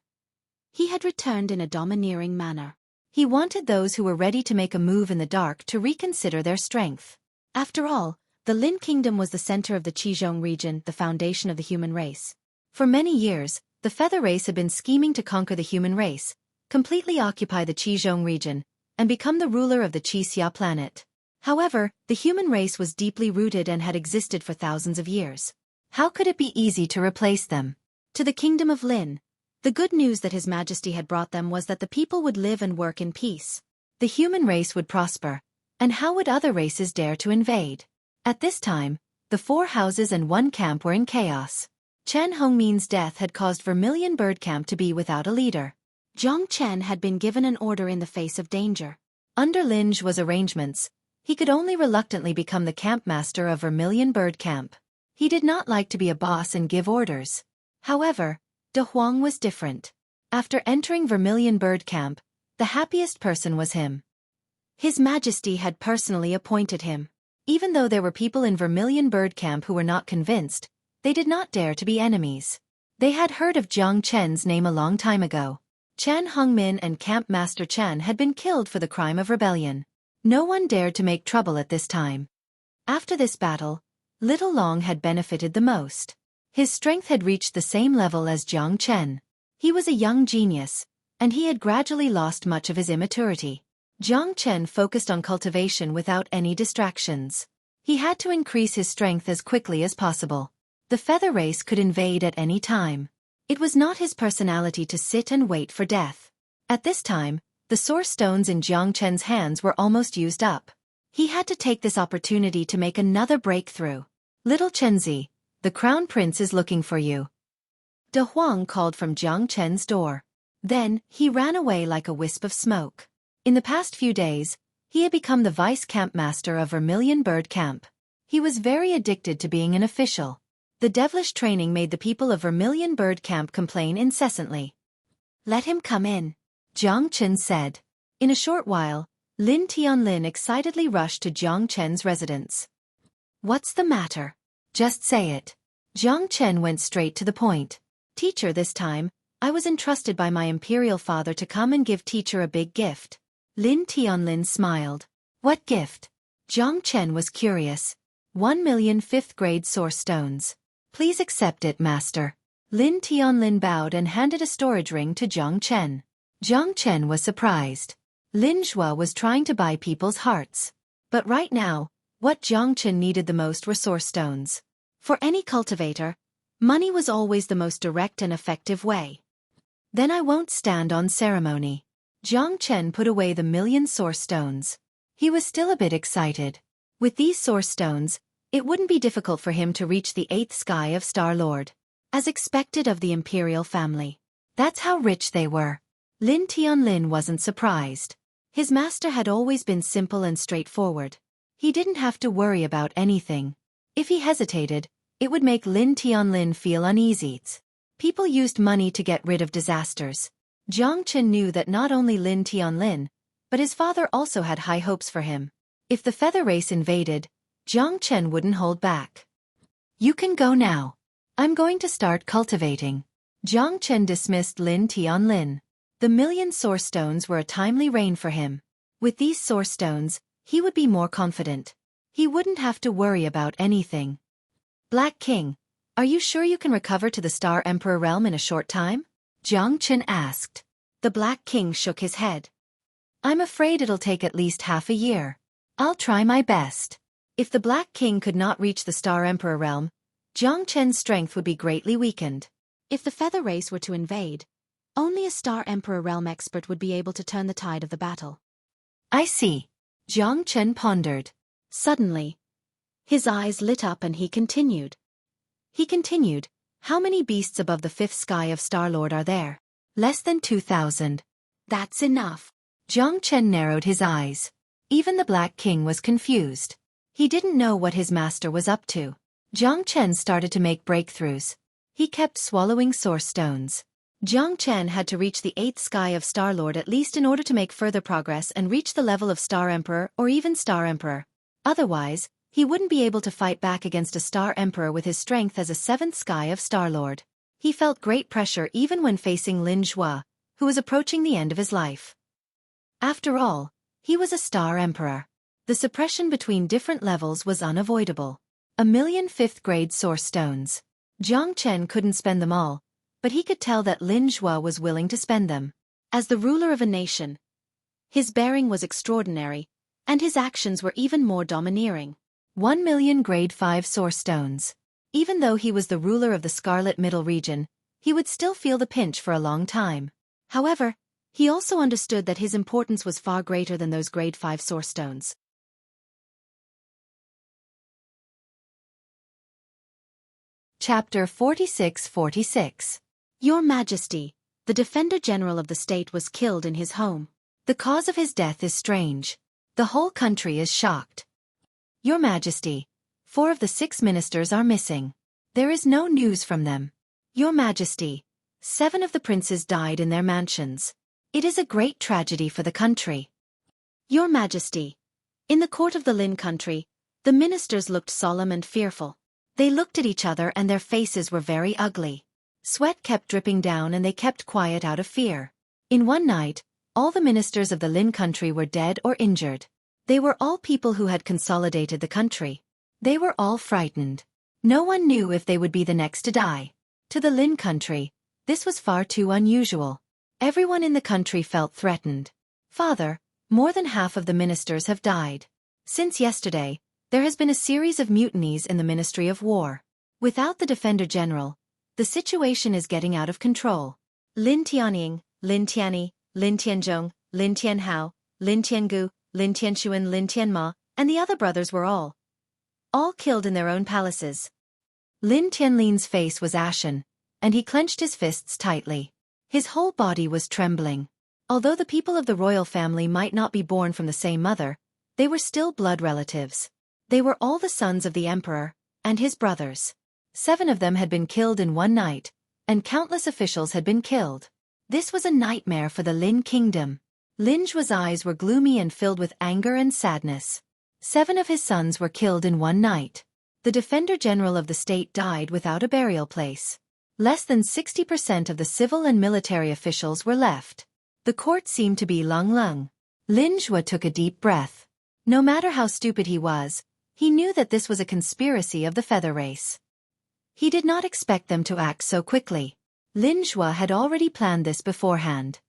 he had returned in a domineering manner. He wanted those who were ready to make a move in the dark to reconsider their strength. After all, the Lin Kingdom was the center of the Qizhong region, the foundation of the human race. For many years, the Feather race had been scheming to conquer the human race, completely occupy the Qizhong region, and become the ruler of the Qixia planet. However, the human race was deeply rooted and had existed for thousands of years. How could it be easy to replace them? To the kingdom of Lin, the good news that His Majesty had brought them was that the people would live and work in peace. The human race would prosper, and how would other races dare to invade? At this time, the 4 houses and 1 camp were in chaos. Chen Hongmin's death had caused Vermilion Bird Camp to be without a leader. Zhang Chen had been given an order in the face of danger. Under Lin Zhuo's arrangements, he could only reluctantly become the camp master of Vermilion Bird Camp. He did not like to be a boss and give orders. However, De Huang was different. After entering Vermilion Bird Camp, the happiest person was him. His Majesty had personally appointed him. Even though there were people in Vermilion Bird Camp who were not convinced, they did not dare to be enemies. They had heard of Zhang Chen's name a long time ago. Chen Hongmin and Camp Master Chen had been killed for the crime of rebellion. No one dared to make trouble at this time. After this battle, Little Long had benefited the most. His strength had reached the same level as Zhang Chen. He was a young genius, and he had gradually lost much of his immaturity. Zhang Chen focused on cultivation without any distractions. He had to increase his strength as quickly as possible. The Feather race could invade at any time. It was not his personality to sit and wait for death. At this time, the source stones in Zhang Chen's hands were almost used up. He had to take this opportunity to make another breakthrough. Little Chenzi, the Crown Prince is looking for you. De Huang called from Zhang Chen's door. Then, he ran away like a wisp of smoke. In the past few days, he had become the vice camp master of Vermilion Bird Camp. He was very addicted to being an official. The devilish training made the people of Vermilion Bird Camp complain incessantly. Let him come in, Zhang Chen said. In a short while, Lin Tianlin excitedly rushed to Zhang Chen's residence. What's the matter? Just say it. Zhang Chen went straight to the point. Teacher, this time, I was entrusted by my imperial father to come and give teacher a big gift. Lin Tianlin smiled. What gift? Zhang Chen was curious. 1,000,000 5th-grade source stones. Please accept it, master. Lin Tianlin bowed and handed a storage ring to Zhang Chen. Zhang Chen was surprised. Lin Zhuo was trying to buy people's hearts. But right now, what Zhang Chen needed the most were source stones. For any cultivator, money was always the most direct and effective way. Then I won't stand on ceremony. Zhang Chen put away the 1,000,000 source stones. He was still a bit excited. With these source stones, it wouldn't be difficult for him to reach the 8th sky of Star-Lord. As expected of the imperial family. That's how rich they were. Lin Tianlin wasn't surprised. His master had always been simple and straightforward. He didn't have to worry about anything. If he hesitated, it would make Lin Tianlin feel uneasy. People used money to get rid of disasters. Zhang Chen knew that not only Lin Tianlin, but his father also had high hopes for him. If the Feather race invaded, Zhang Chen wouldn't hold back. You can go now. I'm going to start cultivating. Zhang Chen dismissed Lin Tianlin. The 1,000,000 source stones were a timely rain for him. With these source stones, he would be more confident. He wouldn't have to worry about anything. Black King, are you sure you can recover to the Star Emperor realm in a short time? Zhang Chen asked. The Black King shook his head. I'm afraid it'll take at least half a year. I'll try my best. If the Black King could not reach the Star Emperor realm, Zhang Chen's strength would be greatly weakened. If the Feather race were to invade, only a Star Emperor realm expert would be able to turn the tide of the battle. I see. Zhang Chen pondered. Suddenly, his eyes lit up and he continued. How many beasts above the 5th sky of Star-Lord are there? Less than 2,000. That's enough. Zhang Chen narrowed his eyes. Even the Black King was confused. He didn't know what his master was up to. Zhang Chen started to make breakthroughs. He kept swallowing source stones. Jiang Chen had to reach the 8th sky of Star Lord at least in order to make further progress and reach the level of Star Emperor or even Star Emperor. Otherwise, he wouldn't be able to fight back against a Star Emperor with his strength as a 7th sky of Star Lord. He felt great pressure even when facing Lin Zhua, who was approaching the end of his life. After all, he was a Star Emperor. The suppression between different levels was unavoidable. 1,000,000 5th-grade source stones. Jiang Chen couldn't spend them all, but he could tell that Lin Zhua was willing to spend them. As the ruler of a nation, his bearing was extraordinary, and his actions were even more domineering. 1,000,000 grade 5 source stones. Even though he was the ruler of the Scarlet Middle region, he would still feel the pinch for a long time. However, he also understood that his importance was far greater than those grade 5 source stones. Chapter 46-46. Your Majesty, the Defender General of the state was killed in his home. The cause of his death is strange. The whole country is shocked. Your Majesty, 4 of the 6 ministers are missing. There is no news from them. Your Majesty, 7 of the princes died in their mansions. It is a great tragedy for the country. Your Majesty, in the court of the Lin country, the ministers looked solemn and fearful. They looked at each other and their faces were very ugly. Sweat kept dripping down and they kept quiet out of fear. In one night, all the ministers of the Lin country were dead or injured. They were all people who had consolidated the country. They were all frightened. No one knew if they would be the next to die. To the Lin country, this was far too unusual. Everyone in the country felt threatened. Father, more than half of the ministers have died. Since yesterday, there has been a series of mutinies in the Ministry of War. Without the Defender General, the situation is getting out of control. Lin Tianying, Lin Tianyi, Lin Tianzhong, Lin Tianhao, Lin Tiangu, Lin Tianshuan, Lin Tianma, and the other brothers were all killed in their own palaces. Lin Tianlin's face was ashen, and he clenched his fists tightly. His whole body was trembling. Although the people of the royal family might not be born from the same mother, they were still blood relatives. They were all the sons of the emperor and his brothers. 7 of them had been killed in one night, and countless officials had been killed. This was a nightmare for the Lin kingdom. Lin Zhua's eyes were gloomy and filled with anger and sadness. 7 of his sons were killed in one night. The Defender General of the state died without a burial place. Less than 60% of the civil and military officials were left. The court seemed to be lung. Lin Zhua took a deep breath. No matter how stupid he was, he knew that this was a conspiracy of the feather race. He did not expect them to act so quickly. Lin Zhua had already planned this beforehand.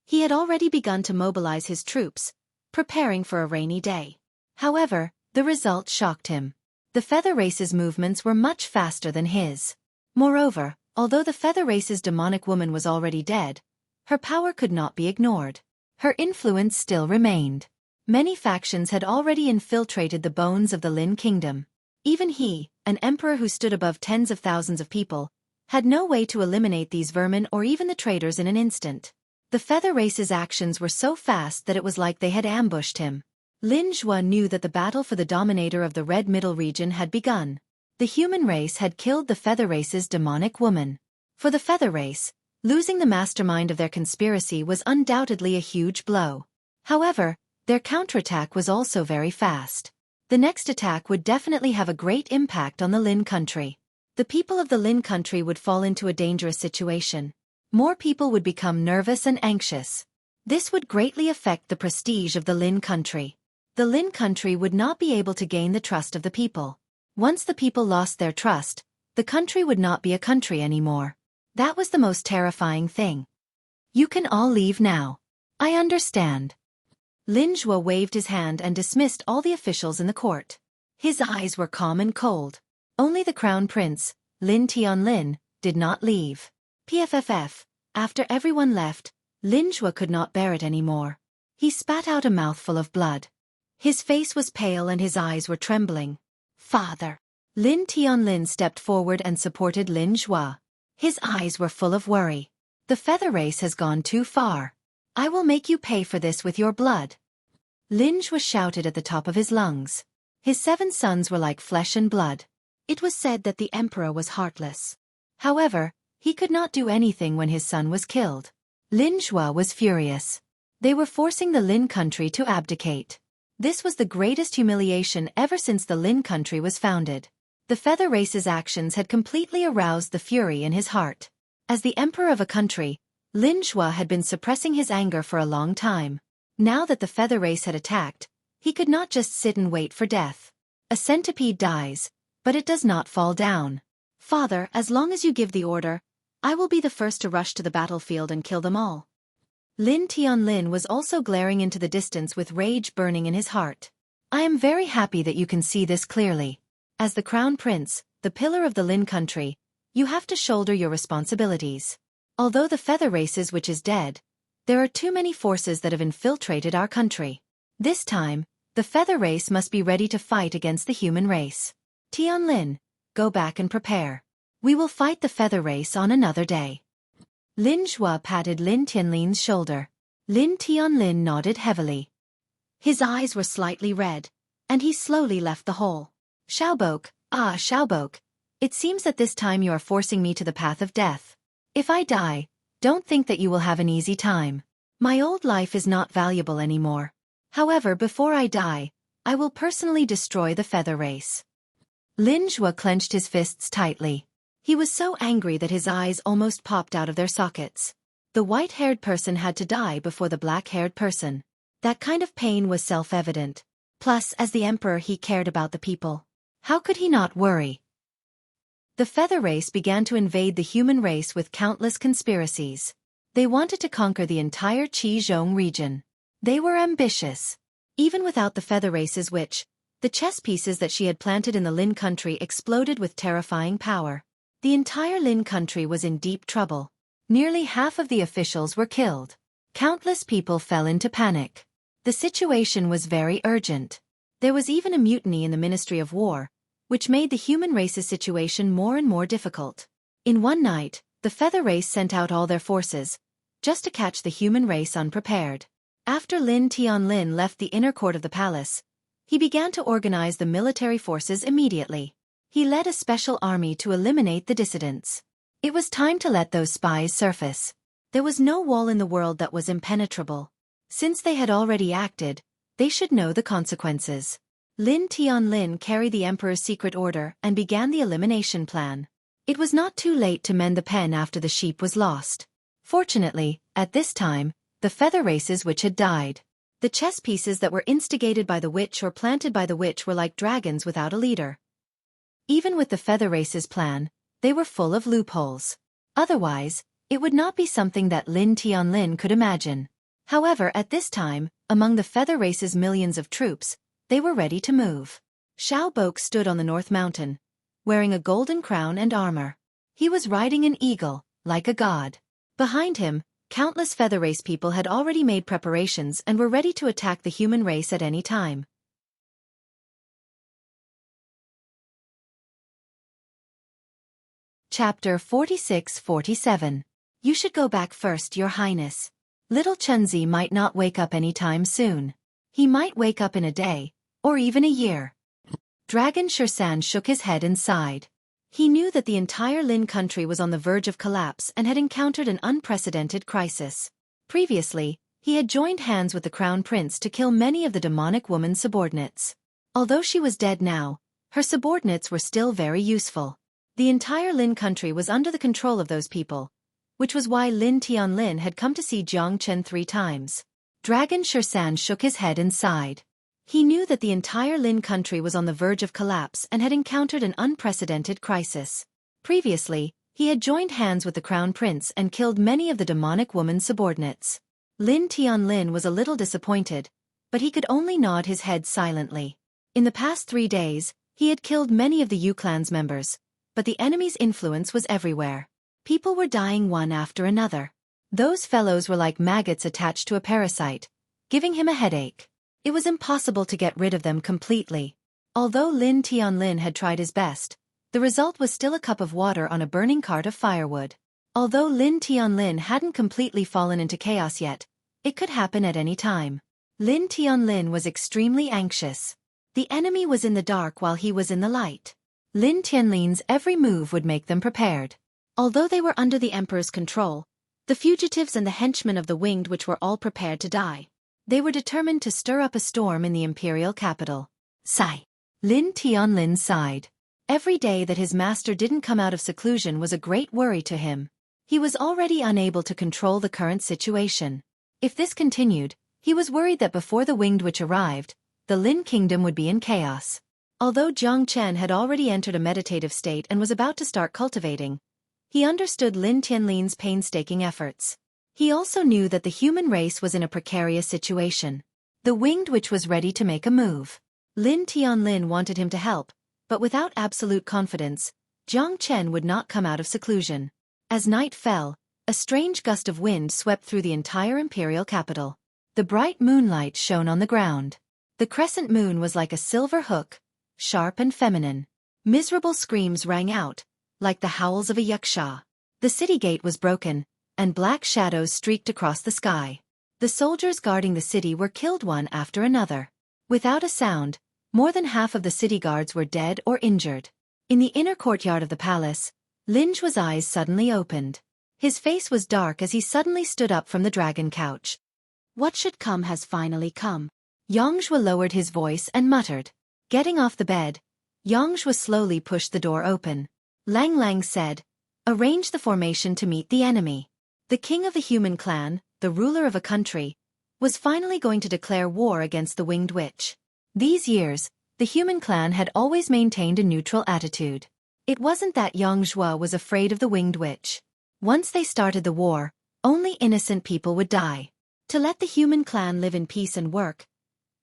He had already begun to mobilize his troops, preparing for a rainy day. However, the result shocked him. The feather race's movements were much faster than his. Moreover, although the feather race's demonic woman was already dead, her power could not be ignored. Her influence still remained. Many factions had already infiltrated the bones of the Lin kingdom. Even he, an emperor who stood above tens of thousands of people, had no way to eliminate these vermin or even the traitors in an instant. The feather race's actions were so fast that it was like they had ambushed him. Lin Zhua knew that the battle for the dominator of the Red Middle region had begun. The human race had killed the feather race's demonic woman. For the feather race, losing the mastermind of their conspiracy was undoubtedly a huge blow. However, their counterattack was also very fast. The next attack would definitely have a great impact on the Lin country. The people of the Lin country would fall into a dangerous situation. More people would become nervous and anxious. This would greatly affect the prestige of the Lin country. The Lin country would not be able to gain the trust of the people. Once the people lost their trust, the country would not be a country anymore. That was the most terrifying thing. You can all leave now. I understand. Lin Zhua waved his hand and dismissed all the officials in the court. His eyes were calm and cold. Only the crown prince, Lin Tianlin, did not leave. PFFF, after everyone left, Lin Zhua could not bear it anymore. He spat out a mouthful of blood. His face was pale and his eyes were trembling. Father. Lin Tianlin stepped forward and supported Lin Zhua. His eyes were full of worry. The feather race has gone too far. I will make you pay for this with your blood. Lin Zhua shouted at the top of his lungs. His 7 sons were like flesh and blood. It was said that the emperor was heartless. However, he could not do anything when his son was killed. Lin Zhuo was furious. They were forcing the Lin country to abdicate. This was the greatest humiliation ever since the Lin country was founded. The feather race's actions had completely aroused the fury in his heart. As the emperor of a country, Lin Zhuo had been suppressing his anger for a long time. Now that the feather race had attacked, he could not just sit and wait for death. A centipede dies, but it does not fall down. Father, as long as you give the order, I will be the first to rush to the battlefield and kill them all. Lin Tianlin was also glaring into the distance with rage burning in his heart. I am very happy that you can see this clearly. As the crown prince, the pillar of the Lin country, you have to shoulder your responsibilities. Although the feather races which is dead, there are too many forces that have infiltrated our country. This time, the feather race must be ready to fight against the human race. Tianlin, go back and prepare. We will fight the feather race on another day. Lin Zhuo patted Lin Tianlin's shoulder. Lin Tianlin nodded heavily. His eyes were slightly red, and he slowly left the hole. Xiaobok, it seems that this time you are forcing me to the path of death. If I die, don't think that you will have an easy time. My old life is not valuable anymore. However, before I die, I will personally destroy the feather race. Lin Zhuo clenched his fists tightly. He was so angry that his eyes almost popped out of their sockets. The white-haired person had to die before the black-haired person. That kind of pain was self-evident. Plus, as the emperor, he cared about the people. How could he not worry? The feather race began to invade the human race with countless conspiracies. They wanted to conquer the entire Qizhong region. They were ambitious. Even without the feather race's witch, the chess pieces that she had planted in the Lin country exploded with terrifying power. The entire Lin country was in deep trouble. Nearly half of the officials were killed. Countless people fell into panic. The situation was very urgent. There was even a mutiny in the Ministry of War, which made the human race's situation more and more difficult. In one night, the feather race sent out all their forces, just to catch the human race unprepared. After Lin Tianlin left the inner court of the palace, he began to organize the military forces immediately. He led a special army to eliminate the dissidents. It was time to let those spies surface. There was no wall in the world that was impenetrable. Since they had already acted, they should know the consequences. Lin Tianlin carried the emperor's secret order and began the elimination plan. It was not too late to mend the pen after the sheep was lost. Fortunately, at this time, the feather races which had died. The chess pieces that were instigated by the witch or planted by the witch were like dragons without a leader. Even with the feather race's plan, they were full of loopholes. Otherwise, it would not be something that Lin Tianlin could imagine. However, at this time, among the feather race's millions of troops, they were ready to move. Xiaobok stood on the North Mountain, wearing a golden crown and armor. He was riding an eagle, like a god. Behind him, countless feather race people had already made preparations and were ready to attack the human race at any time. Chapter 46-47. You should go back first, Your Highness. Little Chunzi might not wake up any time soon. He might wake up in a day, or even a year. Dragon Shersan shook his head and sighed. He knew that the entire Lin country was on the verge of collapse and had encountered an unprecedented crisis. Previously, he had joined hands with the crown prince to kill many of the demonic woman's subordinates. Although she was dead now, her subordinates were still very useful. The entire Lin country was under the control of those people, which was why Lin Tianlin had come to see Jiang Chen 3 times. Dragon Shersan shook his head and sighed. He knew that the entire Lin country was on the verge of collapse and had encountered an unprecedented crisis. Previously, he had joined hands with the crown prince and killed many of the demonic woman's subordinates. Lin Tianlin was a little disappointed, but he could only nod his head silently. In the past 3 days, he had killed many of the Yu clan's members, but the enemy's influence was everywhere. People were dying one after another. Those fellows were like maggots attached to a parasite, giving him a headache. It was impossible to get rid of them completely. Although Lin Tianlin had tried his best, the result was still a cup of water on a burning cart of firewood. Although Lin Tianlin hadn't completely fallen into chaos yet, it could happen at any time. Lin Tianlin was extremely anxious. The enemy was in the dark while he was in the light. Lin Tianlin's every move would make them prepared. Although they were under the emperor's control, the fugitives and the henchmen of the Winged Witch were all prepared to die. They were determined to stir up a storm in the imperial capital. Sigh. Lin Tianlin sighed. Every day that his master didn't come out of seclusion was a great worry to him. He was already unable to control the current situation. If this continued, he was worried that before the Winged Witch arrived, the Lin kingdom would be in chaos. Although Jiang Chen had already entered a meditative state and was about to start cultivating, he understood Lin Tianlin's painstaking efforts. He also knew that the human race was in a precarious situation. The Winged Witch was ready to make a move. Lin Tianlin wanted him to help, but without absolute confidence, Jiang Chen would not come out of seclusion. As night fell, a strange gust of wind swept through the entire imperial capital. The bright moonlight shone on the ground. The crescent moon was like a silver hook, sharp and feminine. Miserable screams rang out, like the howls of a yaksha. The city gate was broken, and black shadows streaked across the sky. The soldiers guarding the city were killed one after another. Without a sound, more than half of the city guards were dead or injured. In the inner courtyard of the palace, Lin Zhua's eyes suddenly opened. His face was dark as he suddenly stood up from the dragon couch. What should come has finally come. Yang Zhua lowered his voice and muttered. Getting off the bed, Yang Zhua slowly pushed the door open. Lang Lang said, "Arrange the formation to meet the enemy." The king of the human clan, the ruler of a country, was finally going to declare war against the Winged Witch. These years, the human clan had always maintained a neutral attitude. It wasn't that Yang Zhua was afraid of the Winged Witch. Once they started the war, only innocent people would die. To let the human clan live in peace and work,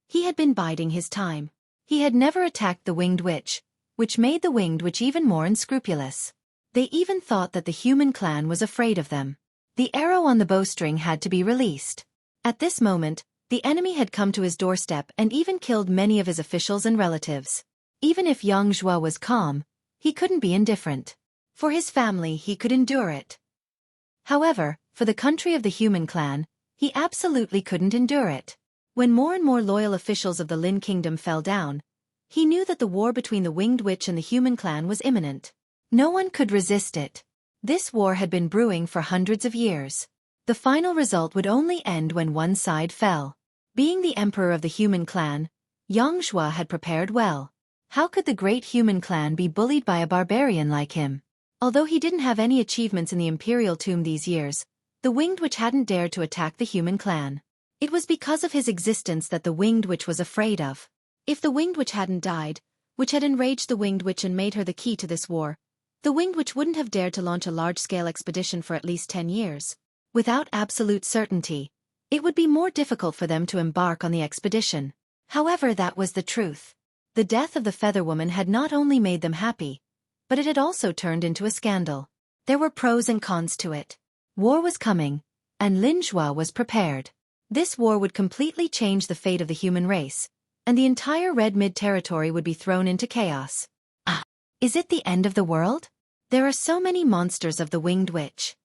he had been biding his time. He had never attacked the Winged Witch, which made the Winged Witch even more unscrupulous. They even thought that the human clan was afraid of them. The arrow on the bowstring had to be released. At this moment, the enemy had come to his doorstep and even killed many of his officials and relatives. Even if Yang Zhua was calm, he couldn't be indifferent. For his family he could endure it. However, for the country of the human clan, he absolutely couldn't endure it. When more and more loyal officials of the Lin kingdom fell down, he knew that the war between the Winged Witch and the human clan was imminent. No one could resist it. This war had been brewing for hundreds of years. The final result would only end when one side fell. Being the emperor of the human clan, Yang Zhua had prepared well. How could the great human clan be bullied by a barbarian like him? Although he didn't have any achievements in the imperial tomb these years, the Winged Witch hadn't dared to attack the human clan. It was because of his existence that the Winged Witch was afraid of. If the Winged Witch hadn't died, which had enraged the Winged Witch and made her the key to this war, the Winged Witch wouldn't have dared to launch a large-scale expedition for at least 10 years. Without absolute certainty, it would be more difficult for them to embark on the expedition. However, that was the truth. The death of the Feather Woman had not only made them happy, but it had also turned into a scandal. There were pros and cons to it. War was coming, and Lin Zhua was prepared. This war would completely change the fate of the human race, and the entire Red Mid territory would be thrown into chaos. Ah, is it the end of the world? There are so many monsters of the Winged Witch.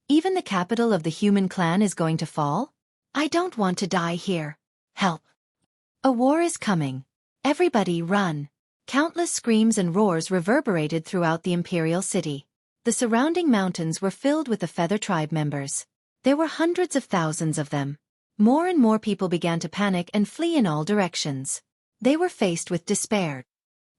Even the capital of the human clan is going to fall? I don't want to die here. Help! A war is coming. Everybody run! Countless screams and roars reverberated throughout the imperial city. The surrounding mountains were filled with the Feather Tribe members. There were hundreds of thousands of them. More and more people began to panic and flee in all directions. They were faced with despair.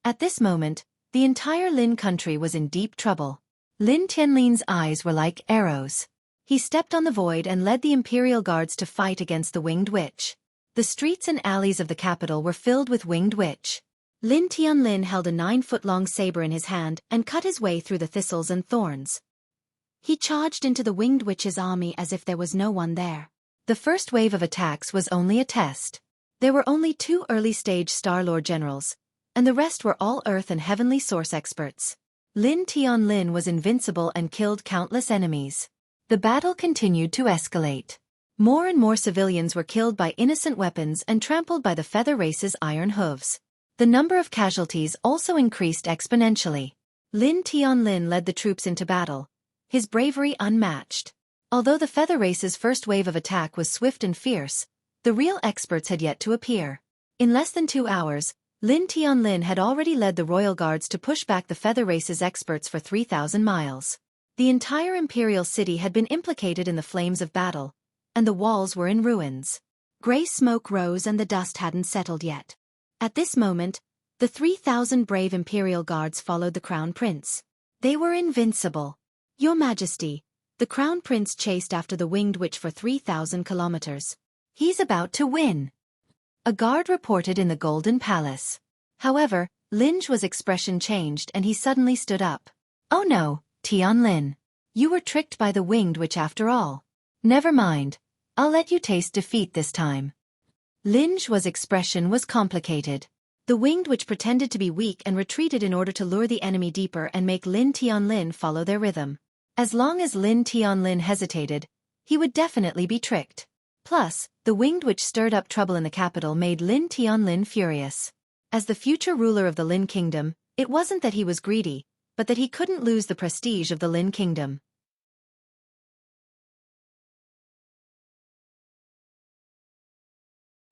At this moment, the entire Lin country was in deep trouble. Lin Tianlin's eyes were like arrows. He stepped on the void and led the imperial guards to fight against the Winged Witch. The streets and alleys of the capital were filled with Winged Witch. Lin Tianlin held a 9-foot-long saber in his hand and cut his way through the thistles and thorns. He charged into the Winged Witch's army as if there was no one there. The first wave of attacks was only a test. There were only 2 early-stage Star-Lord generals, and the rest were all Earth and Heavenly Source experts. Lin Tianlin was invincible and killed countless enemies. The battle continued to escalate. More and more civilians were killed by innocent weapons and trampled by the Feather Race's iron hooves. The number of casualties also increased exponentially. Lin Tianlin led the troops into battle, his bravery unmatched. Although the Feather Race's first wave of attack was swift and fierce, the real experts had yet to appear. In less than 2 hours, Lin Tianlin had already led the royal guards to push back the Feather Race's experts for 3,000 miles. The entire imperial city had been implicated in the flames of battle, and the walls were in ruins. Gray smoke rose and the dust hadn't settled yet. At this moment, the 3,000 brave imperial guards followed the crown prince. They were invincible. Your Majesty, the crown prince chased after the winged witch for 3,000 kilometers. He's about to win. A guard reported in the Golden Palace. However, Lin Zhuo's expression changed and he suddenly stood up. Oh no, Tianlin. You were tricked by the winged witch after all. Never mind. I'll let you taste defeat this time. Lin Zhuo's expression was complicated. The winged witch pretended to be weak and retreated in order to lure the enemy deeper and make Lin Tianlin follow their rhythm. As long as Lin Tianlin hesitated, he would definitely be tricked. Plus, the winged witch stirred up trouble in the capital made Lin Tianlin furious. As the future ruler of the Lin Kingdom, it wasn't that he was greedy, but that he couldn't lose the prestige of the Lin Kingdom.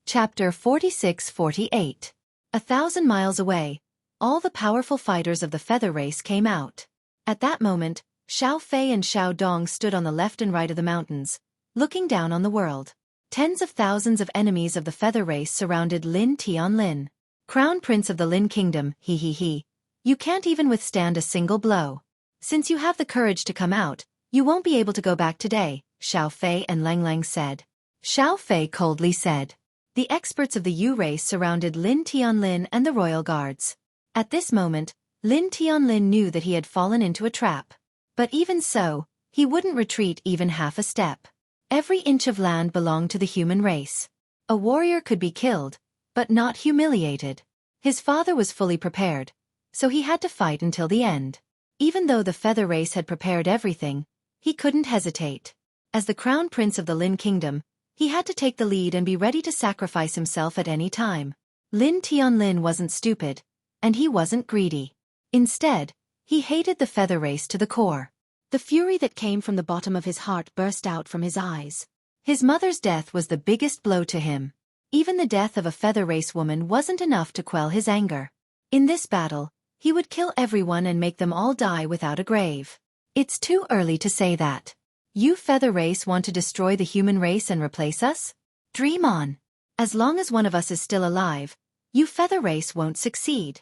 Chapter 46-48. 1,000 miles away, all the powerful fighters of the feather race came out. At that moment, Xiao Fei and Xiao Dong stood on the left and right of the mountains, looking down on the world. Tens of thousands of enemies of the feather race surrounded Lin Tianlin. Crown Prince of the Lin Kingdom, he. You can't even withstand a single blow. Since you have the courage to come out, you won't be able to go back today, Xiao Fei and Lang Lang said. Xiao Fei coldly said. The experts of the Yu race surrounded Lin Tianlin and the royal guards. At this moment, Lin Tianlin knew that he had fallen into a trap. But even so, he wouldn't retreat even half a step. Every inch of land belonged to the human race. A warrior could be killed, but not humiliated. His father was fully prepared, so he had to fight until the end. Even though the feather race had prepared everything, he couldn't hesitate. As the crown prince of the Lin Kingdom, he had to take the lead and be ready to sacrifice himself at any time. Lin Tianlin wasn't stupid, and he wasn't greedy. Instead, he hated the feather race to the core. The fury that came from the bottom of his heart burst out from his eyes. His mother's death was the biggest blow to him. Even the death of a feather race woman wasn't enough to quell his anger. In this battle, he would kill everyone and make them all die without a grave. It's too early to say that. You feather race want to destroy the human race and replace us? Dream on. As long as one of us is still alive, you feather race won't succeed.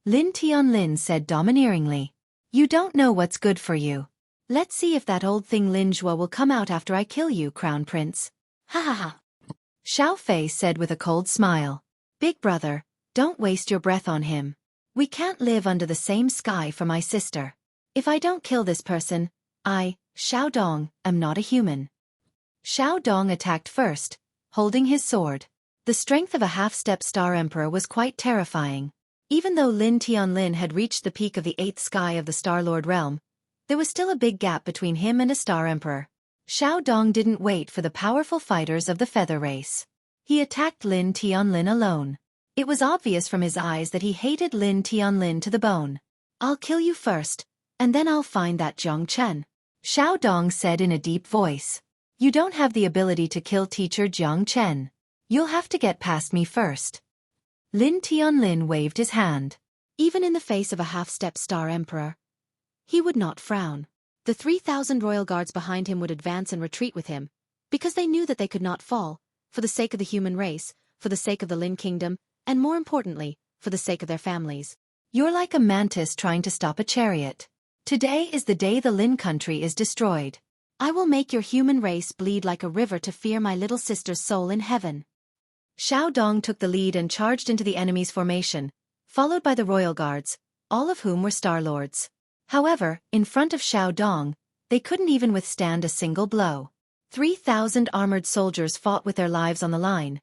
Lin Tianlin said domineeringly. You don't know what's good for you. Let's see if that old thing Lin Zhuo will come out after I kill you, Crown Prince. Ha ha ha. Xiao Fei said with a cold smile. Big brother, don't waste your breath on him. We can't live under the same sky for my sister. If I don't kill this person, I, Xiao Dong, am not a human. Xiao Dong attacked first, holding his sword. The strength of a half-step Star Emperor was quite terrifying. Even though Lin Tianlin had reached the peak of the 8th sky of the Star Lord realm, there was still a big gap between him and a Star Emperor. Xiao Dong didn't wait for the powerful fighters of the feather race. He attacked Lin Tianlin alone. It was obvious from his eyes that he hated Lin Tianlin to the bone. I'll kill you first, and then I'll find that Jiang Chen. Xiao Dong said in a deep voice. You don't have the ability to kill teacher Jiang Chen. You'll have to get past me first. Lin Tianlin waved his hand. Even in the face of a half-step Star Emperor, he would not frown. The 3,000 royal guards behind him would advance and retreat with him, because they knew that they could not fall, for the sake of the human race, for the sake of the Lin Kingdom, and more importantly, for the sake of their families. You're like a mantis trying to stop a chariot. Today is the day the Lin country is destroyed. I will make your human race bleed like a river to fear my little sister's soul in heaven. Xiao Dong took the lead and charged into the enemy's formation, followed by the royal guards, all of whom were Star Lords. However, in front of Xiao Dong, they couldn't even withstand a single blow. 3,000 armored soldiers fought with their lives on the line.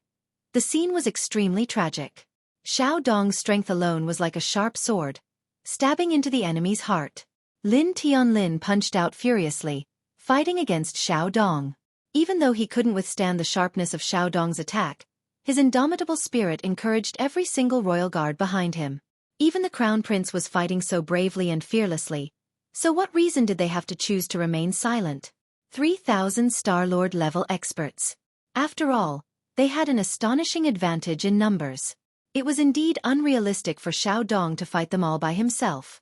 The scene was extremely tragic. Xiao Dong's strength alone was like a sharp sword, stabbing into the enemy's heart. Lin Tianlin punched out furiously, fighting against Xiao Dong. Even though he couldn't withstand the sharpness of Xiao Dong's attack, his indomitable spirit encouraged every single royal guard behind him. Even the crown prince was fighting so bravely and fearlessly. So what reason did they have to choose to remain silent? 3,000 Star-Lord level experts. After all, they had an astonishing advantage in numbers. It was indeed unrealistic for Xiao Dong to fight them all by himself.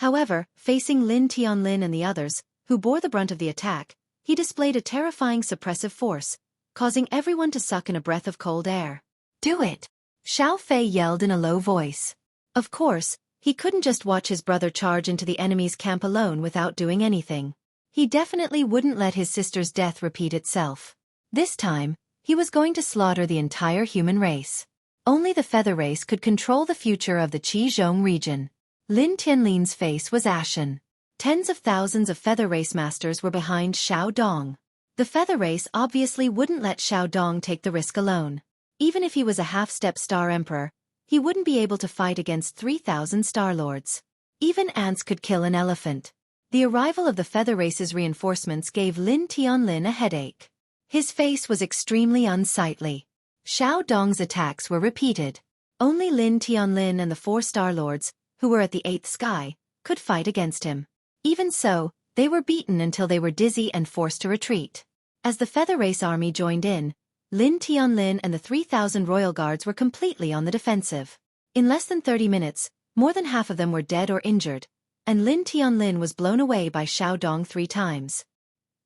However, facing Lin Tianlin and the others, who bore the brunt of the attack, he displayed a terrifying suppressive force, causing everyone to suck in a breath of cold air. Do it! Xiao Fei yelled in a low voice. Of course, he couldn't just watch his brother charge into the enemy's camp alone without doing anything. He definitely wouldn't let his sister's death repeat itself. This time, he was going to slaughter the entire human race. Only the feather race could control the future of the Qizhong region. Lin Tianlin's face was ashen. Tens of thousands of feather race masters were behind Xiao Dong. The feather race obviously wouldn't let Xiao Dong take the risk alone. Even if he was a half-step star emperor, he wouldn't be able to fight against 3,000 star lords. Even ants could kill an elephant. The arrival of the feather race's reinforcements gave Lin Tianlin a headache. His face was extremely unsightly. Xiao Dong's attacks were repeated. Only Lin Tianlin and the 4 star lords, who were at the 8th sky, could fight against him. Even so, they were beaten until they were dizzy and forced to retreat. As the feather race army joined in, Lin Tianlin and the 3,000 royal guards were completely on the defensive. In less than 30 minutes, more than half of them were dead or injured, and Lin Tianlin was blown away by Xiao Dong 3 times.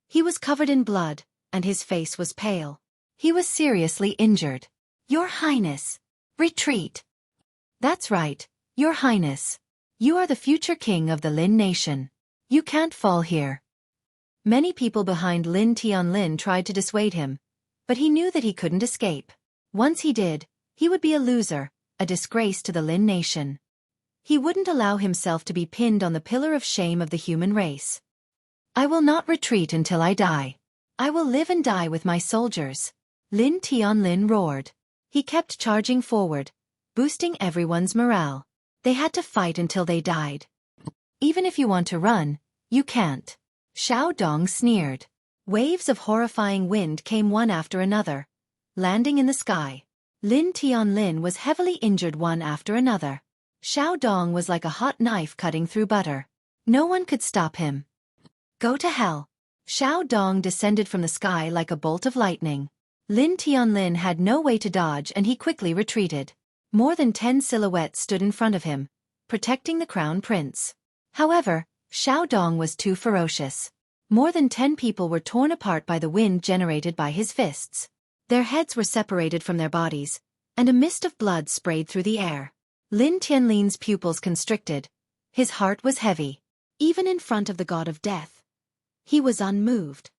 He was covered in blood, and his face was pale. He was seriously injured. Your Highness! Retreat! That's right, Your Highness. You are the future king of the Lin nation. You can't fall here. Many people behind Lin Tianlin tried to dissuade him, but he knew that he couldn't escape. Once he did, he would be a loser, a disgrace to the Lin nation. He wouldn't allow himself to be pinned on the pillar of shame of the human race. I will not retreat until I die. I will live and die with my soldiers. Lin Tianlin roared. He kept charging forward, boosting everyone's morale. They had to fight until they died. Even if you want to run, you can't. Xiao Dong sneered. Waves of horrifying wind came one after another, landing in the sky. Lin Tianlin was heavily injured one after another. Xiao Dong was like a hot knife cutting through butter. No one could stop him. Go to hell. Xiao Dong descended from the sky like a bolt of lightning. Lin Tianlin had no way to dodge and he quickly retreated. More than 10 silhouettes stood in front of him, protecting the crown prince. However, Xiao Dong was too ferocious. More than 10 people were torn apart by the wind generated by his fists. Their heads were separated from their bodies, and a mist of blood sprayed through the air. Lin Tianlin's pupils constricted. His heart was heavy. Even in front of the god of death, he was unmoved.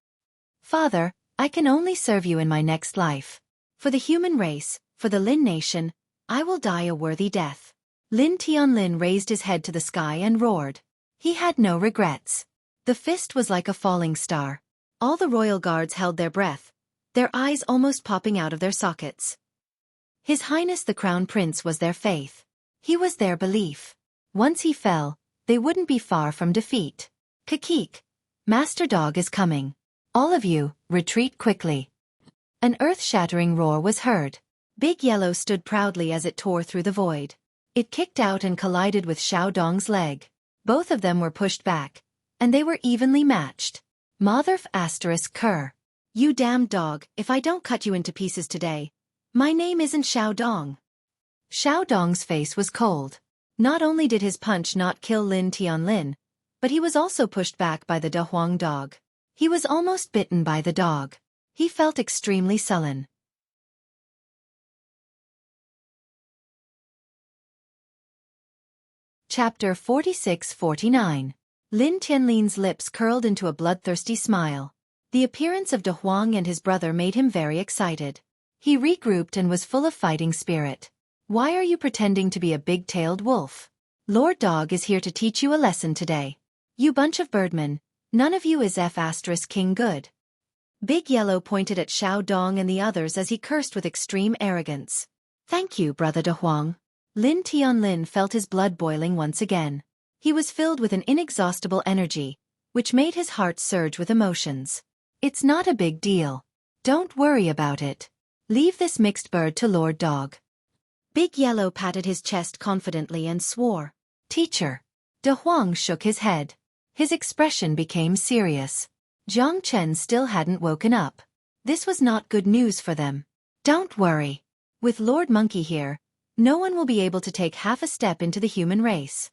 Father, I can only serve you in my next life. For the human race, for the Lin nation, I will die a worthy death. Lin Tianlin raised his head to the sky and roared. He had no regrets. The fist was like a falling star. All the royal guards held their breath, their eyes almost popping out of their sockets. His Highness the Crown Prince was their faith. He was their belief. Once he fell, they wouldn't be far from defeat. Xueqi, Master Dog is coming. All of you, retreat quickly. An earth-shattering roar was heard. Big Yellow stood proudly as it tore through the void. It kicked out and collided with Xiao Dong's leg. Both of them were pushed back, and they were evenly matched. Motherf asterisk cur. You damned dog, if I don't cut you into pieces today. My name isn't Xiao Dong. Xiao Dong's face was cold. Not only did his punch not kill Lin Tianlin, but he was also pushed back by the De Huang dog. He was almost bitten by the dog. He felt extremely sullen. Chapter 46-49. Lin Tianlin's lips curled into a bloodthirsty smile. The appearance of De Huang and his brother made him very excited. He regrouped and was full of fighting spirit. Why are you pretending to be a big-tailed wolf? Lord Dog is here to teach you a lesson today. You bunch of birdmen, none of you is King good. Big Yellow pointed at Xiao Dong and the others as he cursed with extreme arrogance. Thank you, Brother De Huang. Lin Tianlin felt his blood boiling once again. He was filled with an inexhaustible energy, which made his heart surge with emotions. It's not a big deal. Don't worry about it. Leave this mixed bird to Lord Dog. Big Yellow patted his chest confidently and swore. Teacher. De Huang shook his head. His expression became serious. Jiang Chen still hadn't woken up. This was not good news for them. Don't worry. With Lord Monkey here, no one will be able to take half a step into the human race.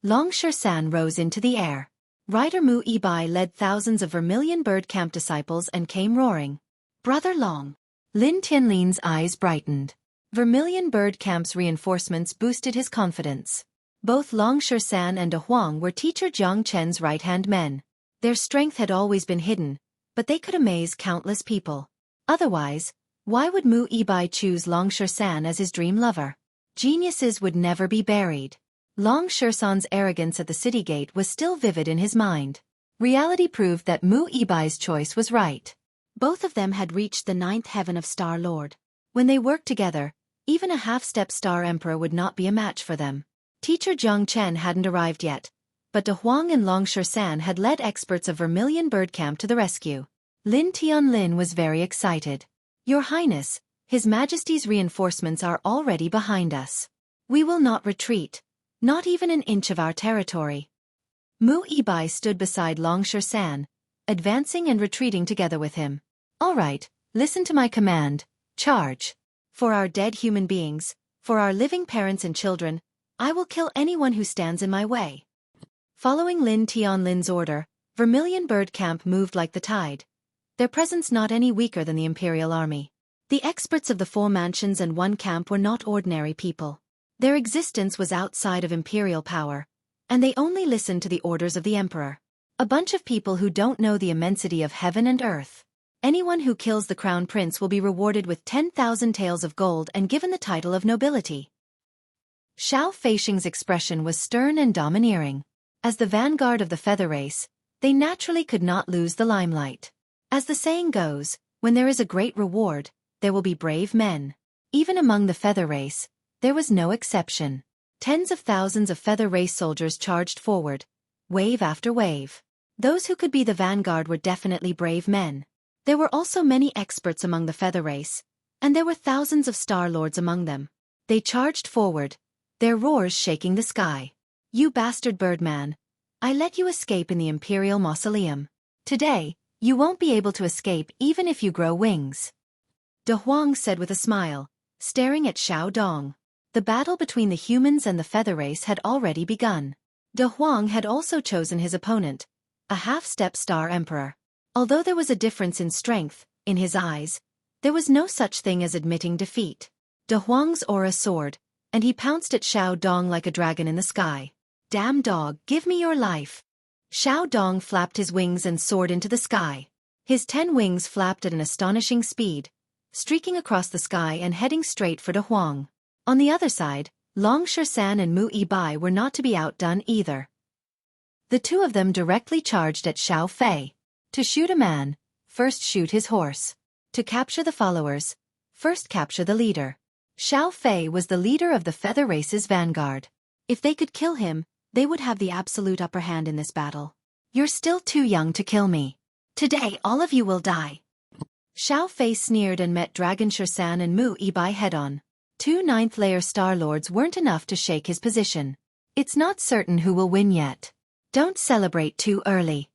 Long San rose into the air. Rider Mu Ibai led thousands of Vermilion Bird Camp disciples and came roaring. Brother Long. Lin Tianlin's eyes brightened. Vermilion Bird Camp's reinforcements boosted his confidence. Both Long San and De Huang were teacher Jiang Chen's right-hand men. Their strength had always been hidden, but they could amaze countless people. Otherwise, why would Mu Ibai choose Long San as his dream lover? Geniuses would never be buried. Long San's arrogance at the city gate was still vivid in his mind. Reality proved that Mu Ibai's choice was right. Both of them had reached the 9th heaven of Star Lord. When they worked together, even a half-step Star Emperor would not be a match for them. Teacher Jiang Chen hadn't arrived yet, but De Huang and Long San had led experts of Vermilion Bird Camp to the rescue. Lin Tianlin was very excited. Your Highness, His Majesty's reinforcements are already behind us. We will not retreat, not even an inch of our territory. Mu Ibai stood beside Long San, advancing and retreating together with him. All right, listen to my command, charge. For our dead human beings, for our living parents and children, I will kill anyone who stands in my way. Following Lin Tianlin's order, Vermilion Bird Camp moved like the tide, their presence not any weaker than the Imperial Army. The experts of the 4 mansions and 1 camp were not ordinary people. Their existence was outside of Imperial power, and they only listened to the orders of the Emperor. A bunch of people who don't know the immensity of heaven and earth. Anyone who kills the Crown Prince will be rewarded with 10,000 taels of gold and given the title of nobility. Xiao Feisheng's expression was stern and domineering. As the vanguard of the feather race, they naturally could not lose the limelight. As the saying goes, when there is a great reward, there will be brave men. Even among the feather race, there was no exception. Tens of thousands of feather race soldiers charged forward, wave after wave. Those who could be the vanguard were definitely brave men. There were also many experts among the feather race, and there were thousands of Star Lords among them. They charged forward, their roars shaking the sky. You bastard birdman, I let you escape in the Imperial Mausoleum. Today, you won't be able to escape even if you grow wings. De Huang said with a smile, staring at Xiao Dong. The battle between the humans and the feather race had already begun. De Huang had also chosen his opponent, a half-step Star Emperor. Although there was a difference in strength, in his eyes, there was no such thing as admitting defeat. De Huang's aura soared, and he pounced at Xiao Dong like a dragon in the sky. Damn dog, give me your life. Xiao Dong flapped his wings and soared into the sky. His 10 wings flapped at an astonishing speed, streaking across the sky and heading straight for De Huang. On the other side, Long San and Mu Ibai were not to be outdone either. The two of them directly charged at Xiao Fei. To shoot a man, first shoot his horse. To capture the followers, first capture the leader. Xiao Fei was the leader of the feather race's vanguard. If they could kill him, they would have the absolute upper hand in this battle. You're still too young to kill me. Today all of you will die. Xiao Fei sneered and met Dragon San and Mu Ibai head-on. 2 9th-layer Star Lords weren't enough to shake his position. It's not certain who will win yet. Don't celebrate too early.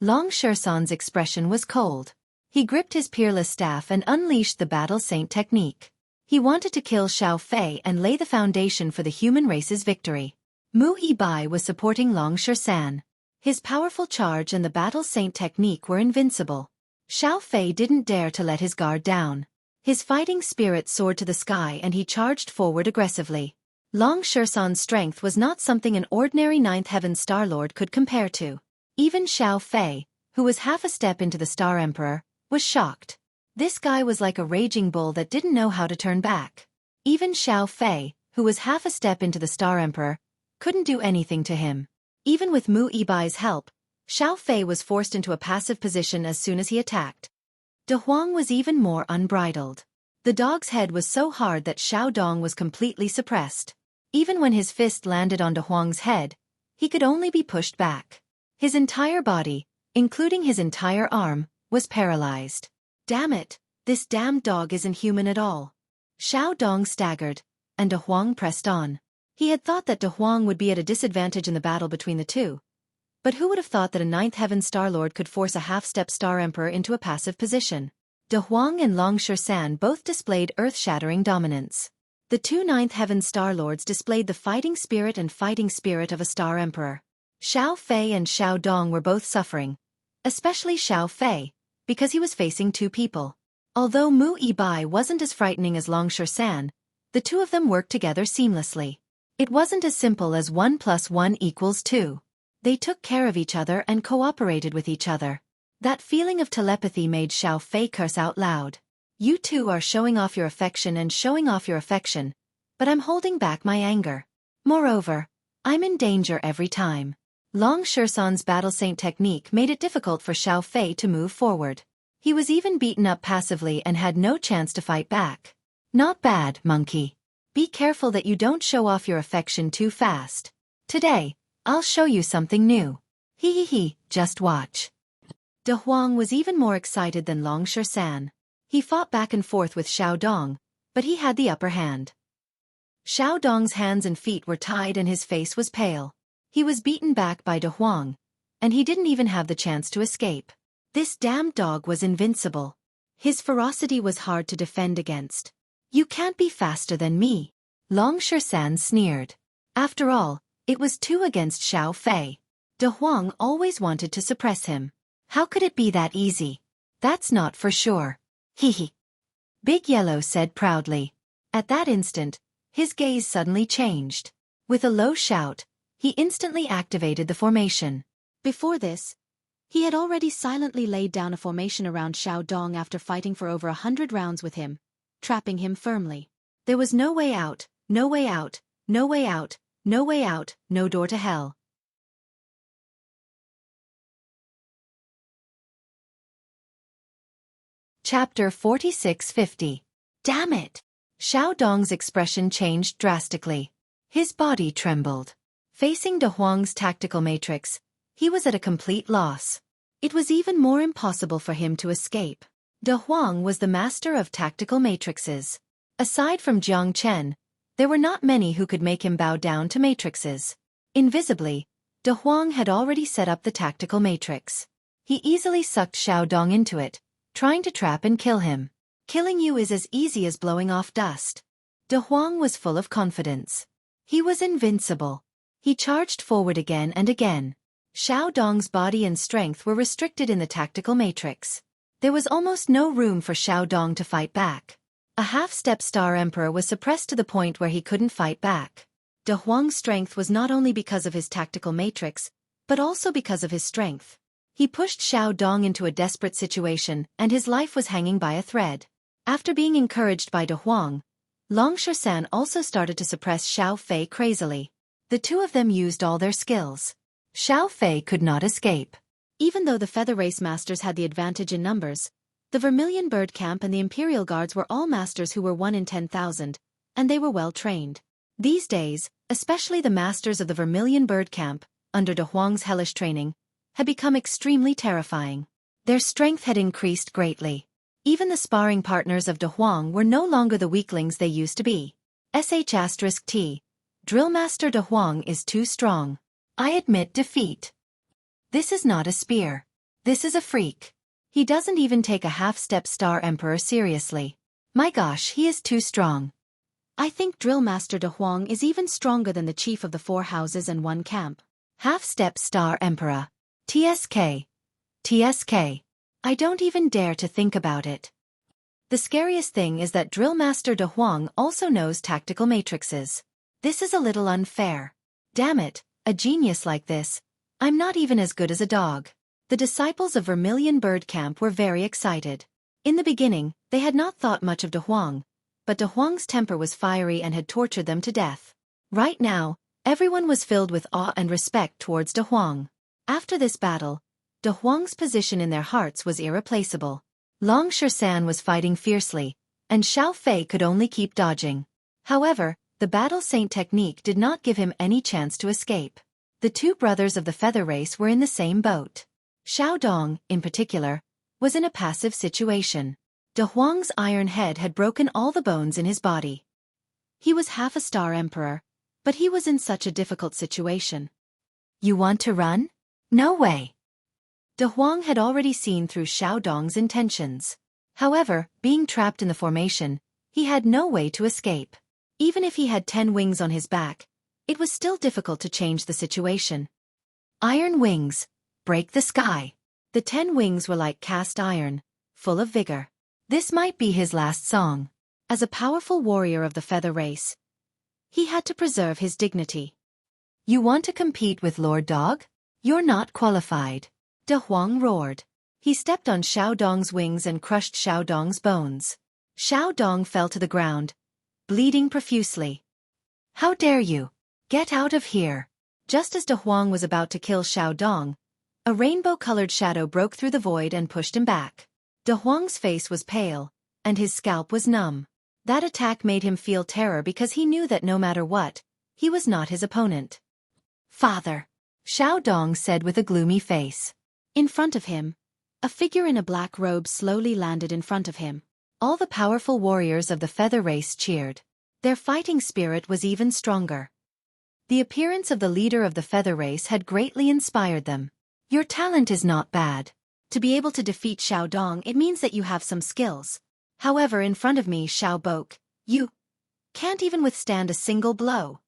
Long San's expression was cold. He gripped his peerless staff and unleashed the Battle Saint technique. He wanted to kill Xiao Fei and lay the foundation for the human race's victory. Mu Ibai was supporting Long San. His powerful charge and the Battle Saint technique were invincible. Xiao Fei didn't dare to let his guard down. His fighting spirit soared to the sky and he charged forward aggressively. Long San's strength was not something an ordinary 9th Heaven Star Lord could compare to. Even Xiao Fei, who was half a step into the Star Emperor, was shocked. This guy was like a raging bull that didn't know how to turn back. Even Xiao Fei, who was half a step into the Star Emperor, couldn't do anything to him. Even with Mu Ibai's help, Xiao Fei was forced into a passive position as soon as he attacked. De Huang was even more unbridled. The dog's head was so hard that Xiao Dong was completely suppressed. Even when his fist landed on De Huang's head, he could only be pushed back. His entire body, including his entire arm, was paralyzed. Damn it, this damned dog isn't human at all. Xiao Dong staggered, and De Huang pressed on. He had thought that De Huang would be at a disadvantage in the battle between the two. But who would have thought that a 9th Heaven Star Lord could force a half-step Star Emperor into a passive position? De Huang and Long San both displayed earth-shattering dominance. The two Ninth Heaven Star Lords displayed the fighting spirit and fighting spirit of a Star Emperor. Xiao Fei and Xiao Dong were both suffering, especially Xiao Fei, because he was facing two people. Although Mu Yibai wasn't as frightening as Long San, the two of them worked together seamlessly. It wasn't as simple as 1 + 1 = 2. They took care of each other and cooperated with each other. That feeling of telepathy made Xiao Fei curse out loud. You two are showing off your affection and showing off your affection, but I'm holding back my anger. Moreover, I'm in danger every time. Long San's Battle Saint technique made it difficult for Xiao Fei to move forward. He was even beaten up passively and had no chance to fight back. Not bad, monkey. Be careful that you don't show off your affection too fast. Today, I'll show you something new. He, just watch. De Huang was even more excited than Long San. He fought back and forth with Xiao Dong, but he had the upper hand. Xiao Dong's hands and feet were tied and his face was pale. He was beaten back by De Huang, and he didn't even have the chance to escape. This damned dog was invincible. His ferocity was hard to defend against. You can't be faster than me. Long San sneered. After all, it was 2 against Xiao Fei. De Huang always wanted to suppress him. How could it be that easy? That's not for sure. He. Big Yellow said proudly. At that instant, his gaze suddenly changed. With a low shout, he instantly activated the formation. Before this, he had already silently laid down a formation around Xiao Dong after fighting for over 100 rounds with him, trapping him firmly. There was no way out, no way out, no way out, no way out, no door to hell. Chapter 4650. Damn it! Xiao Dong's expression changed drastically. His body trembled. Facing De Huang's tactical matrix, he was at a complete loss. It was even more impossible for him to escape. De Huang was the master of tactical matrices. Aside from Jiang Chen, there were not many who could make him bow down to matrices. Invisibly, De Huang had already set up the tactical matrix. He easily sucked Xiao Dong into it, trying to trap and kill him. Killing you is as easy as blowing off dust. De Huang was full of confidence. He was invincible. He charged forward again and again. Xiao Dong's body and strength were restricted in the tactical matrix. There was almost no room for Xiao Dong to fight back. A half-step Star Emperor was suppressed to the point where he couldn't fight back. De Huang's strength was not only because of his tactical matrix, but also because of his strength. He pushed Xiao Dong into a desperate situation, and his life was hanging by a thread. After being encouraged by De Huang, Long San also started to suppress Xiao Fei crazily. The two of them used all their skills. Xiao Fei could not escape. Even though the Feather Race Masters had the advantage in numbers, the Vermilion Bird Camp and the Imperial Guards were all masters who were 1 in 10,000, and they were well trained. These days, especially the masters of the Vermilion Bird Camp, under De Huang's hellish training, had become extremely terrifying. Their strength had increased greatly. Even the sparring partners of De Huang were no longer the weaklings they used to be. *T. Drillmaster De Huang is too strong. I admit defeat. This is not a spear. This is a freak. He doesn't even take a half-step Star Emperor seriously. My gosh, he is too strong. I think Drillmaster De Huang is even stronger than the chief of the 4 houses and 1 camp. Half-step Star Emperor. TSK. I don't even dare to think about it. The scariest thing is that Drillmaster De Huang also knows tactical matrices. This is a little unfair. Damn it, a genius like this. I'm not even as good as a dog. The disciples of Vermilion Bird Camp were very excited. In the beginning, they had not thought much of De Huang, but De Huang's temper was fiery and had tortured them to death. Right now, everyone was filled with awe and respect towards De Huang. After this battle, De Huang's position in their hearts was irreplaceable. Long San was fighting fiercely, and Xiao Fei could only keep dodging. However, the Battle Saint technique did not give him any chance to escape. The 2 brothers of the Feather Race were in the same boat. Xiao Dong, in particular, was in a passive situation. De Huang's iron head had broken all the bones in his body. He was half a Star Emperor, but he was in such a difficult situation. You want to run? No way. De Huang had already seen through Xiao Dong's intentions. However, being trapped in the formation, he had no way to escape. Even if he had 10 wings on his back, it was still difficult to change the situation. Iron wings, break the sky. The 10 wings were like cast iron, full of vigor. This might be his last song. As a powerful warrior of the feather race, he had to preserve his dignity. You want to compete with Lord Dog? You're not qualified. De Huang roared. He stepped on Xiao Dong's wings and crushed Xiao Dong's bones. Xiao Dong fell to the ground, bleeding profusely. How dare you? Get out of here. Just as De Huang was about to kill Xiao Dong, a rainbow-colored shadow broke through the void and pushed him back. De Huang's face was pale, and his scalp was numb. That attack made him feel terror because he knew that no matter what, he was not his opponent. Father, Xiao Dong said with a gloomy face. In front of him, a figure in a black robe slowly landed in front of him. All the powerful warriors of the feather race cheered. Their fighting spirit was even stronger. The appearance of the leader of the feather race had greatly inspired them. Your talent is not bad. To be able to defeat Xiao Dong, it means that you have some skills. However, in front of me, Xiao Bok, you can't even withstand a single blow.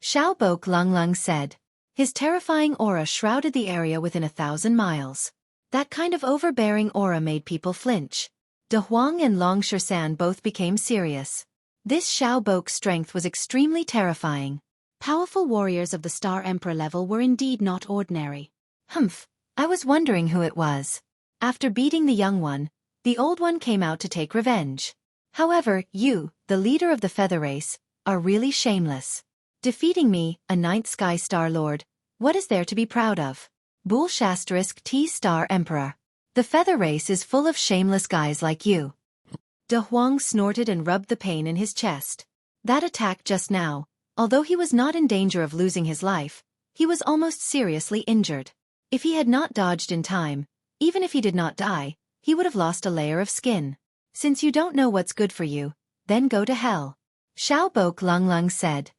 Xiao Bok Lung said. His terrifying aura shrouded the area within 1,000 miles. That kind of overbearing aura made people flinch. De Huang and Long Shersan both became serious. This Xiao Bok's strength was extremely terrifying. Powerful warriors of the Star Emperor level were indeed not ordinary. Humph, I was wondering who it was. After beating the young one, the old one came out to take revenge. However, you, the leader of the feather race, are really shameless. Defeating me, a 9th Sky Star Lord, what is there to be proud of? Bool * T Star Emperor. The feather race is full of shameless guys like you. De Huang snorted and rubbed the pain in his chest. That attack just now, although he was not in danger of losing his life, he was almost seriously injured. If he had not dodged in time, even if he did not die, he would have lost a layer of skin. Since you don't know what's good for you, then go to hell. Xiao Bok Lung said.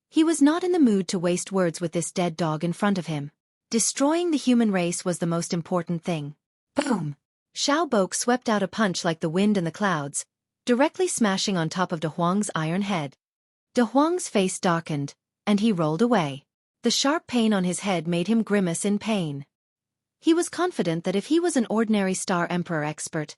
He was not in the mood to waste words with this dead dog in front of him. Destroying the human race was the most important thing. Boom! Xiao Bok swept out a punch like the wind and the clouds, directly smashing on top of De Huang's iron head. De Huang's face darkened, and he rolled away. The sharp pain on his head made him grimace in pain. He was confident that if he was an ordinary Star Emperor expert,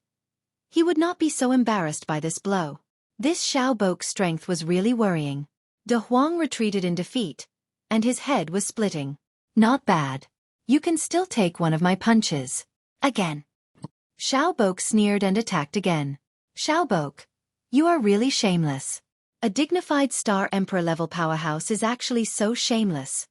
he would not be so embarrassed by this blow. This Xiao Bok's strength was really worrying. De Huang retreated in defeat, and his head was splitting. Not bad. You can still take one of my punches. Again. Xiao Bok sneered and attacked again. Xiao Bok, you are really shameless. A dignified Star Emperor level powerhouse is actually so shameless.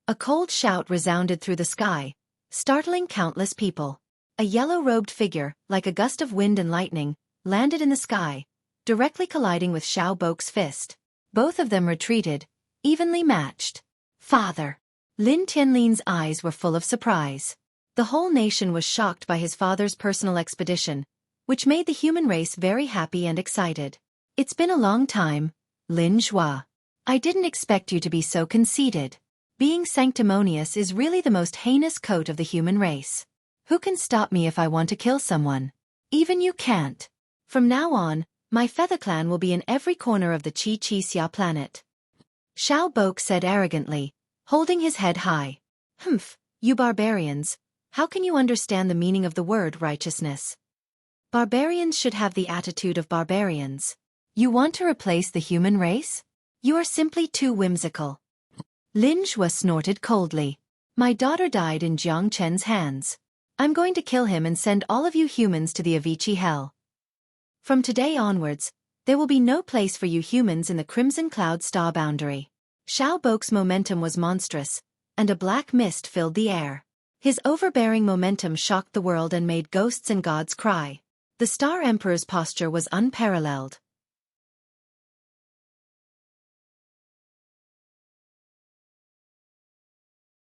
A cold shout resounded through the sky, startling countless people. A yellow-robed figure, like a gust of wind and lightning, landed in the sky, directly colliding with Xiao Bok's fist. Both of them retreated, evenly matched. Father. Lin Tianlin's eyes were full of surprise. The whole nation was shocked by his father's personal expedition, which made the human race very happy and excited. It's been a long time, Lin Zhua. I didn't expect you to be so conceited. Being sanctimonious is really the most heinous coat of the human race. Who can stop me if I want to kill someone? Even you can't. From now on, my feather clan will be in every corner of the Xia planet. Xiao Bok said arrogantly, holding his head high. Humph, you barbarians, how can you understand the meaning of the word righteousness? Barbarians should have the attitude of barbarians. You want to replace the human race? You are simply too whimsical. Lin Zhua snorted coldly. My daughter died in Jiang Chen's hands. I'm going to kill him and send all of you humans to the Avicii hell. From today onwards, there will be no place for you humans in the Crimson Cloud star boundary. Xiao Bok's momentum was monstrous, and a black mist filled the air. His overbearing momentum shocked the world and made ghosts and gods cry. The Star Emperor's posture was unparalleled.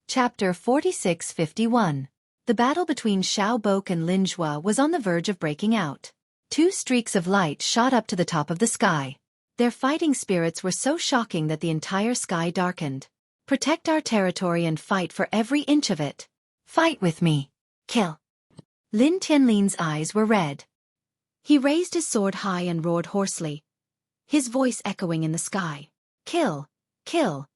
Chapter 46-51. The battle between Xiao Bok and Lin Zhua was on the verge of breaking out. Two streaks of light shot up to the top of the sky. Their fighting spirits were so shocking that the entire sky darkened. Protect our territory and fight for every inch of it. Fight with me. Kill. Lin Tianlin's eyes were red. He raised his sword high and roared hoarsely. his voice echoing in the sky. Kill! Kill!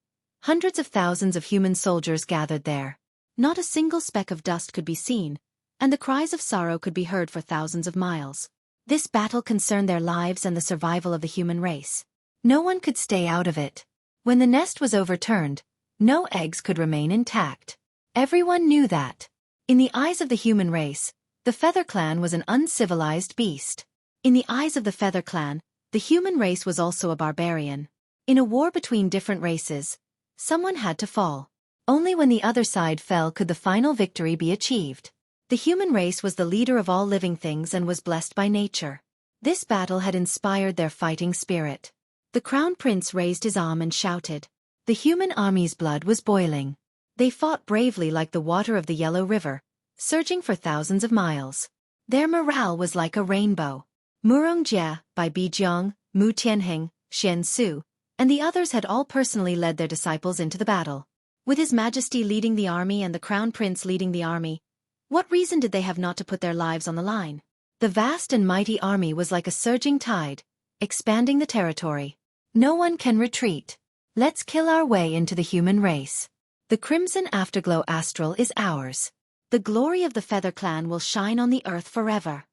Hundreds of thousands of human soldiers gathered there. Not a single speck of dust could be seen, and the cries of sorrow could be heard for thousands of miles. This battle concerned their lives and the survival of the human race. No one could stay out of it. When the nest was overturned, no eggs could remain intact. Everyone knew that. In the eyes of the human race, the Feather Clan was an uncivilized beast. In the eyes of the Feather Clan, the human race was also a barbarian. In a war between different races, someone had to fall. Only when the other side fell could the final victory be achieved. The human race was the leader of all living things and was blessed by nature. This battle had inspired their fighting spirit. The Crown Prince raised his arm and shouted. The human army's blood was boiling. They fought bravely like the water of the Yellow River, surging for thousands of miles. Their morale was like a rainbow. Murong Jie, Bai Bijiang, Mu Tianheng, Xian Su, and the others had all personally led their disciples into the battle. With His Majesty leading the army and the Crown Prince leading the army, what reason did they have not to put their lives on the line? The vast and mighty army was like a surging tide, expanding the territory. No one can retreat. Let's kill our way into the human race. The crimson afterglow astral is ours. The glory of the Feather Clan will shine on the earth forever.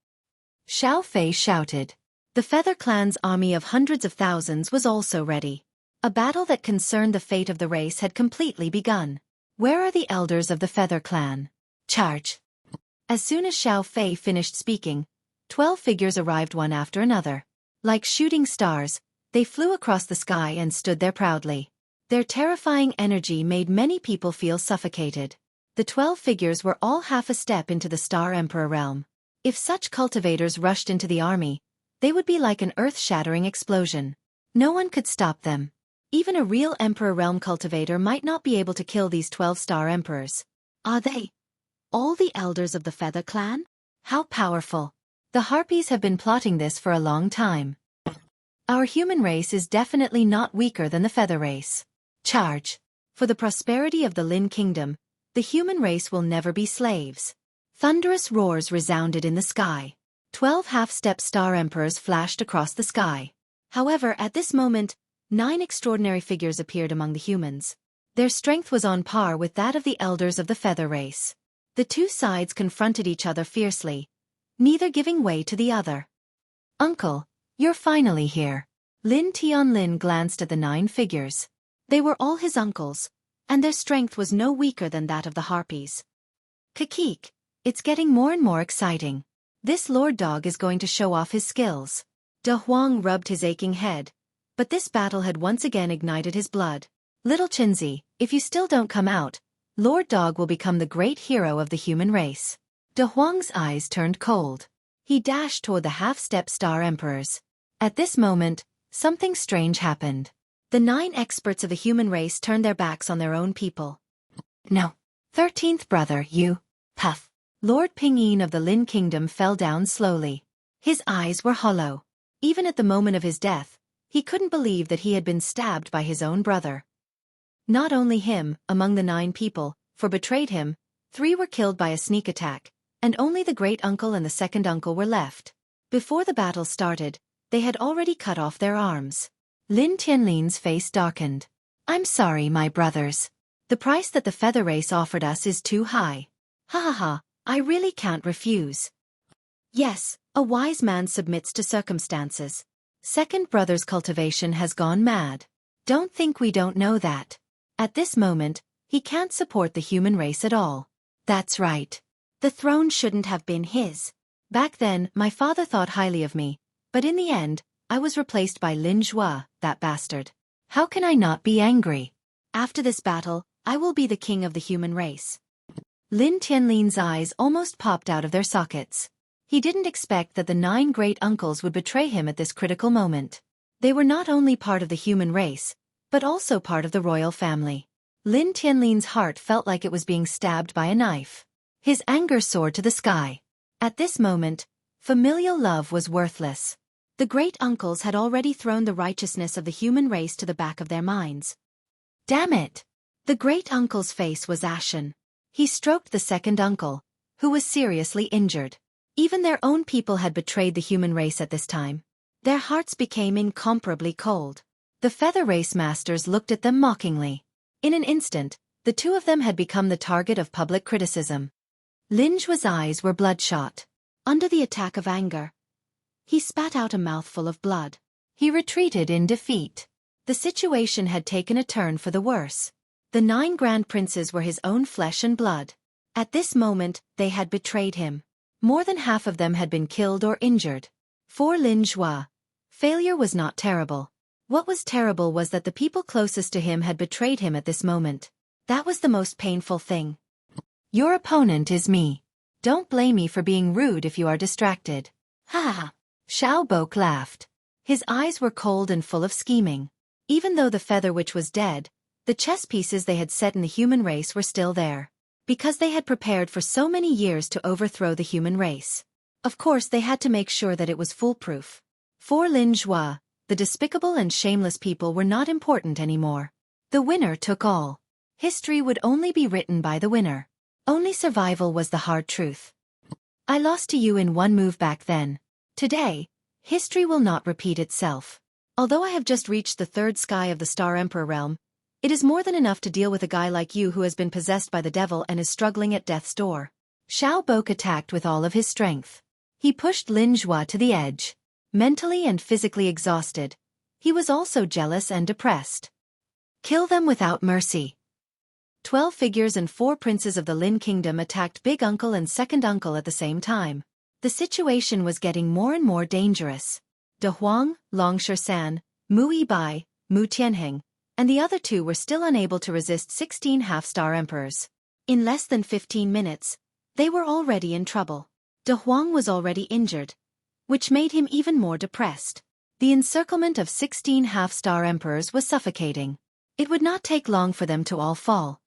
Xiao Fei shouted. The Feather Clan's army of hundreds of thousands was also ready. A battle that concerned the fate of the race had completely begun. Where are the elders of the Feather Clan? Charge! As soon as Xiao Fei finished speaking, 12 figures arrived one after another. Like shooting stars, they flew across the sky and stood there proudly. Their terrifying energy made many people feel suffocated. The 12 figures were all half a step into the Star Emperor realm. If such cultivators rushed into the army, they would be like an earth-shattering explosion. No one could stop them. Even a real Emperor realm cultivator might not be able to kill these 12 Star Emperors. Are they all the elders of the Feather Clan? How powerful. The Harpies have been plotting this for a long time. Our human race is definitely not weaker than the Feather race. Charge! For the prosperity of the Lin Kingdom, the human race will never be slaves. Thunderous roars resounded in the sky. 12 half-step Star Emperors flashed across the sky. However, at this moment, 9 extraordinary figures appeared among the humans. Their strength was on par with that of the elders of the Feather race. The two sides confronted each other fiercely, neither giving way to the other. Uncle, you're finally here. Lin Tianlin glanced at the 9 figures. They were all his uncles, and their strength was no weaker than that of the Harpies. Kakik, it's getting more and more exciting. This Lord Dog is going to show off his skills. De Huang rubbed his aching head, but this battle had once again ignited his blood. Little Chinzi, if you still don't come out, Lord Dog will become the great hero of the human race. De Huang's eyes turned cold. He dashed toward the half-step Star Emperors. At this moment, something strange happened. The 9 experts of the human race turned their backs on their own people. No. 13th brother, you. Puff. Lord Pingyin of the Lin Kingdom fell down slowly. His eyes were hollow. Even at the moment of his death, he couldn't believe that he had been stabbed by his own brother. Not only him, among the 9 people, for betrayed him, 3 were killed by a sneak attack, and only the great uncle and the second uncle were left. Before the battle started, they had already cut off their arms. Lin Tianlin's face darkened. I'm sorry, my brothers. The price that the Feather race offered us is too high. Ha ha ha, I really can't refuse. Yes, a wise man submits to circumstances. Second brother's cultivation has gone mad. Don't think we don't know that. At this moment, he can't support the human race at all. That's right. The throne shouldn't have been his. Back then, my father thought highly of me, but in the end, I was replaced by Lin Zhua, that bastard. How can I not be angry? After this battle, I will be the king of the human race. Lin Tianlin's eyes almost popped out of their sockets. He didn't expect that the 9 great uncles would betray him at this critical moment. They were not only part of the human race, but also part of the royal family. Lin Tianlin's heart felt like it was being stabbed by a knife. His anger soared to the sky. At this moment, familial love was worthless. The great uncles had already thrown the righteousness of the human race to the back of their minds. Damn it! The great uncle's face was ashen. He stroked the second uncle, who was seriously injured. Even their own people had betrayed the human race at this time. Their hearts became incomparably cold. The feather race masters looked at them mockingly. In an instant, the two of them had become the target of public criticism. Lin Zhua's eyes were bloodshot. Under the attack of anger, he spat out a mouthful of blood. He retreated in defeat. The situation had taken a turn for the worse. The 9 grand princes were his own flesh and blood. At this moment, they had betrayed him. More than half of them had been killed or injured. For Lin Zhua, failure was not terrible. What was terrible was that the people closest to him had betrayed him at this moment. That was the most painful thing. Your opponent is me. Don't blame me for being rude if you are distracted. Ha ha. Xiaobok laughed. His eyes were cold and full of scheming. Even though the feather witch was dead, the chess pieces they had set in the human race were still there. Because they had prepared for so many years to overthrow the human race. Of course they had to make sure that it was foolproof. For Lin Zhua, the despicable and shameless people were not important anymore. The winner took all. History would only be written by the winner. Only survival was the hard truth. I lost to you in one move back then. Today, history will not repeat itself. Although I have just reached the 3rd sky of the Star Emperor realm, it is more than enough to deal with a guy like you who has been possessed by the devil and is struggling at death's door. Xiaobok attacked with all of his strength. He pushed Lin Zhua to the edge. Mentally and physically exhausted, he was also jealous and depressed. Kill them without mercy. 12 figures and 4 princes of the Lin Kingdom attacked Big Uncle and Second Uncle at the same time. The situation was getting more and more dangerous. De Huang, Long San, Mu Yibai, Mu Tianheng, and the other 2 were still unable to resist 16 half-star emperors. In less than 15 minutes, they were already in trouble. De Huang was already injured, which made him even more depressed. The encirclement of 16 half-star emperors was suffocating. It would not take long for them to all fall.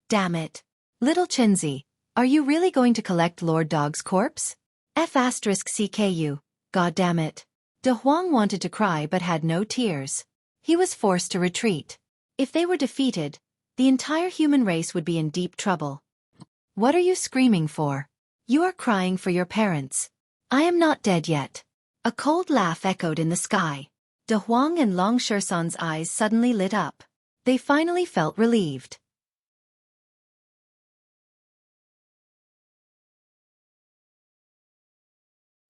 Damn it. Little Chenzi, are you really going to collect Lord Dog's corpse? F*CKU, god damn it. De Huang wanted to cry but had no tears. He was forced to retreat. If they were defeated, the entire human race would be in deep trouble. What are you screaming for? You are crying for your parents. I am not dead yet. A cold laugh echoed in the sky. De Huang and Long San's eyes suddenly lit up. They finally felt relieved.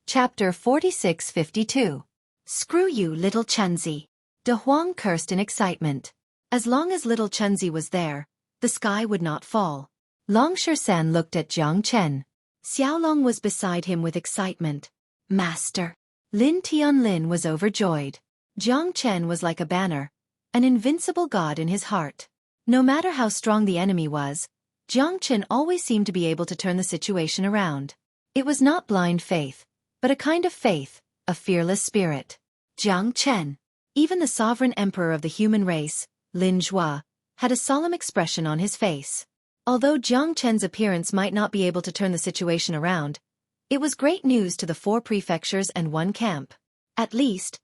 Chapter 4652. Screw you, little Chenzi. De Huang cursed in excitement. As long as little Chenzi was there, the sky would not fall. Long San looked at Jiang Chen. Xiaolong was beside him with excitement. Master. Lin Tianlin was overjoyed. Jiang Chen was like a banner, an invincible god in his heart. No matter how strong the enemy was, Jiang Chen always seemed to be able to turn the situation around. It was not blind faith, but a kind of faith, a fearless spirit. Jiang Chen, even the sovereign emperor of the human race, Lin Zhua, had a solemn expression on his face. Although Jiang Chen's appearance might not be able to turn the situation around, it was great news to the 4 prefectures and 1 camp. At least,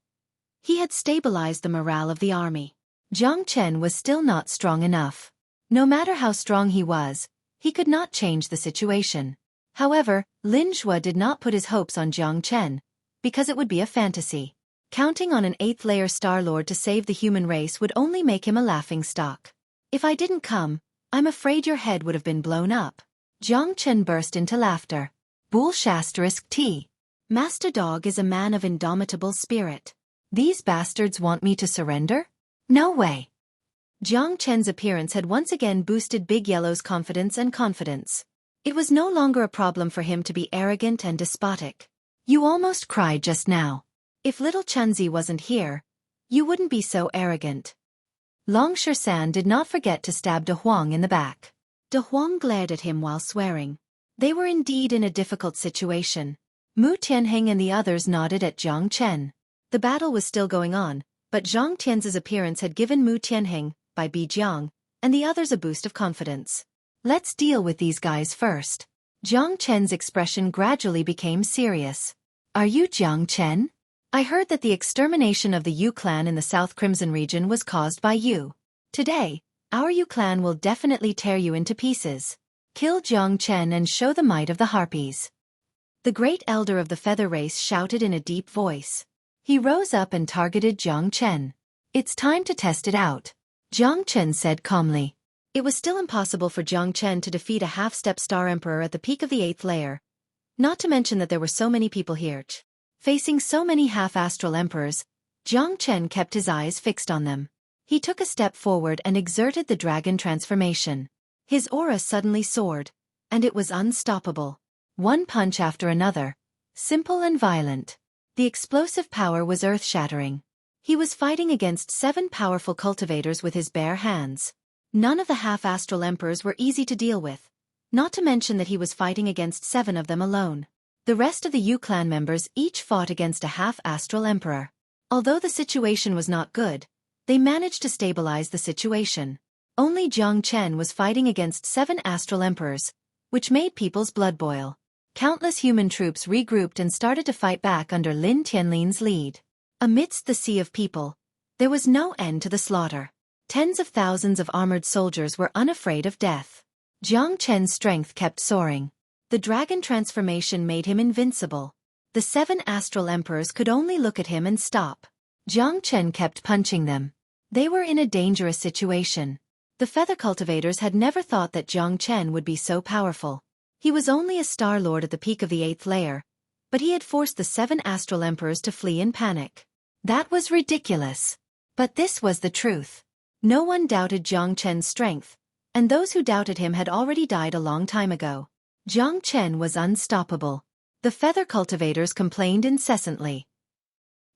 he had stabilized the morale of the army. Jiang Chen was still not strong enough. No matter how strong he was, he could not change the situation. However, Lin Zhua did not put his hopes on Jiang Chen, because it would be a fantasy. Counting on an 8th-layer Star Lord to save the human race would only make him a laughingstock. If I didn't come, I'm afraid your head would have been blown up. Jiang Chen burst into laughter. Bull*T. Master Dog is a man of indomitable spirit. These bastards want me to surrender? No way. Jiang Chen's appearance had once again boosted Big Yellow's confidence. It was no longer a problem for him to be arrogant and despotic. You almost cried just now. If little Chenzi wasn't here, you wouldn't be so arrogant. Long San did not forget to stab De Huang in the back. De Huang glared at him while swearing. They were indeed in a difficult situation. Mu Tianheng and the others nodded at Jiang Chen. The battle was still going on, but Zhang Tian's appearance had given Mu Tianheng, by Bi Jiang, and the others a boost of confidence. Let's deal with these guys first. Jiang Chen's expression gradually became serious. Are you Jiang Chen? I heard that the extermination of the Yu clan in the South Crimson region was caused by you. Today, our Yu clan will definitely tear you into pieces. Kill Jiang Chen and show the might of the harpies. The great elder of the feather race shouted in a deep voice. He rose up and targeted Jiang Chen. "It's time to test it out," Jiang Chen said calmly. It was still impossible for Jiang Chen to defeat a half-step Star Emperor at the peak of the 8th layer. Not to mention that there were so many people here. Facing so many half-astral emperors, Jiang Chen kept his eyes fixed on them. He took a step forward and exerted the dragon transformation. His aura suddenly soared, and it was unstoppable. One punch after another, simple and violent. The explosive power was earth-shattering. He was fighting against 7 powerful cultivators with his bare hands. None of the half-astral emperors were easy to deal with, not to mention that he was fighting against 7 of them alone. The rest of the Yu clan members each fought against a half-astral emperor. Although the situation was not good, they managed to stabilize the situation. Only Jiang Chen was fighting against 7 astral emperors, which made people's blood boil. Countless human troops regrouped and started to fight back under Lin Tianlin's lead. Amidst the sea of people, there was no end to the slaughter. Tens of thousands of armored soldiers were unafraid of death. Jiang Chen's strength kept soaring. The dragon transformation made him invincible. The 7 astral emperors could only look at him and stop. Jiang Chen kept punching them. They were in a dangerous situation. The feather cultivators had never thought that Jiang Chen would be so powerful. He was only a Star Lord at the peak of the 8th layer, but he had forced the 7 astral emperors to flee in panic. That was ridiculous. But this was the truth. No one doubted Jiang Chen's strength, and those who doubted him had already died a long time ago. Jiang Chen was unstoppable. The feather cultivators complained incessantly.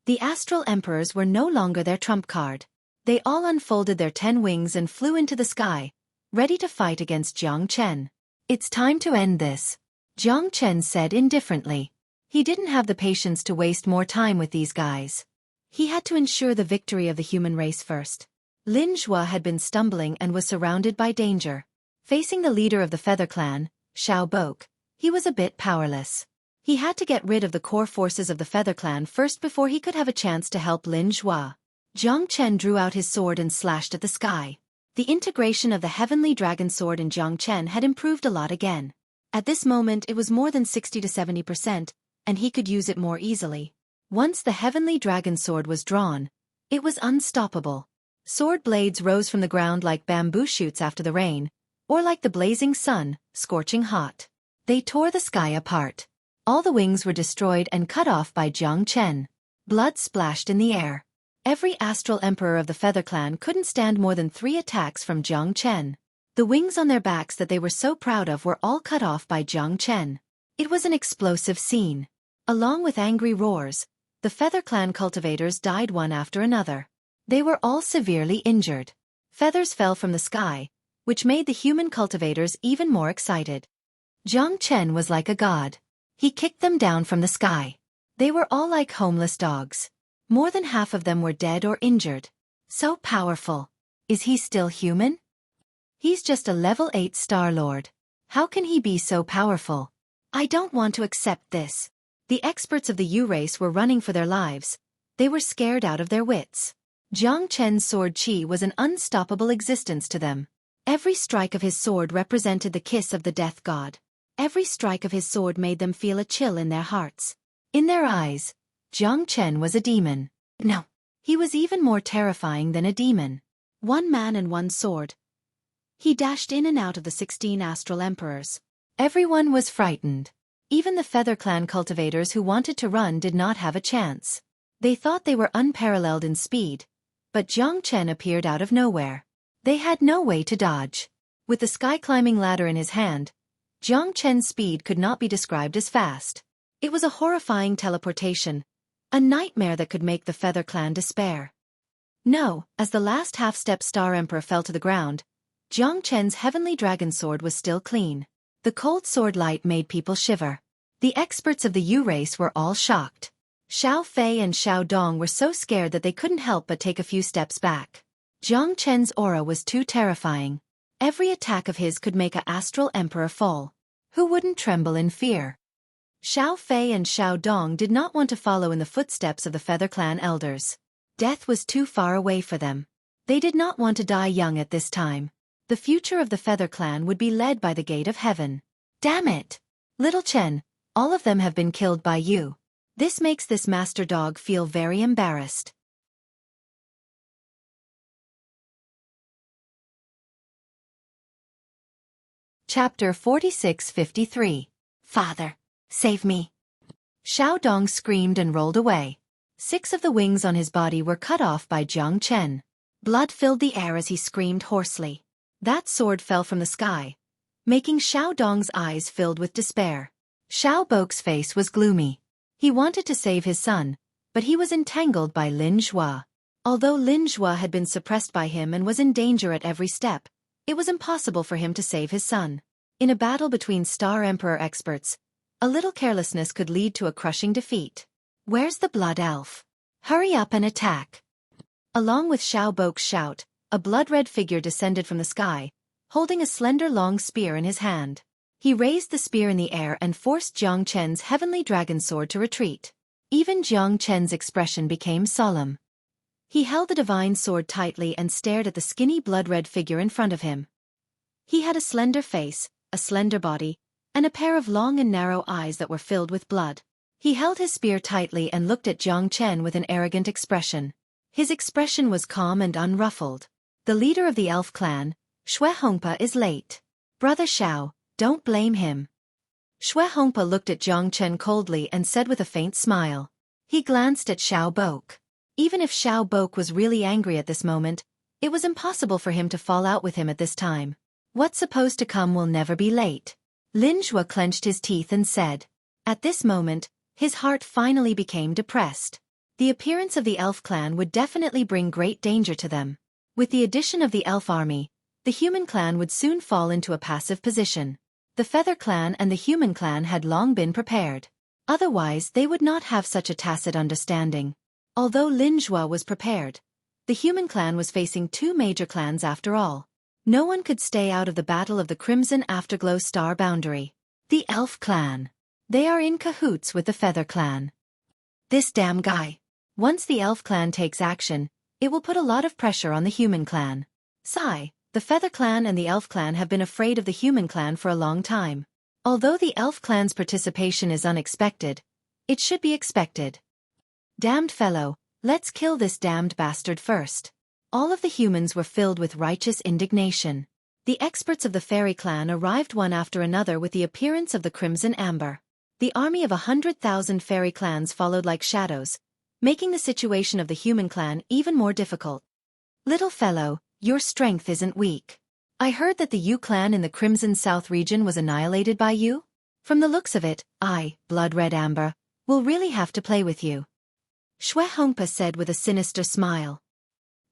The astral emperors were no longer their trump card. They all unfolded their 10 wings and flew into the sky, ready to fight against Jiang Chen. "It's time to end this," Jiang Chen said indifferently. He didn't have the patience to waste more time with these guys. He had to ensure the victory of the human race first. Lin Zhua had been stumbling and was surrounded by danger. Facing the leader of the Feather Clan, Xiaobok, he was a bit powerless. He had to get rid of the core forces of the Feather Clan first before he could have a chance to help Lin Zhua. Jiang Chen drew out his sword and slashed at the sky. The integration of the Heavenly Dragon Sword in Jiang Chen had improved a lot again. At this moment it was more than 60 to 70%, and he could use it more easily. Once the Heavenly Dragon Sword was drawn, it was unstoppable. Sword blades rose from the ground like bamboo shoots after the rain, or like the blazing sun, scorching hot. They tore the sky apart. All the wings were destroyed and cut off by Jiang Chen. Blood splashed in the air. Every astral emperor of the Feather Clan couldn't stand more than 3 attacks from Jiang Chen. The wings on their backs that they were so proud of were all cut off by Jiang Chen. It was an explosive scene. Along with angry roars, the Feather Clan cultivators died one after another. They were all severely injured. Feathers fell from the sky, which made the human cultivators even more excited. Jiang Chen was like a god. He kicked them down from the sky. They were all like homeless dogs. More than half of them were dead or injured. So powerful. Is he still human? He's just a level 8 Star Lord. How can he be so powerful? I don't want to accept this. The experts of the Yu race were running for their lives. They were scared out of their wits. Jiang Chen's sword qi was an unstoppable existence to them. Every strike of his sword represented the kiss of the death god. Every strike of his sword made them feel a chill in their hearts. In their eyes, Jiang Chen was a demon. No, he was even more terrifying than a demon. One man and one sword. He dashed in and out of the 16 astral emperors. Everyone was frightened. Even the Feather Clan cultivators who wanted to run did not have a chance. They thought they were unparalleled in speed, but Jiang Chen appeared out of nowhere. They had no way to dodge. With the sky-climbing ladder in his hand, Jiang Chen's speed could not be described as fast. It was a horrifying teleportation, a nightmare that could make the Feather Clan despair. No, as the last half-step Star Emperor fell to the ground, Jiang Chen's Heavenly Dragon Sword was still clean. The cold sword light made people shiver. The experts of the Yu race were all shocked. Xiao Fei and Xiao Dong were so scared that they couldn't help but take a few steps back. Jiang Chen's aura was too terrifying. Every attack of his could make an astral emperor fall. Who wouldn't tremble in fear? Xiao Fei and Xiao Dong did not want to follow in the footsteps of the Feather Clan elders. Death was too far away for them. They did not want to die young at this time. The future of the Feather Clan would be led by the gate of heaven. Damn it! Little Chen, all of them have been killed by you. This makes this master dog feel very embarrassed. Chapter 46-53. Father, save me. Xiao Dong screamed and rolled away. 6 of the wings on his body were cut off by Jiang Chen. Blood filled the air as he screamed hoarsely. That sword fell from the sky, making Xiao Dong's eyes filled with despair. Xiao Bok's face was gloomy. He wanted to save his son, but he was entangled by Lin Zhua. Although Lin Zhua had been suppressed by him and was in danger at every step, it was impossible for him to save his son. In a battle between Star Emperor experts, a little carelessness could lead to a crushing defeat. Where's the blood elf? Hurry up and attack. Along with Xiao Bok's shout, a blood-red figure descended from the sky, holding a slender long spear in his hand. He raised the spear in the air and forced Jiang Chen's heavenly dragon sword to retreat. Even Jiang Chen's expression became solemn. He held the divine sword tightly and stared at the skinny blood-red figure in front of him. He had a slender face, a slender body, and a pair of long and narrow eyes that were filled with blood. He held his spear tightly and looked at Jiang Chen with an arrogant expression. His expression was calm and unruffled. The leader of the elf clan, Xueqi, is late. Brother Xiao, don't blame him. Xueqi looked at Jiang Chen coldly and said with a faint smile. He glanced at Xiao Bok. Even if Xiao Bok was really angry at this moment, it was impossible for him to fall out with him at this time. What's supposed to come will never be late. Lin Zhua clenched his teeth and said. At this moment, his heart finally became depressed. The appearance of the elf clan would definitely bring great danger to them. With the addition of the elf army, the human clan would soon fall into a passive position. The feather clan and the human clan had long been prepared. Otherwise, they would not have such a tacit understanding. Although Lin Zhua was prepared, the human clan was facing 2 major clans after all. No one could stay out of the battle of the Crimson Afterglow Star boundary. The elf clan. They are in cahoots with the feather clan. This damn guy. Once the elf clan takes action, it will put a lot of pressure on the human clan. Sigh, the feather clan and the elf clan have been afraid of the human clan for a long time. Although the elf clan's participation is unexpected, it should be expected. Damned fellow, let's kill this damned bastard first. All of the humans were filled with righteous indignation. The experts of the fairy clan arrived one after another with the appearance of the crimson amber. The army of 100,000 fairy clans followed like shadows, making the situation of the human clan even more difficult. Little fellow, your strength isn't weak. I heard that the Yu clan in the Crimson South region was annihilated by you? From the looks of it, I, Blood Red Amber, will really have to play with you. Xueqi said with a sinister smile.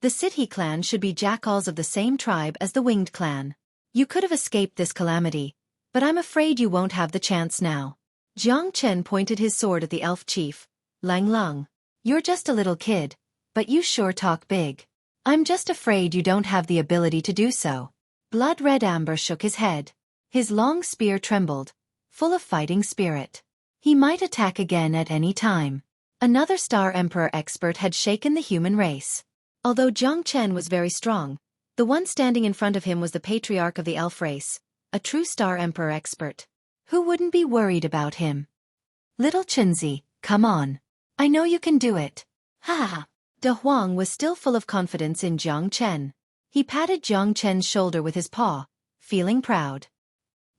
The Xueqi clan should be jackals of the same tribe as the Winged clan. You could have escaped this calamity, but I'm afraid you won't have the chance now. Jiang Chen pointed his sword at the elf chief, Lang Lung. You're just a little kid, but you sure talk big. I'm just afraid you don't have the ability to do so. Blood Red Amber shook his head. His long spear trembled, full of fighting spirit. He might attack again at any time. Another Star Emperor expert had shaken the human race. Although Jiang Chen was very strong, the one standing in front of him was the patriarch of the elf race, a true Star Emperor expert. Who wouldn't be worried about him? Little Chenzi, come on. I know you can do it. Ha ha. De Huang was still full of confidence in Jiang Chen. He patted Jiang Chen's shoulder with his paw, feeling proud.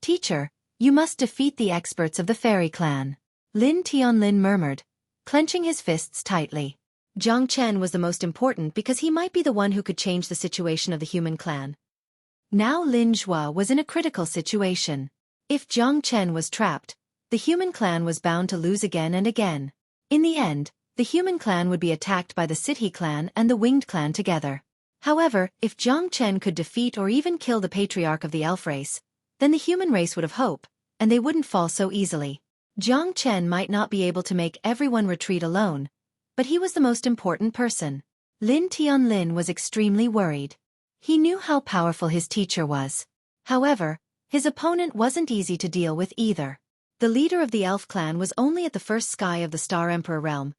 Teacher, you must defeat the experts of the fairy clan. Lin Tianlin murmured, clenching his fists tightly. Jiang Chen was the most important because he might be the one who could change the situation of the human clan. Now Lin Zhua was in a critical situation. If Jiang Chen was trapped, the human clan was bound to lose again and again. In the end, the human clan would be attacked by the Xueqi clan and the Winged clan together. However, if Jiang Chen could defeat or even kill the patriarch of the elf race, then the human race would have hope, and they wouldn't fall so easily. Jiang Chen might not be able to make everyone retreat alone, but he was the most important person. Lin Tianlin was extremely worried. He knew how powerful his teacher was. However, his opponent wasn't easy to deal with either. The leader of the elf clan was only at the first sky of the Star Emperor realm,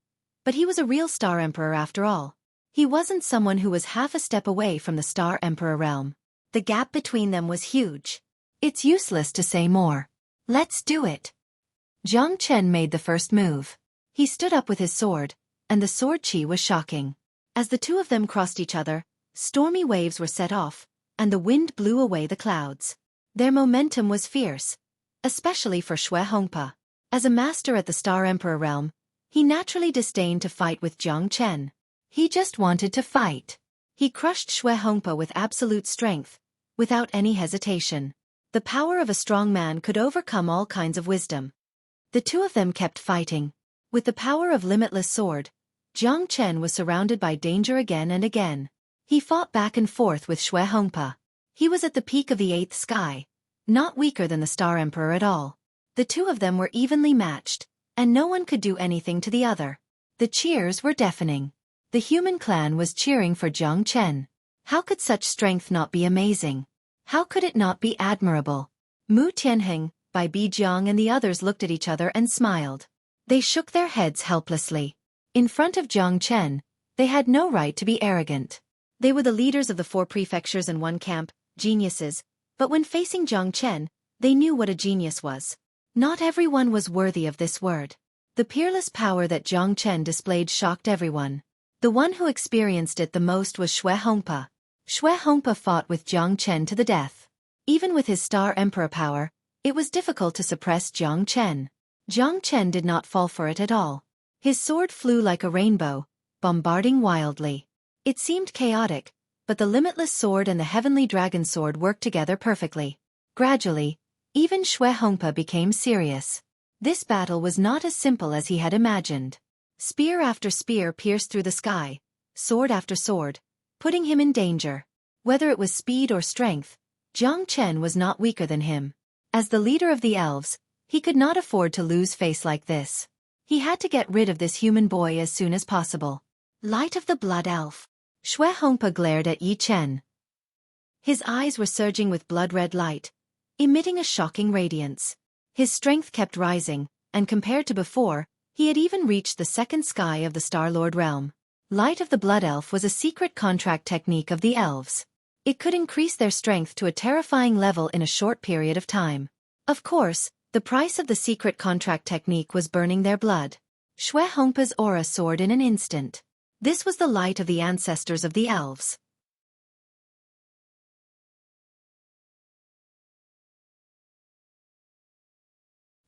but he was a real Star Emperor after all. He wasn't someone who was half a step away from the Star Emperor realm. The gap between them was huge. It's useless to say more. Let's do it. Jiang Chen made the first move. He stood up with his sword, and the sword chi was shocking. As the two of them crossed each other, stormy waves were set off, and the wind blew away the clouds. Their momentum was fierce, especially for Xueqi. As a master at the Star Emperor realm, he naturally disdained to fight with Jiang Chen. He just wanted to fight. He crushed Xueqi with absolute strength, without any hesitation. The power of a strong man could overcome all kinds of wisdom. The two of them kept fighting. With the power of limitless sword, Jiang Chen was surrounded by danger again and again. He fought back and forth with Xueqi. He was at the peak of the eighth sky, not weaker than the Star Emperor at all. The two of them were evenly matched, and no one could do anything to the other. The cheers were deafening. The human clan was cheering for Jiang Chen. How could such strength not be amazing? How could it not be admirable? Mu Tianheng, Bai Bijiang and the others looked at each other and smiled. They shook their heads helplessly. In front of Jiang Chen, they had no right to be arrogant. They were the leaders of the 4 prefectures and 1 camp, geniuses, but when facing Jiang Chen, they knew what a genius was. Not everyone was worthy of this word. The peerless power that Jiang Chen displayed shocked everyone. The one who experienced it the most was Xueqi. Xueqi fought with Jiang Chen to the death. Even with his Star Emperor power, it was difficult to suppress Jiang Chen. Jiang Chen did not fall for it at all. His sword flew like a rainbow, bombarding wildly. It seemed chaotic, but the limitless sword and the heavenly dragon sword worked together perfectly. Gradually, even Xueqi became serious. This battle was not as simple as he had imagined. Spear after spear pierced through the sky, sword after sword, putting him in danger. Whether it was speed or strength, Jiang Chen was not weaker than him. As the leader of the elves, he could not afford to lose face like this. He had to get rid of this human boy as soon as possible. Light of the Blood Elf. Xueqi glared at Yi Chen. His eyes were surging with blood-red light, emitting a shocking radiance. His strength kept rising, and compared to before, he had even reached the 2nd sky of the Star-Lord realm. Light of the Blood Elf was a secret contract technique of the elves. It could increase their strength to a terrifying level in a short period of time. Of course, the price of the secret contract technique was burning their blood. Xueqi's aura soared in an instant. This was the light of the ancestors of the elves.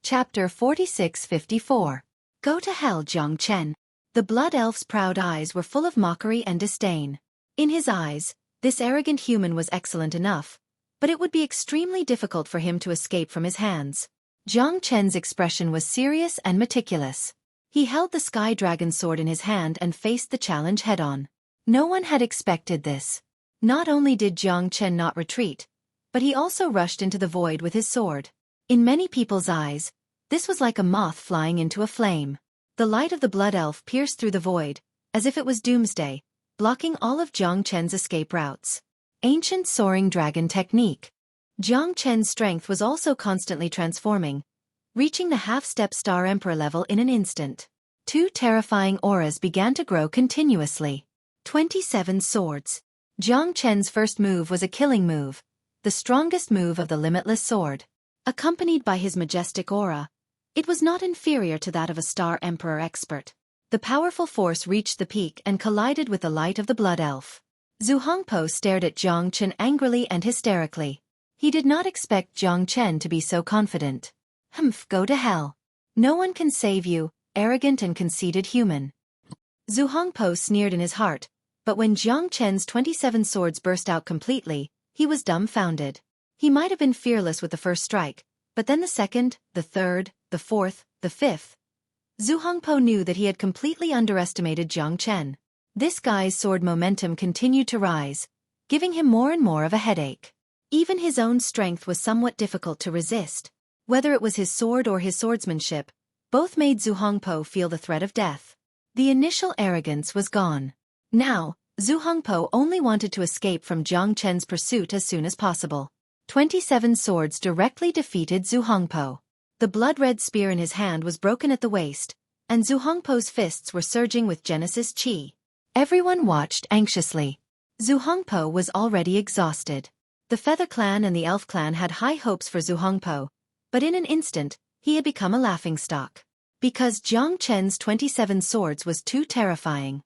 Chapter 46-54. Go to hell, Jiang Chen. The Blood Elf's proud eyes were full of mockery and disdain. In his eyes, this arrogant human was excellent enough, but it would be extremely difficult for him to escape from his hands. Jiang Chen's expression was serious and meticulous. He held the Sky Dragon sword in his hand and faced the challenge head-on. No one had expected this. Not only did Jiang Chen not retreat, but he also rushed into the void with his sword. In many people's eyes, this was like a moth flying into a flame. The light of the Blood Elf pierced through the void, as if it was doomsday, blocking all of Jiang Chen's escape routes. Ancient Soaring Dragon Technique. Jiang Chen's strength was also constantly transforming, reaching the half-step Star Emperor level in an instant. 2 terrifying auras began to grow continuously. 27 swords. Jiang Chen's first move was a killing move, the strongest move of the limitless sword. Accompanied by his majestic aura, it was not inferior to that of a Star Emperor expert. The powerful force reached the peak and collided with the light of the Blood Elf. Zhu Hongpo stared at Jiang Chen angrily and hysterically. He did not expect Jiang Chen to be so confident. Humph, go to hell. No one can save you, arrogant and conceited human. Zhu Hongpo sneered in his heart, but when Jiang Chen's 27 swords burst out completely, he was dumbfounded. He might have been fearless with the first strike, but then the second, the third, the fourth, the fifth. Zhu Hongpo knew that he had completely underestimated Jiang Chen. This guy's sword momentum continued to rise, giving him more and more of a headache. Even his own strength was somewhat difficult to resist. Whether it was his sword or his swordsmanship, both made Zhu Hongpo feel the threat of death. The initial arrogance was gone. Now, Zhu Hongpo only wanted to escape from Jiang Chen's pursuit as soon as possible. 27 swords directly defeated Zhu Hongpo. The blood-red spear in his hand was broken at the waist, and Zhu Hongpo's fists were surging with Genesis Chi. Everyone watched anxiously. Zhu Hongpo was already exhausted. The Feather Clan and the Elf Clan had high hopes for Zhu Hongpo, but in an instant, he had become a laughingstock. because Jiang Chen's 27 swords was too terrifying.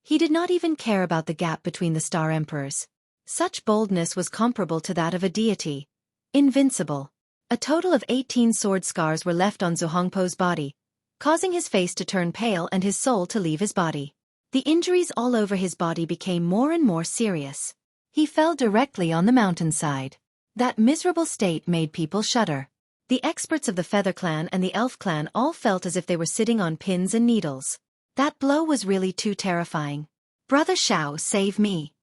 He did not even care about the gap between the Star Emperors. Such boldness was comparable to that of a deity. Invincible. A total of 18 sword scars were left on Zhu Hongpo's body, causing his face to turn pale and his soul to leave his body. The injuries all over his body became more and more serious. He fell directly on the mountainside. That miserable state made people shudder. The experts of the Feather Clan and the Elf Clan all felt as if they were sitting on pins and needles. That blow was really too terrifying. "Brother Xiao, save me!"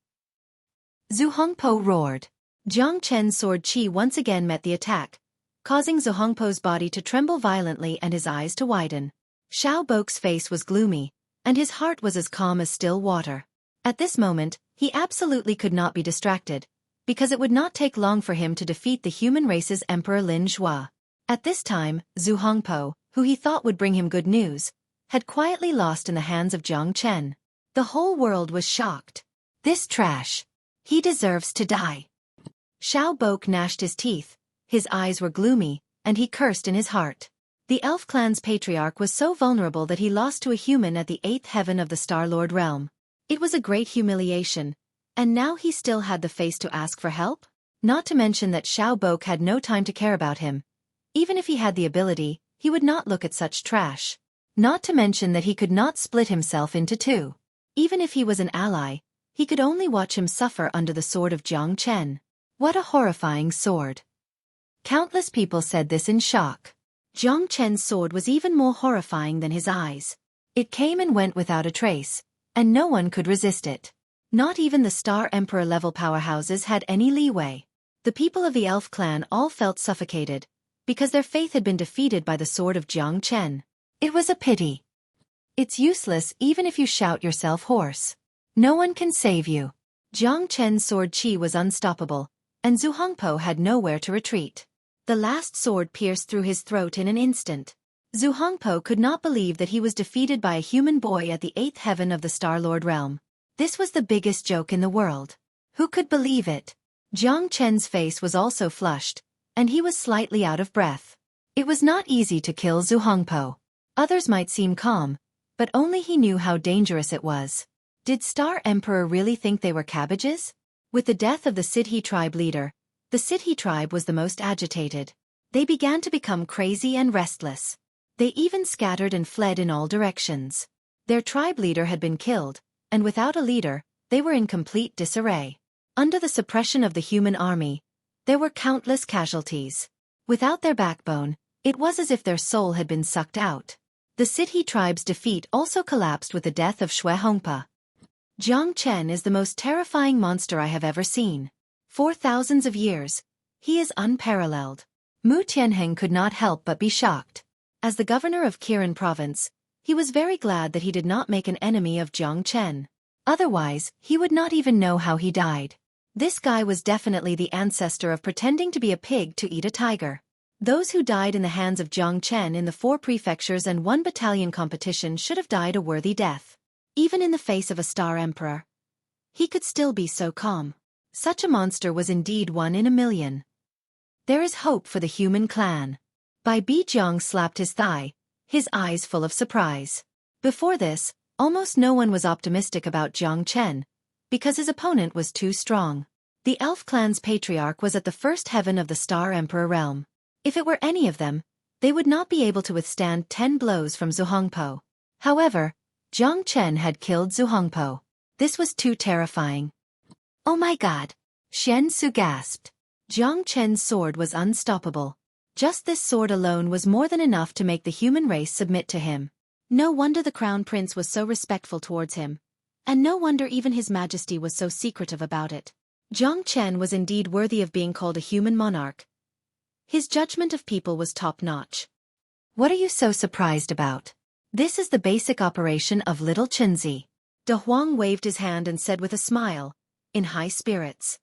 Zhu Hongpo roared. Jiang Chen's sword Qi once again met the attack, causing Zhu Hongpo's body to tremble violently and his eyes to widen. Xiao Bok's face was gloomy, and his heart was as calm as still water. At this moment, he absolutely could not be distracted, because it would not take long for him to defeat the human race's Emperor Lin Zhua. At this time, Zhu Hongpo, who he thought would bring him good news, had quietly lost in the hands of Jiang Chen. The whole world was shocked. "This trash. He deserves to die." Xiao Bok gnashed his teeth, his eyes were gloomy, and he cursed in his heart. The Elf Clan's patriarch was so vulnerable that he lost to a human at the 8th heaven of the Star-Lord realm. It was a great humiliation, and now he still had the face to ask for help? Not to mention that Xiao Bok had no time to care about him. Even if he had the ability, he would not look at such trash. Not to mention that he could not split himself into two. Even if he was an ally, he could only watch him suffer under the sword of Jiang Chen. What a horrifying sword. Countless people said this in shock. Jiang Chen's sword was even more horrifying than his eyes. It came and went without a trace, and no one could resist it. Not even the Star Emperor level powerhouses had any leeway. The people of the Elf Clan all felt suffocated, because their faith had been defeated by the sword of Jiang Chen. It was a pity. It's useless even if you shout yourself hoarse. No one can save you. Jiang Chen's sword Qi was unstoppable, and Zhu Hongpo had nowhere to retreat. The last sword pierced through his throat in an instant. Zhu Hongpo could not believe that he was defeated by a human boy at the 8th heaven of the Star-Lord realm. This was the biggest joke in the world. Who could believe it? Jiang Chen's face was also flushed, and he was slightly out of breath. It was not easy to kill Zhu Hongpo. Others might seem calm, but only he knew how dangerous it was. Did Star Emperor really think they were cabbages? With the death of the Sidhe tribe leader, the Sidhe tribe was the most agitated. They began to become crazy and restless. They even scattered and fled in all directions. Their tribe leader had been killed, and without a leader, they were in complete disarray. Under the suppression of the human army, there were countless casualties. Without their backbone, it was as if their soul had been sucked out. The Sidhe tribe's defeat also collapsed with the death of Xue Hongpa. Jiang Chen is the most terrifying monster I have ever seen. For thousands of years, he is unparalleled. Mu Tianheng could not help but be shocked. As the governor of Qiren province, he was very glad that he did not make an enemy of Jiang Chen. Otherwise, he would not even know how he died. This guy was definitely the ancestor of pretending to be a pig to eat a tiger. Those who died in the hands of Jiang Chen in the 4 prefectures and 1 battalion competition should have died a worthy death. Even in the face of a Star Emperor, he could still be so calm. Such a monster was indeed one in a million. There is hope for the human clan. Bai Bijiang slapped his thigh, his eyes full of surprise. Before this, almost no one was optimistic about Jiang Chen, because his opponent was too strong. The Elf Clan's patriarch was at the 1st heaven of the Star Emperor realm. If it were any of them, they would not be able to withstand 10 blows from Zhu Hongpo. However, Jiang Chen had killed Zhu Hongpo. This was too terrifying. "Oh my god!" Xian Su gasped. Jiang Chen's sword was unstoppable. Just this sword alone was more than enough to make the human race submit to him. No wonder the crown prince was so respectful towards him. And no wonder even his majesty was so secretive about it. Jiang Chen was indeed worthy of being called a human monarch. His judgment of people was top-notch. What are you so surprised about? This is the basic operation of Little Chinzi. De Huang waved his hand and said with a smile, in high spirits.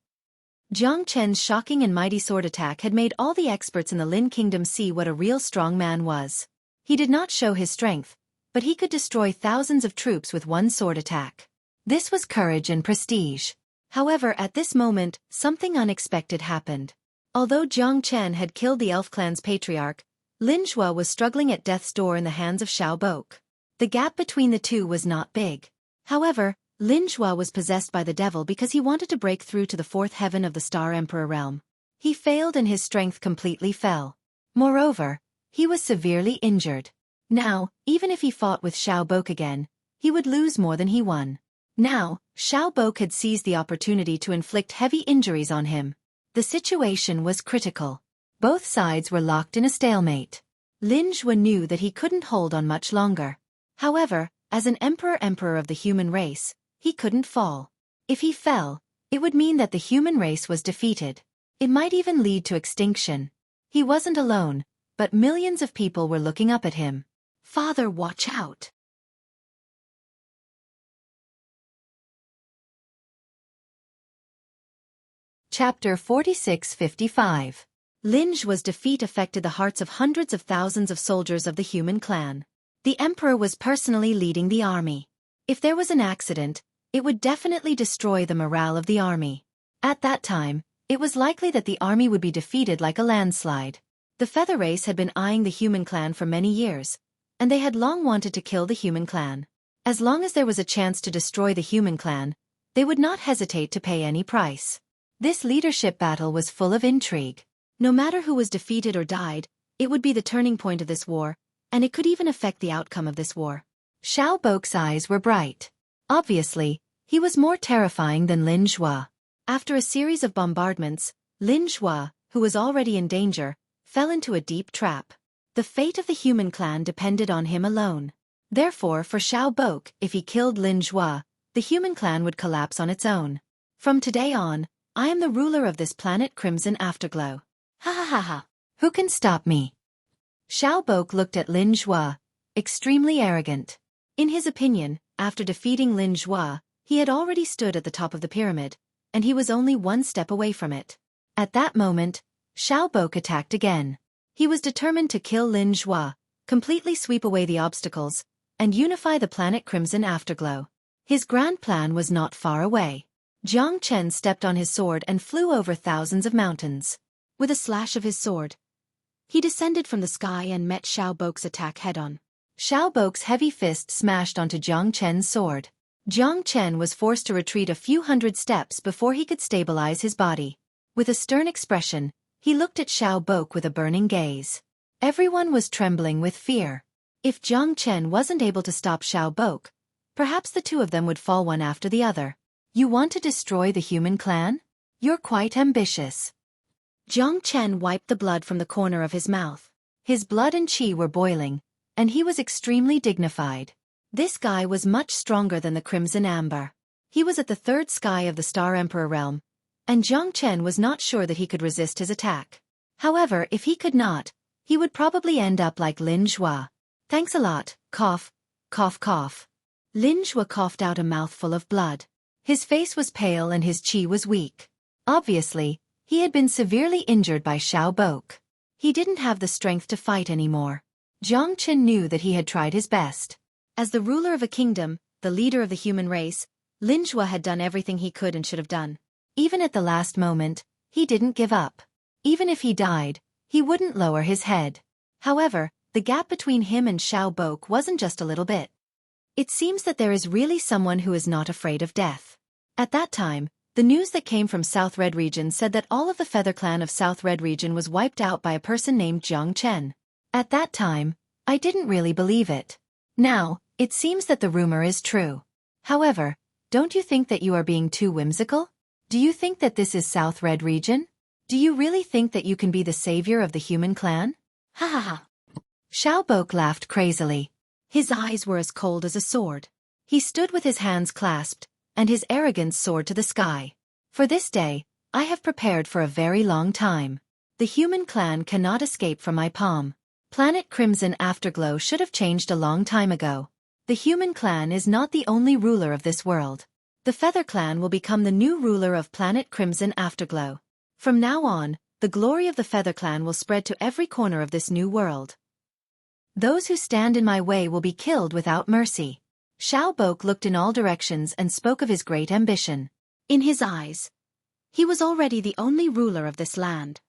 Jiang Chen's shocking and mighty sword attack had made all the experts in the Lin Kingdom see what a real strong man was. He did not show his strength, but he could destroy thousands of troops with one sword attack. This was courage and prestige. However, at this moment, something unexpected happened. Although Jiang Chen had killed the Elf Clan's patriarch, Lin Zhuo was struggling at death's door in the hands of Xueqi. The gap between the two was not big. However, Lin Zhuo was possessed by the devil because he wanted to break through to the fourth heaven of the Star Emperor realm. He failed and his strength completely fell. Moreover, he was severely injured. Now, even if he fought with Xueqi again, he would lose more than he won. Now, Xueqi had seized the opportunity to inflict heavy injuries on him. The situation was critical. Both sides were locked in a stalemate. Lin Zhuo knew that he couldn't hold on much longer. However, as an emperor of the human race, he couldn't fall. If he fell, it would mean that the human race was defeated. It might even lead to extinction. He wasn't alone, but millions of people were looking up at him. Father, watch out! Chapter 46-55. Lin Zhuo's defeat affected the hearts of hundreds of thousands of soldiers of the human clan. The emperor was personally leading the army. If there was an accident, it would definitely destroy the morale of the army. At that time, it was likely that the army would be defeated like a landslide. The feather race had been eyeing the human clan for many years, and they had long wanted to kill the human clan. As long as there was a chance to destroy the human clan, they would not hesitate to pay any price. This leadership battle was full of intrigue. No matter who was defeated or died, it would be the turning point of this war, and it could even affect the outcome of this war. Xueqi's eyes were bright. Obviously, he was more terrifying than Lin Zhuo. After a series of bombardments, Lin Zhuo, who was already in danger, fell into a deep trap. The fate of the human clan depended on him alone. Therefore, for Xueqi, if he killed Lin Zhuo, the human clan would collapse on its own. From today on, I am the ruler of this planet Crimson Afterglow. Ha ha ha ha. Who can stop me? Xueqi looked at Lin Zhuo, extremely arrogant. In his opinion, after defeating Lin Zhuo, he had already stood at the top of the pyramid, and he was only one step away from it. At that moment, Xueqi attacked again. He was determined to kill Lin Zhuo, completely sweep away the obstacles, and unify the planet Crimson Afterglow. His grand plan was not far away. Jiang Chen stepped on his sword and flew over thousands of mountains. With a slash of his sword, he descended from the sky and met Xueqi's attack head-on. Xueqi's heavy fist smashed onto Jiang Chen's sword. Jiang Chen was forced to retreat a few hundred steps before he could stabilize his body. With a stern expression, he looked at Xueqi with a burning gaze. Everyone was trembling with fear. If Jiang Chen wasn't able to stop Xueqi, perhaps the two of them would fall one after the other. You want to destroy the human clan? You're quite ambitious. Jiang Chen wiped the blood from the corner of his mouth. His blood and qi were boiling, and he was extremely dignified. This guy was much stronger than the Crimson Amber. He was at the third sky of the Star Emperor realm, and Jiang Chen was not sure that he could resist his attack. However, if he could not, he would probably end up like Lin Zhuo. Thanks a lot, cough, cough, cough. Lin Zhuo coughed out a mouthful of blood. His face was pale and his qi was weak. Obviously, he had been severely injured by Xueqi. He didn't have the strength to fight anymore. Jiang Chen knew that he had tried his best. As the ruler of a kingdom, the leader of the human race, Lin Zhuo had done everything he could and should have done. Even at the last moment, he didn't give up. Even if he died, he wouldn't lower his head. However, the gap between him and Xueqi wasn't just a little bit. It seems that there is really someone who is not afraid of death. At that time, the news that came from South Red Region said that all of the Feather Clan of South Red Region was wiped out by a person named Jiang Chen. At that time, I didn't really believe it. Now, it seems that the rumor is true. However, don't you think that you are being too whimsical? Do you think that this is South Red Region? Do you really think that you can be the savior of the human clan? Ha ha ha. Xueqi laughed crazily. His eyes were as cold as a sword. He stood with his hands clasped, and his arrogance soared to the sky. For this day, I have prepared for a very long time. The human clan cannot escape from my palm. Planet Crimson Afterglow should have changed a long time ago. The human clan is not the only ruler of this world. The Feather Clan will become the new ruler of Planet Crimson Afterglow. From now on, the glory of the Feather Clan will spread to every corner of this new world. Those who stand in my way will be killed without mercy. Xueqi looked in all directions and spoke of his great ambition. In his eyes, he was already the only ruler of this land.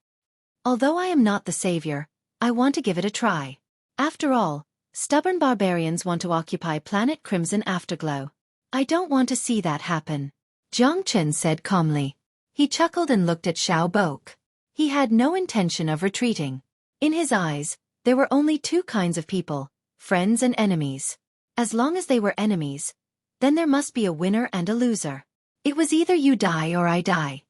Although I am not the savior, I want to give it a try. After all, stubborn barbarians want to occupy planet Crimson Afterglow. I don't want to see that happen, Jiang Chen said calmly. He chuckled and looked at Xueqi. He had no intention of retreating. In his eyes, there were only two kinds of people, friends and enemies. As long as they were enemies, then there must be a winner and a loser. It was either you die or I die.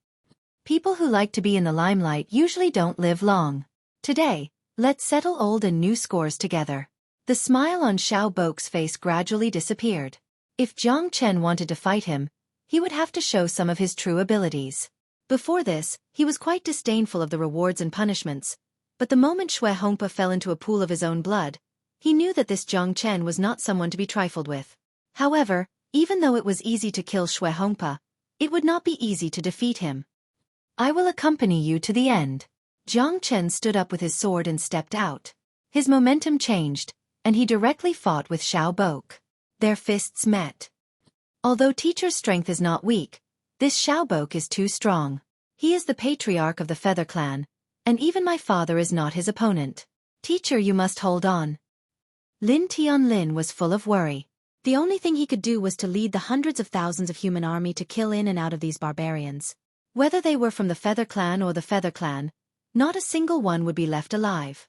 People who like to be in the limelight usually don't live long. Today, let's settle old and new scores together. The smile on Xueqi's face gradually disappeared. If Jiang Chen wanted to fight him, he would have to show some of his true abilities. Before this, he was quite disdainful of the rewards and punishments, but the moment Xueqi fell into a pool of his own blood, he knew that this Jiang Chen was not someone to be trifled with. However, even though it was easy to kill Xueqi, it would not be easy to defeat him. I will accompany you to the end. Jiang Chen stood up with his sword and stepped out. His momentum changed, and he directly fought with Xueqi. Their fists met. Although teacher's strength is not weak, this Xueqi is too strong. He is the patriarch of the Feather Clan, and even my father is not his opponent. Teacher, you must hold on. Lin Tianlin was full of worry. The only thing he could do was to lead the hundreds of thousands of human army to kill in and out of these barbarians. Whether they were from the Feather Clan or the Feather Clan, not a single one would be left alive.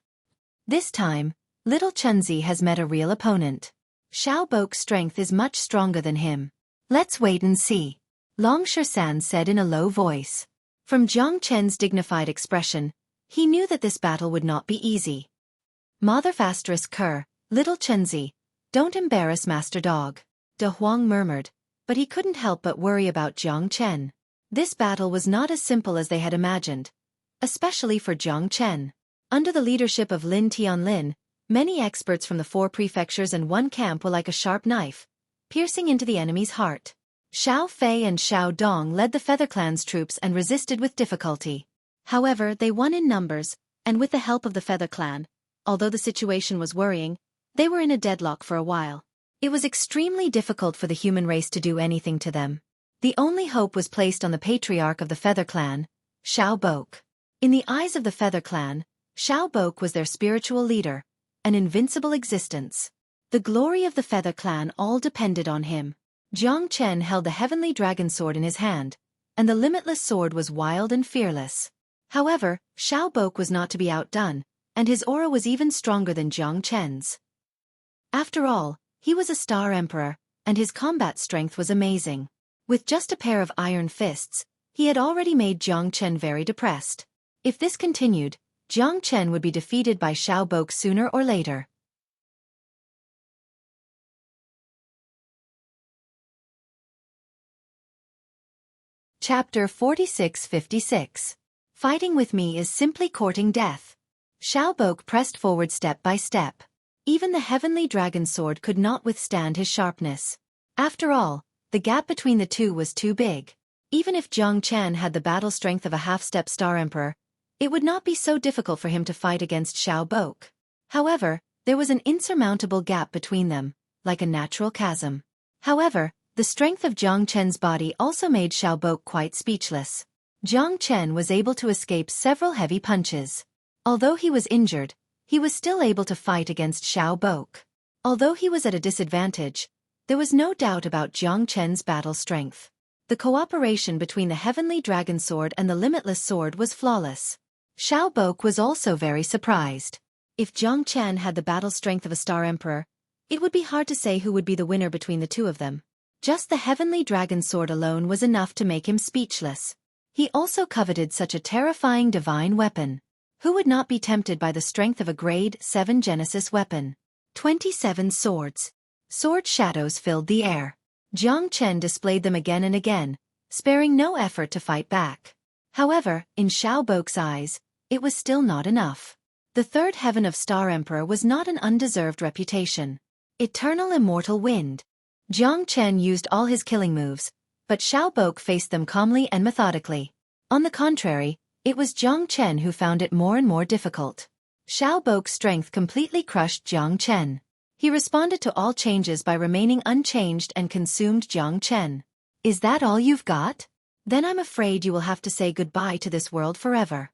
This time, little Chunzi has met a real opponent. Xueqi's strength is much stronger than him. Let's wait and see, Long Shersan said in a low voice. From Jiang Chen's dignified expression, he knew that this battle would not be easy. Mother Kerr, little Chunzi, don't embarrass Master Dog, De Huang murmured, but he couldn't help but worry about Jiang Chen. This battle was not as simple as they had imagined, especially for Jiang Chen. Under the leadership of Lin Tianlin, many experts from the 4 prefectures and 1 camp were like a sharp knife, piercing into the enemy's heart. Xiao Fei and Xiao Dong led the Feather Clan's troops and resisted with difficulty. However, they won in numbers, and with the help of the Feather Clan, although the situation was worrying, they were in a deadlock for a while. It was extremely difficult for the human race to do anything to them. The only hope was placed on the patriarch of the Feather Clan, Xueqi. In the eyes of the Feather Clan, Xueqi was their spiritual leader, an invincible existence. The glory of the Feather Clan all depended on him. Jiang Chen held the heavenly dragon sword in his hand, and the limitless sword was wild and fearless. However, Xueqi was not to be outdone, and his aura was even stronger than Jiang Chen's. After all, he was a Star Emperor, and his combat strength was amazing. With just a pair of iron fists, he had already made Jiang Chen very depressed. If this continued, Jiang Chen would be defeated by Xueqi sooner or later. Chapter 46-56. Fighting with me is simply courting death. Xueqi pressed forward step by step. Even the heavenly dragon sword could not withstand his sharpness. After all, the gap between the two was too big. Even if Jiang Chen had the battle strength of a half-step Star Emperor, it would not be so difficult for him to fight against Xueqi. However, there was an insurmountable gap between them, like a natural chasm. However, the strength of Jiang Chen's body also made Xueqi quite speechless. Jiang Chen was able to escape several heavy punches. Although he was injured, he was still able to fight against Xueqi. Although he was at a disadvantage, there was no doubt about Jiang Chen's battle strength. The cooperation between the heavenly dragon sword and the limitless sword was flawless. Xueqi was also very surprised. If Jiang Chen had the battle strength of a Star Emperor, it would be hard to say who would be the winner between the two of them. Just the heavenly dragon sword alone was enough to make him speechless. He also coveted such a terrifying divine weapon. Who would not be tempted by the strength of a grade 7 Genesis weapon? 27 swords. Sword shadows filled the air. Jiang Chen displayed them again and again, sparing no effort to fight back. However, in Xueqi's eyes, it was still not enough. The third heaven of Star Emperor was not an undeserved reputation. Eternal immortal wind. Jiang Chen used all his killing moves, but Xueqi faced them calmly and methodically. On the contrary, it was Jiang Chen who found it more and more difficult. Xueqi's strength completely crushed Jiang Chen. He responded to all changes by remaining unchanged and consumed Jiang Chen. Is that all you've got? Then I'm afraid you will have to say goodbye to this world forever.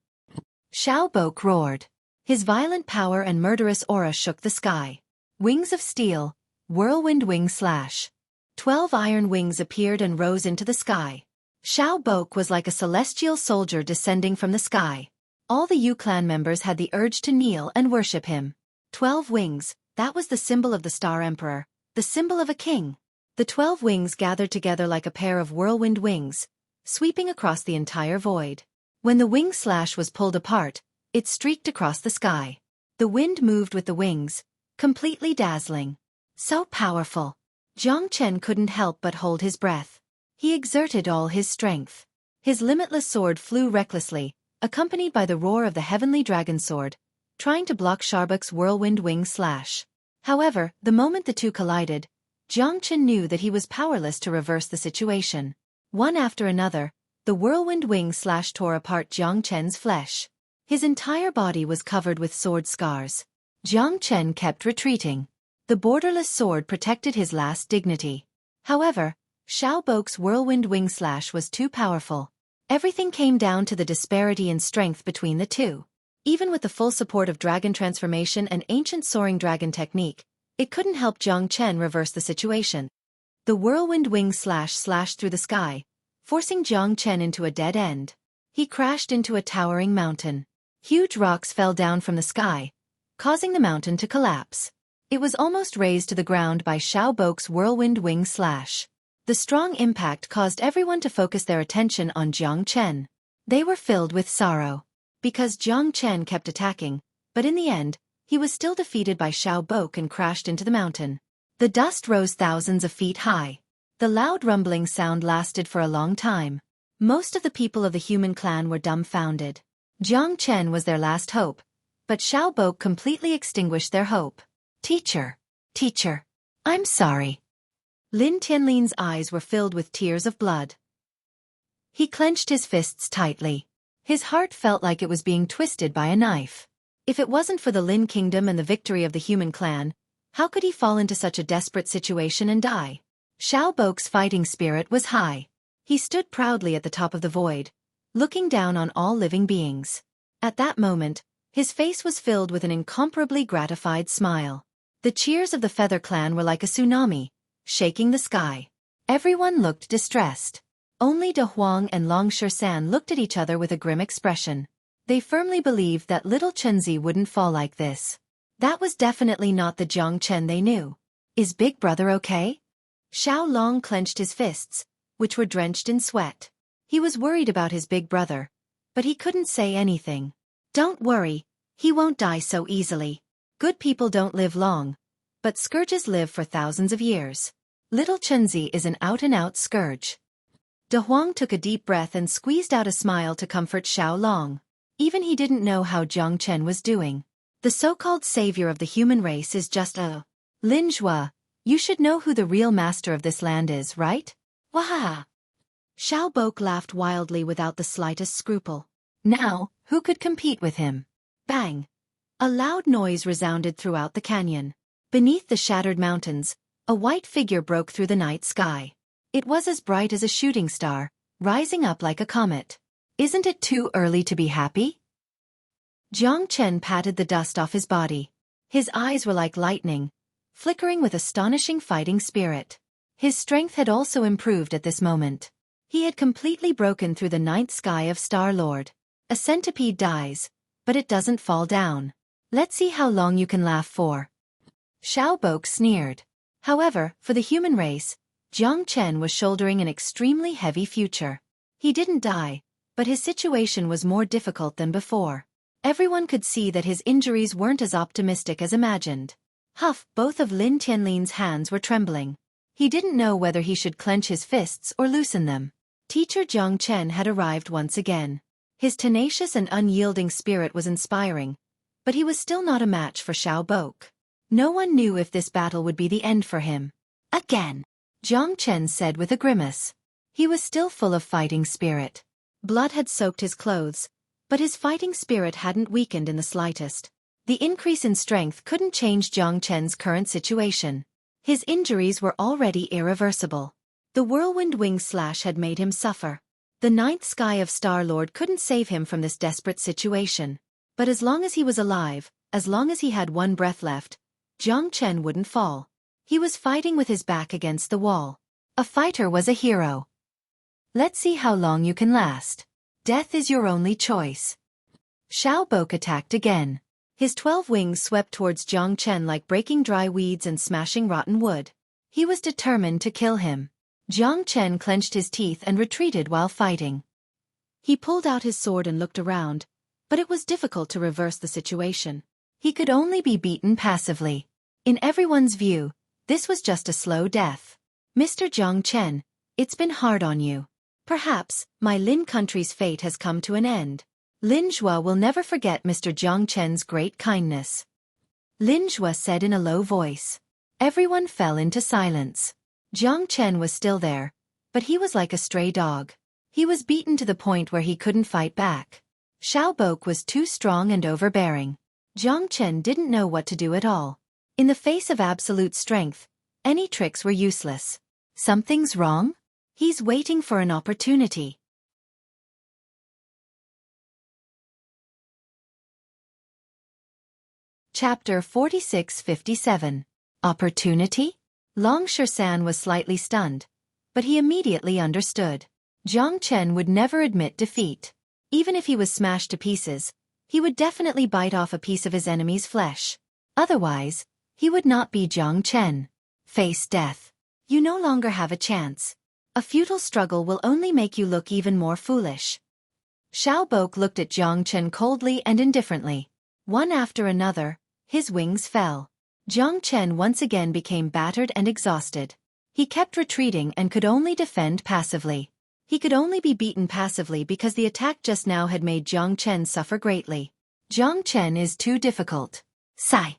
Xueqi roared. His violent power and murderous aura shook the sky. Wings of steel, whirlwind wing slash. 12 iron wings appeared and rose into the sky. Xiao Bok was like a celestial soldier descending from the sky. All the Yu clan members had the urge to kneel and worship him. 12 wings, that was the symbol of the Star Emperor, the symbol of a king. The 12 wings gathered together like a pair of whirlwind wings, sweeping across the entire void. When the wing slash was pulled apart, it streaked across the sky. The wind moved with the wings, completely dazzling. So powerful. Jiang Chen couldn't help but hold his breath. He exerted all his strength. His limitless sword flew recklessly, accompanied by the roar of the heavenly dragon sword, trying to block Sharbuk's whirlwind wing slash. However, the moment the two collided, Jiang Chen knew that he was powerless to reverse the situation. One after another, the whirlwind wing slash tore apart Jiang Chen's flesh. His entire body was covered with sword scars. Jiang Chen kept retreating. The borderless sword protected his last dignity. However, Xiao Bok's whirlwind wing slash was too powerful. Everything came down to the disparity in strength between the two. Even with the full support of dragon transformation and ancient soaring dragon technique, it couldn't help Jiang Chen reverse the situation. The whirlwind wing slash slashed through the sky, forcing Jiang Chen into a dead end. He crashed into a towering mountain. Huge rocks fell down from the sky, causing the mountain to collapse. It was almost razed to the ground by Xiao Bok's whirlwind wing slash. The strong impact caused everyone to focus their attention on Jiang Chen. They were filled with sorrow. Because Jiang Chen kept attacking, but in the end, he was still defeated by Xiao Bok and crashed into the mountain. The dust rose thousands of feet high. The loud rumbling sound lasted for a long time. Most of the people of the human clan were dumbfounded. Jiang Chen was their last hope, but Xiao Bok completely extinguished their hope. Teacher, I'm sorry. Lin Tianlin's eyes were filled with tears of blood. He clenched his fists tightly. His heart felt like it was being twisted by a knife. If it wasn't for the Lin Kingdom and the victory of the human clan, how could he fall into such a desperate situation and die? Xiao Bok's fighting spirit was high. He stood proudly at the top of the void, looking down on all living beings. At that moment, his face was filled with an incomparably gratified smile. The cheers of the Feather Clan were like a tsunami, shaking the sky. Everyone looked distressed. Only De Huang and Long Shersan looked at each other with a grim expression. They firmly believed that little Chenzi wouldn't fall like this. That was definitely not the Jiang Chen they knew. Is Big Brother okay? Xiao Long clenched his fists, which were drenched in sweat. He was worried about his big brother, but he couldn't say anything. Don't worry, he won't die so easily. Good people don't live long, but scourges live for thousands of years. Little Chenzi is an out-and-out scourge. De Huang took a deep breath and squeezed out a smile to comfort Xiao Long. Even he didn't know how Jiang Chen was doing. The so-called savior of the human race is just a... Lin Zhua, you should know who the real master of this land is, right? Wahaha! Xiao Bok laughed wildly without the slightest scruple. Now, who could compete with him? Bang! A loud noise resounded throughout the canyon. Beneath the shattered mountains, a white figure broke through the night sky. It was as bright as a shooting star, rising up like a comet. Isn't it too early to be happy? Jiang Chen patted the dust off his body. His eyes were like lightning, flickering with astonishing fighting spirit. His strength had also improved at this moment. He had completely broken through the ninth sky of Star-Lord. A centipede dies, but it doesn't fall down. Let's see how long you can laugh for. Xiao Bok sneered. However, for the human race, Jiang Chen was shouldering an extremely heavy future. He didn't die, but his situation was more difficult than before. Everyone could see that his injuries weren't as optimistic as imagined. Huff, both of Lin Tianlin's hands were trembling. He didn't know whether he should clench his fists or loosen them. Teacher Jiang Chen had arrived once again. His tenacious and unyielding spirit was inspiring, but he was still not a match for Xiao Bok. No one knew if this battle would be the end for him. Again, Jiang Chen said with a grimace. He was still full of fighting spirit. Blood had soaked his clothes, but his fighting spirit hadn't weakened in the slightest. The increase in strength couldn't change Jiang Chen's current situation. His injuries were already irreversible. The whirlwind wing slash had made him suffer. The ninth sky of Star-Lord couldn't save him from this desperate situation. But as long as he was alive, as long as he had one breath left, Jiang Chen wouldn't fall. He was fighting with his back against the wall. A fighter was a hero. Let's see how long you can last. Death is your only choice. Xiaobok attacked again. His 12 wings swept towards Jiang Chen like breaking dry weeds and smashing rotten wood. He was determined to kill him. Jiang Chen clenched his teeth and retreated while fighting. He pulled out his sword and looked around, but it was difficult to reverse the situation. He could only be beaten passively. In everyone's view, this was just a slow death. Mr. Jiang Chen, it's been hard on you. Perhaps, my Lin country's fate has come to an end. Lin Zhuo will never forget Mr. Jiang Chen's great kindness. Lin Zhuo said in a low voice. Everyone fell into silence. Jiang Chen was still there, but he was like a stray dog. He was beaten to the point where he couldn't fight back. Xiaobok was too strong and overbearing. Jiang Chen didn't know what to do at all. In the face of absolute strength, any tricks were useless. Something's wrong? He's waiting for an opportunity. Chapter 46-57. Opportunity? Long Shersan was slightly stunned, but he immediately understood. Jiang Chen would never admit defeat. Even if he was smashed to pieces, he would definitely bite off a piece of his enemy's flesh. Otherwise, he would not be Jiang Chen. Face death. You no longer have a chance. A futile struggle will only make you look even more foolish. Xiaobok looked at Jiang Chen coldly and indifferently. One after another, his wings fell. Jiang Chen once again became battered and exhausted. He kept retreating and could only defend passively. He could only be beaten passively because the attack just now had made Jiang Chen suffer greatly. Jiang Chen is too difficult. Sigh.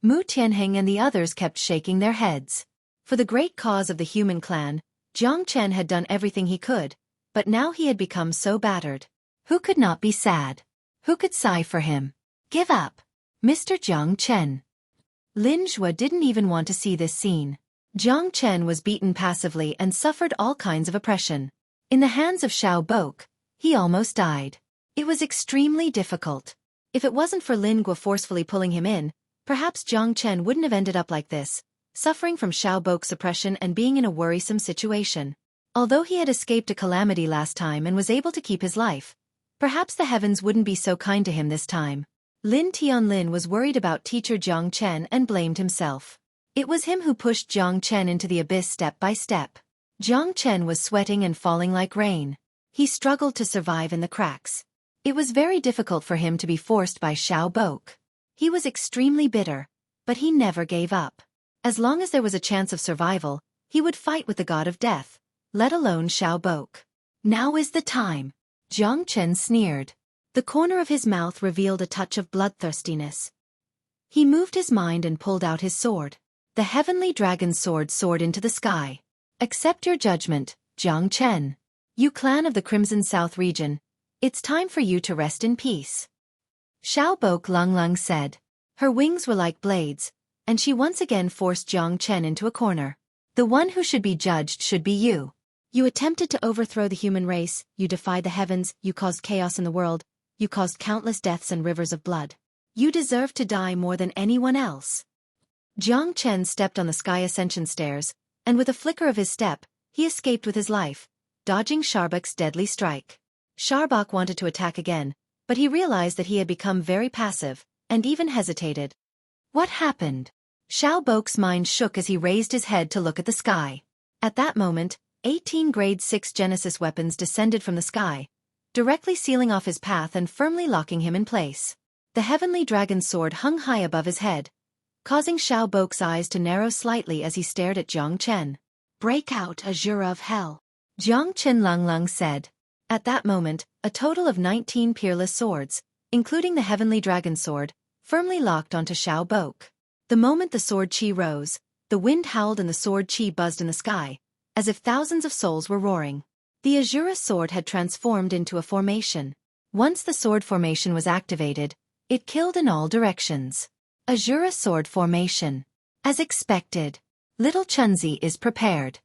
Mu Tianheng and the others kept shaking their heads. For the great cause of the human clan, Jiang Chen had done everything he could, but now he had become so battered. Who could not be sad? Who could sigh for him? Give up. Mr. Jiang Chen. Lin Zhuo didn't even want to see this scene. Jiang Chen was beaten passively and suffered all kinds of oppression. In the hands of Xiaobok, he almost died. It was extremely difficult. If it wasn't for Lin Guo forcefully pulling him in, perhaps Jiang Chen wouldn't have ended up like this, suffering from Xiaobok's oppression and being in a worrisome situation. Although he had escaped a calamity last time and was able to keep his life, perhaps the heavens wouldn't be so kind to him this time. Lin Tianlin was worried about teacher Jiang Chen and blamed himself. It was him who pushed Jiang Chen into the abyss step by step. Jiang Chen was sweating and falling like rain. He struggled to survive in the cracks. It was very difficult for him to be forced by Xiaobok. He was extremely bitter, but he never gave up. As long as there was a chance of survival, he would fight with the god of death, let alone Xiaobok. Now is the time. Jiang Chen sneered. The corner of his mouth revealed a touch of bloodthirstiness. He moved his mind and pulled out his sword. The heavenly dragon's sword soared into the sky. Accept your judgment, Jiang Chen. You clan of the Crimson South region, it's time for you to rest in peace. Xiaobok Lung said. Her wings were like blades, and she once again forced Jiang Chen into a corner. The one who should be judged should be you. You attempted to overthrow the human race, you defied the heavens, you caused chaos in the world, you caused countless deaths and rivers of blood. You deserve to die more than anyone else. Jiang Chen stepped on the sky ascension stairs, and with a flicker of his step, he escaped with his life, dodging Xiaobok's deadly strike. Xiaobok wanted to attack again, but he realized that he had become very passive, and even hesitated. What happened? Xiaobok's mind shook as he raised his head to look at the sky. At that moment, 18 grade 6 Genesis weapons descended from the sky, directly sealing off his path and firmly locking him in place. The heavenly dragon's sword hung high above his head, causing Xiaobok's eyes to narrow slightly as he stared at Jiang Chen. Break out, Azure of Hell. Jiang Chen Lung said. At that moment, a total of 19 peerless swords, including the heavenly dragon sword, firmly locked onto Xiaobok. The moment the sword chi rose, the wind howled and the sword chi buzzed in the sky, as if thousands of souls were roaring. The Azura sword had transformed into a formation. Once the sword formation was activated, it killed in all directions. Azura sword formation. As expected, little Chunzi is prepared.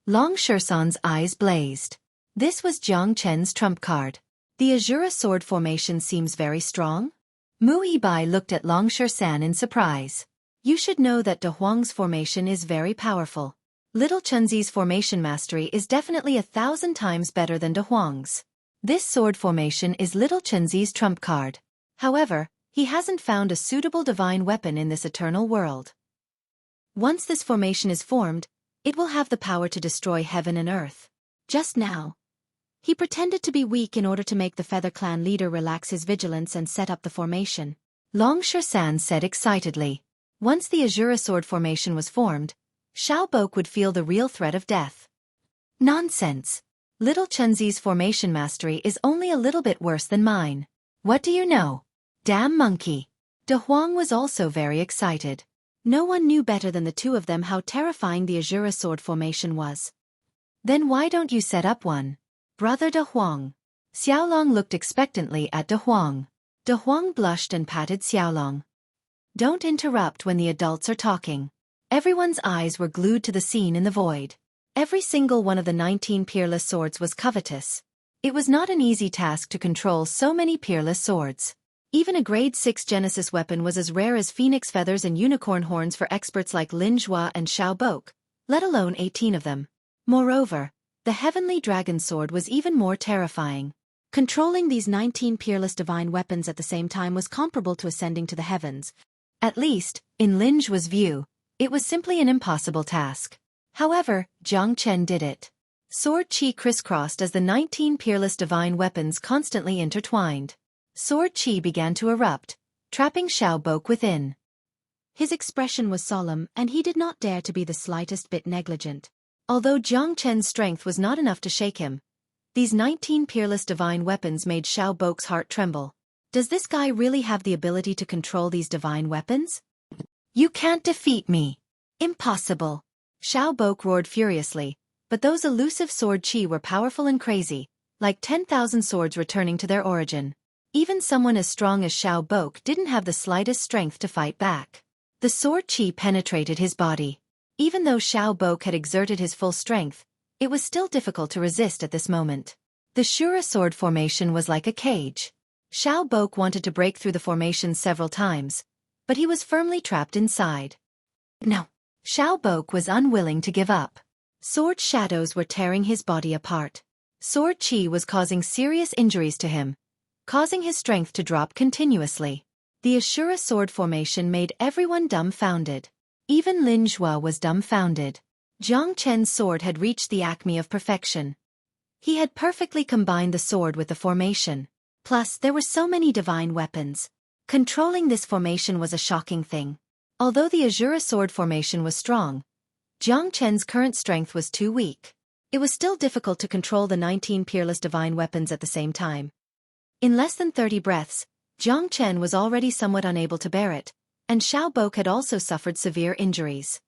Long Shersan's eyes blazed. This was Jiang Chen's trump card. The Azura sword formation seems very strong? Mu Yibai looked at Long San in surprise. You should know that De Huang's formation is very powerful. Little Chunzi's formation mastery is definitely 1,000 times better than De Huang's. This sword formation is Little Chunzi's trump card. However, he hasn't found a suitable divine weapon in this eternal world. Once this formation is formed, it will have the power to destroy heaven and earth. Just now, he pretended to be weak in order to make the Feather Clan leader relax his vigilance and set up the formation. Long San said excitedly. Once the Azura sword formation was formed, Xiao Bok would feel the real threat of death. Nonsense. Little Chunzi's formation mastery is only a little bit worse than mine. What do you know? Damn monkey. De Huang was also very excited. No one knew better than the two of them how terrifying the Azura sword formation was. Then why don't you set up one? Brother De Huang. Xiaolong looked expectantly at De Huang. De Huang blushed and patted Xiaolong. Don't interrupt when the adults are talking. Everyone's eyes were glued to the scene in the void. Every single one of the 19 peerless swords was covetous. It was not an easy task to control so many peerless swords. Even a grade 6 Genesis weapon was as rare as phoenix feathers and unicorn horns for experts like Lin Zhua and Xiao Bok, let alone 18 of them. Moreover, the heavenly dragon sword was even more terrifying. Controlling these 19 peerless divine weapons at the same time was comparable to ascending to the heavens. At least, in Lin Zhua's view, it was simply an impossible task. However, Jiang Chen did it. Sword Qi crisscrossed as the 19 peerless divine weapons constantly intertwined. Sword Qi began to erupt, trapping Xiao Bok within. His expression was solemn and he did not dare to be the slightest bit negligent. Although Jiang Chen's strength was not enough to shake him, these 19 peerless divine weapons made Xiao Bok's heart tremble. Does this guy really have the ability to control these divine weapons? You can't defeat me. Impossible. Xiao Bok roared furiously, but those elusive sword Qi were powerful and crazy, like 10,000 swords returning to their origin. Even someone as strong as Xiao Bok didn't have the slightest strength to fight back. The sword Qi penetrated his body. Even though Xiao Bok had exerted his full strength, it was still difficult to resist at this moment. The Shura sword formation was like a cage. Xiao Bok wanted to break through the formation several times, but he was firmly trapped inside. No. Xiao Bok was unwilling to give up. Sword shadows were tearing his body apart. Sword Qi was causing serious injuries to him, causing his strength to drop continuously. The Ashura sword formation made everyone dumbfounded. Even Lin Zhua was dumbfounded. Jiang Chen's sword had reached the acme of perfection. He had perfectly combined the sword with the formation. Plus, there were so many divine weapons. Controlling this formation was a shocking thing. Although the Azura sword formation was strong, Jiang Chen's current strength was too weak. It was still difficult to control the 19 peerless divine weapons at the same time. In less than 30 breaths, Jiang Chen was already somewhat unable to bear it, and Xiao Bok had also suffered severe injuries.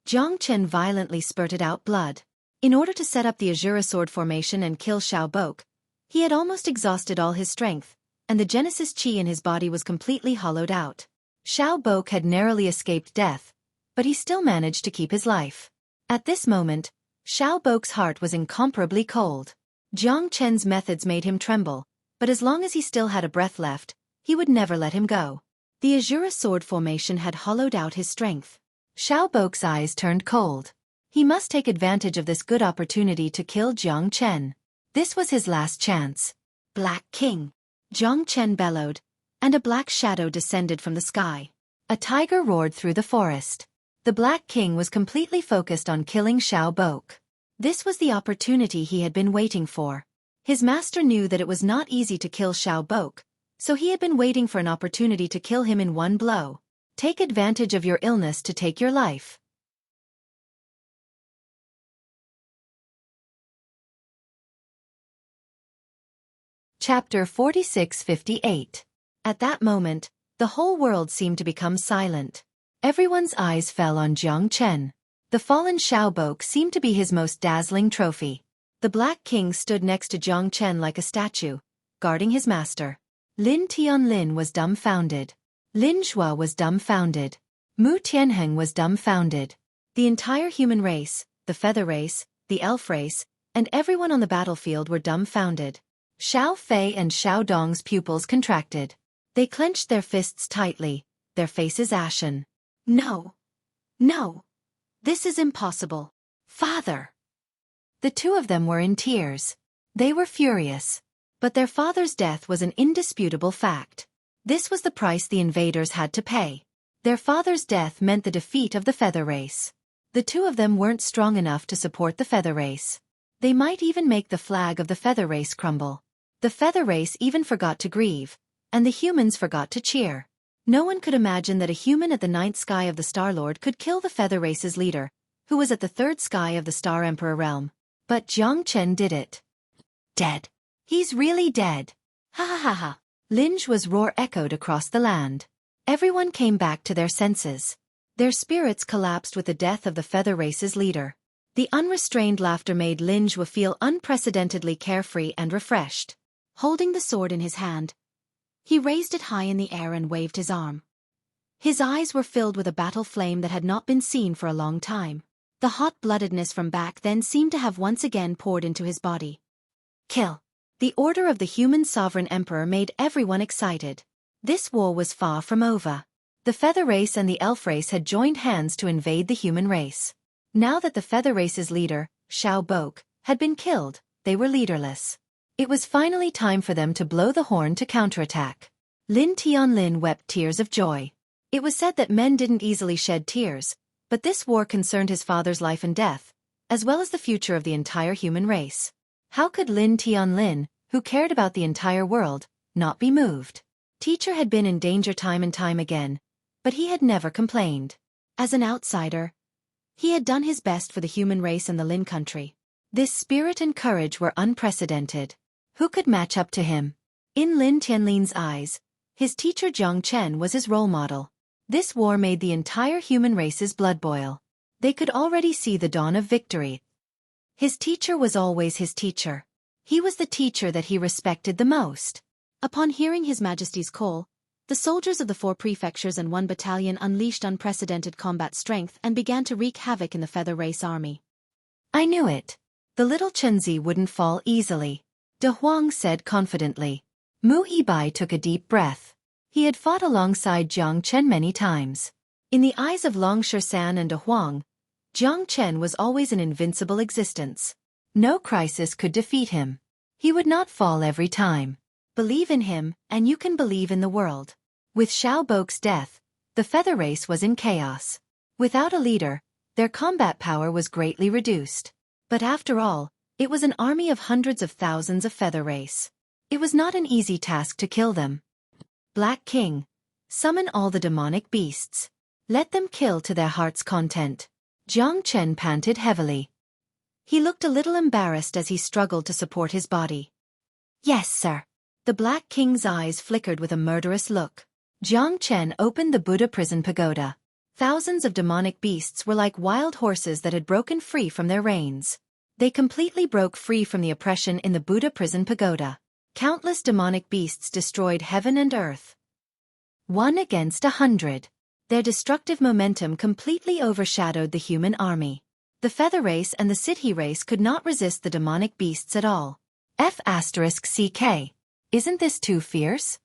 Jiang Chen violently spurted out blood. In order to set up the Azura sword formation and kill Xiao Bok, he had almost exhausted all his strength, and the Genesis Qi in his body was completely hollowed out. Xiao Bok had narrowly escaped death, but he still managed to keep his life. At this moment, Xiao Bok's heart was incomparably cold. Jiang Chen's methods made him tremble, but as long as he still had a breath left, he would never let him go. The Azura sword formation had hollowed out his strength. Xiao Bok's eyes turned cold. He must take advantage of this good opportunity to kill Jiang Chen. This was his last chance. Black King. Jiang Chen bellowed, and a black shadow descended from the sky. A tiger roared through the forest. The Black King was completely focused on killing Xiao Bok. This was the opportunity he had been waiting for. His master knew that it was not easy to kill Xiao Bok, so he had been waiting for an opportunity to kill him in one blow. Take advantage of your illness to take your life. Chapter 46-58. At that moment, the whole world seemed to become silent. Everyone's eyes fell on Jiang Chen. The fallen Xiao Bok seemed to be his most dazzling trophy. The Black King stood next to Jiang Chen like a statue, guarding his master. Lin Tianlin was dumbfounded. Lin Zhua was dumbfounded. Mu Tianheng was dumbfounded. The entire human race, the feather race, the elf race, and everyone on the battlefield were dumbfounded. Xiao Fei and Xiao Dong's pupils contracted. They clenched their fists tightly, their faces ashen. No. No. This is impossible. Father! The two of them were in tears. They were furious. But their father's death was an indisputable fact. This was the price the invaders had to pay. Their father's death meant the defeat of the feather race. The two of them weren't strong enough to support the feather race. They might even make the flag of the feather race crumble. The feather race even forgot to grieve, and the humans forgot to cheer. No one could imagine that a human at the ninth sky of the Star Lord could kill the feather race's leader, who was at the third sky of the Star Emperor realm. But Jiang Chen did it. Dead. He's really dead. Ha ha ha ha. Lin Zhua's roar echoed across the land. Everyone came back to their senses. Their spirits collapsed with the death of the feather race's leader. The unrestrained laughter made Lin Zhua feel unprecedentedly carefree and refreshed. Holding the sword in his hand, he raised it high in the air and waved his arm. His eyes were filled with a battle flame that had not been seen for a long time. The hot-bloodedness from back then seemed to have once again poured into his body. Kill. The order of the human sovereign emperor made everyone excited. This war was far from over. The feather race and the elf race had joined hands to invade the human race. Now that the feather race's leader, Xiao Bok, had been killed, they were leaderless. It was finally time for them to blow the horn to counterattack. Lin Tianlin wept tears of joy. It was said that men didn't easily shed tears, but this war concerned his father's life and death, as well as the future of the entire human race. How could Lin Tianlin, who cared about the entire world, not be moved? Teacher had been in danger time and time again, but he had never complained. As an outsider, he had done his best for the human race and the Lin country. This spirit and courage were unprecedented. Who could match up to him? In Lin Tianlin's eyes, his teacher Jiang Chen was his role model. This war made the entire human race's blood boil. They could already see the dawn of victory. His teacher was always his teacher. He was the teacher that he respected the most. Upon hearing His Majesty's call, the soldiers of the 4 prefectures and 1 battalion unleashed unprecedented combat strength and began to wreak havoc in the feather race army. I knew it. The little Chenzi wouldn't fall easily, De Huang said confidently. Mu Yibai took a deep breath. He had fought alongside Jiang Chen many times. In the eyes of Long Shan and De Huang, Jiang Chen was always an invincible existence. No crisis could defeat him. He would not fall every time. Believe in him, and you can believe in the world. With Xiao Bok's death, the feather race was in chaos. Without a leader, their combat power was greatly reduced. But after all, it was an army of hundreds of thousands of feather race. It was not an easy task to kill them. Black King, summon all the demonic beasts. Let them kill to their heart's content. Jiang Chen panted heavily. He looked a little embarrassed as he struggled to support his body. Yes, sir. The Black King's eyes flickered with a murderous look. Jiang Chen opened the Buddha prison pagoda. Thousands of demonic beasts were like wild horses that had broken free from their reins. They completely broke free from the oppression in the Buddha prison pagoda. Countless demonic beasts destroyed heaven and earth. 1 against 100. Their destructive momentum completely overshadowed the human army. The feather race and the Siddhi race could not resist the demonic beasts at all. F***CK. Isn't this too fierce?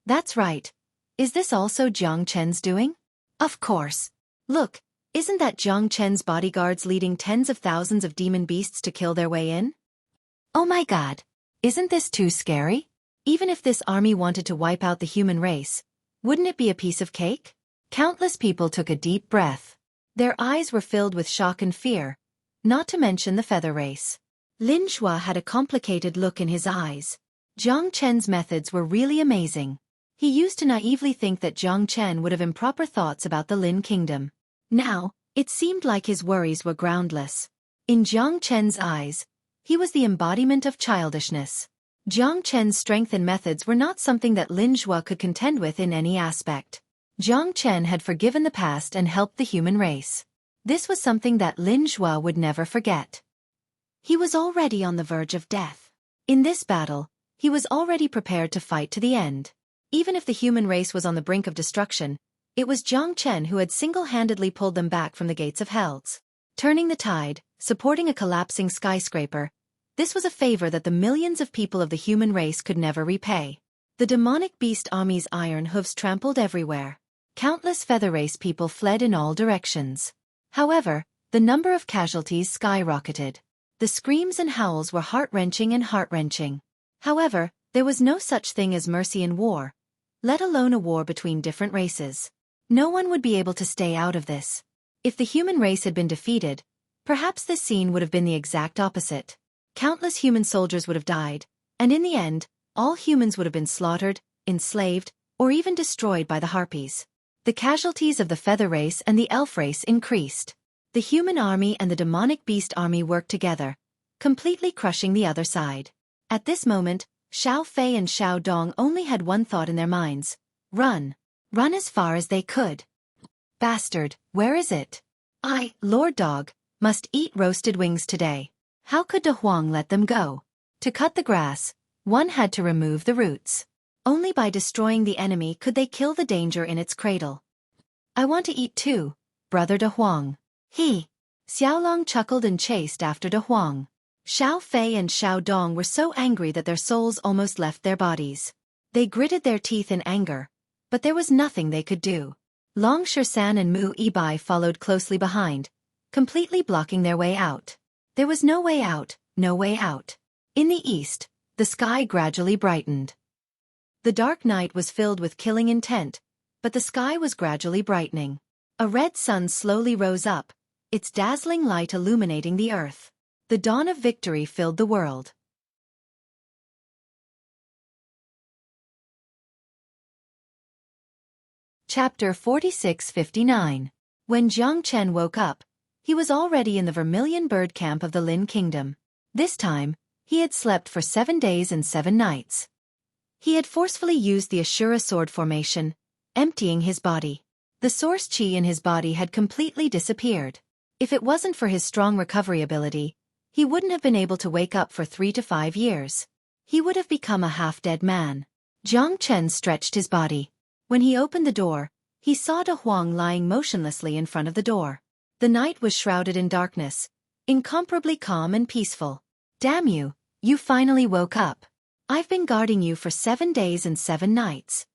That's right. Is this also Jiang Chen's doing? Of course. Look, isn't that Jiang Chen's bodyguards leading tens of thousands of demon beasts to kill their way in? Oh my god. Isn't this too scary? Even if this army wanted to wipe out the human race, wouldn't it be a piece of cake? Countless people took a deep breath. Their eyes were filled with shock and fear, not to mention the feather race. Lin Zhua had a complicated look in his eyes. Jiang Chen's methods were really amazing. He used to naively think that Jiang Chen would have improper thoughts about the Lin kingdom. Now, it seemed like his worries were groundless. In Jiang Chen's eyes, he was the embodiment of childishness. Jiang Chen's strength and methods were not something that Lin Zhua could contend with in any aspect. Jiang Chen had forgiven the past and helped the human race. This was something that Lin Zhua would never forget. He was already on the verge of death. In this battle, he was already prepared to fight to the end. Even if the human race was on the brink of destruction, it was Jiang Chen who had single-handedly pulled them back from the gates of hell. Turning the tide, supporting a collapsing skyscraper, This was a favor that the millions of people of the human race could never repay. The demonic beast army's iron hooves trampled everywhere. Countless feather race people fled in all directions. However, the number of casualties skyrocketed. The screams and howls were heart-wrenching and heart-wrenching. However, there was no such thing as mercy in war, let alone a war between different races. No one would be able to stay out of this. If the human race had been defeated, perhaps this scene would have been the exact opposite. Countless human soldiers would have died, and in the end, all humans would have been slaughtered, enslaved, or even destroyed by the harpies. The casualties of the feather race and the elf race increased. The human army and the demonic beast army worked together, completely crushing the other side. At this moment, Xiao Fei and Xiao Dong only had one thought in their minds: run. Run as far as they could. Bastard, where is it? I, Lord Dog, must eat roasted wings today. How could De Huang let them go? To cut the grass, one had to remove the roots. Only by destroying the enemy could they kill the danger in its cradle. I want to eat too, brother De Huang. He. Xiaolong chuckled and chased after De Huang. Xiao Fei and Xiao Dong were so angry that their souls almost left their bodies. They gritted their teeth in anger, but there was nothing they could do. Long Shersan and Mu Yibai followed closely behind, completely blocking their way out. There was no way out, no way out. In the east, the sky gradually brightened. The dark night was filled with killing intent, but the sky was gradually brightening. A red sun slowly rose up, its dazzling light illuminating the earth. The dawn of victory filled the world. Chapter 46-59. When Jiang Chen woke up, he was already in the vermilion bird camp of the Lin Kingdom. This time, he had slept for 7 days and 7 nights. He had forcefully used the Ashura sword formation, emptying his body. The source qi in his body had completely disappeared. If it wasn't for his strong recovery ability, he wouldn't have been able to wake up for 3 to 5 years. He would have become a half-dead man. Jiang Chen stretched his body. When he opened the door, he saw De Huang lying motionlessly in front of the door. The night was shrouded in darkness, incomparably calm and peaceful. Damn you, you finally woke up. I've been guarding you for 7 days and 7 nights.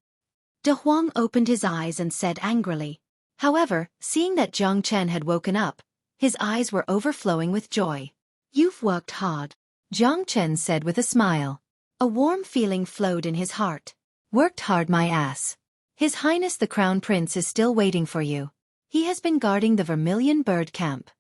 De Huang opened his eyes and said angrily. However, seeing that Jiang Chen had woken up, his eyes were overflowing with joy. You've worked hard, Jiang Chen said with a smile. A warm feeling flowed in his heart. Worked hard, my ass. His Highness the Crown Prince is still waiting for you. He has been guarding the Vermilion Bird Camp.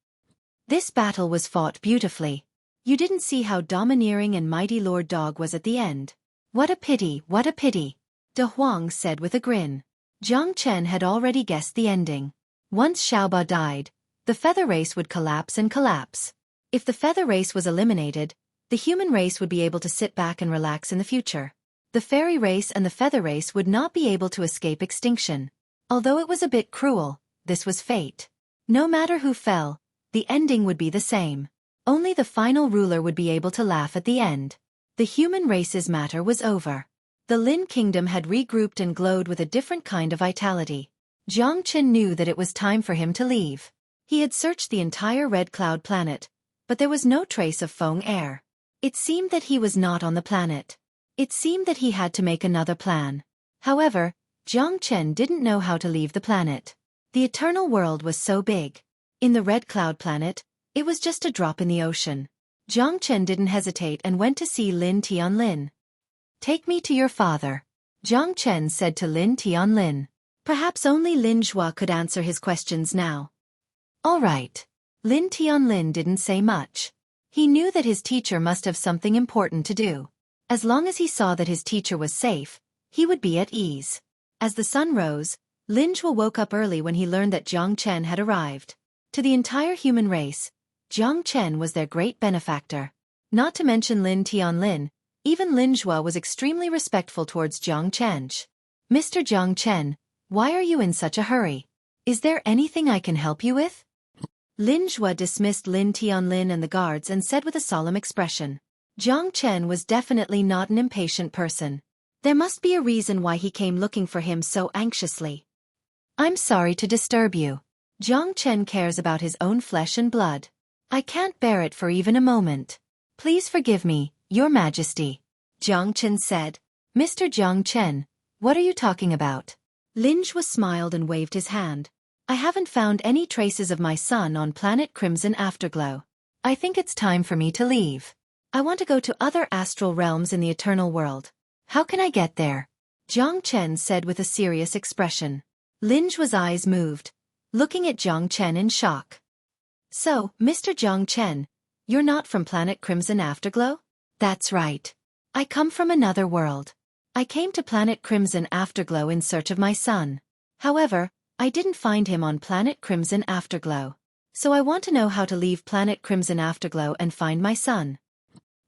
This battle was fought beautifully. You didn't see how domineering and mighty Lord Dog was at the end. What a pity, what a pity, De Huang said with a grin. Jiang Chen had already guessed the ending. Once Xiaoba died, the feather race would collapse and collapse. If the feather race was eliminated, the human race would be able to sit back and relax in the future. The fairy race and the feather race would not be able to escape extinction. Although it was a bit cruel, this was fate. No matter who fell, the ending would be the same. Only the final ruler would be able to laugh at the end. The human race's matter was over. The Lin Kingdom had regrouped and glowed with a different kind of vitality. Jiang Chen knew that it was time for him to leave. He had searched the entire Red Cloud planet, but there was no trace of Feng Air. It seemed that he was not on the planet. It seemed that he had to make another plan. However, Jiang Chen didn't know how to leave the planet. The eternal world was so big. In the Red Cloud planet, it was just a drop in the ocean. Jiang Chen didn't hesitate and went to see Lin Tianlin. Take me to your father, Jiang Chen said to Lin Tianlin. Perhaps only Lin Zhua could answer his questions now. All right. Lin Tianlin didn't say much. He knew that his teacher must have something important to do. As long as he saw that his teacher was safe, he would be at ease. As the sun rose, Lin Zhua woke up early when he learned that Jiang Chen had arrived. To the entire human race, Jiang Chen was their great benefactor. Not to mention Lin Tianlin, even Lin Zhua was extremely respectful towards Jiang Chen. Mr. Jiang Chen, why are you in such a hurry? Is there anything I can help you with? Lin Zhua dismissed Lin Tianlin and the guards and said with a solemn expression. Jiang Chen was definitely not an impatient person. There must be a reason why he came looking for him so anxiously. I'm sorry to disturb you. Jiang Chen cares about his own flesh and blood. I can't bear it for even a moment. Please forgive me, Your Majesty. Jiang Chen said. Mr. Jiang Chen, what are you talking about? Lin Zhuo smiled and waved his hand. I haven't found any traces of my son on planet Crimson Afterglow. I think it's time for me to leave. I want to go to other astral realms in the eternal world. How can I get there? Jiang Chen said with a serious expression. Lin Zhuo's eyes moved, looking at Jiang Chen in shock. So, Mr. Jiang Chen, you're not from planet Crimson Afterglow? That's right. I come from another world. I came to planet Crimson Afterglow in search of my son. However, I didn't find him on planet Crimson Afterglow. So I want to know how to leave planet Crimson Afterglow and find my son.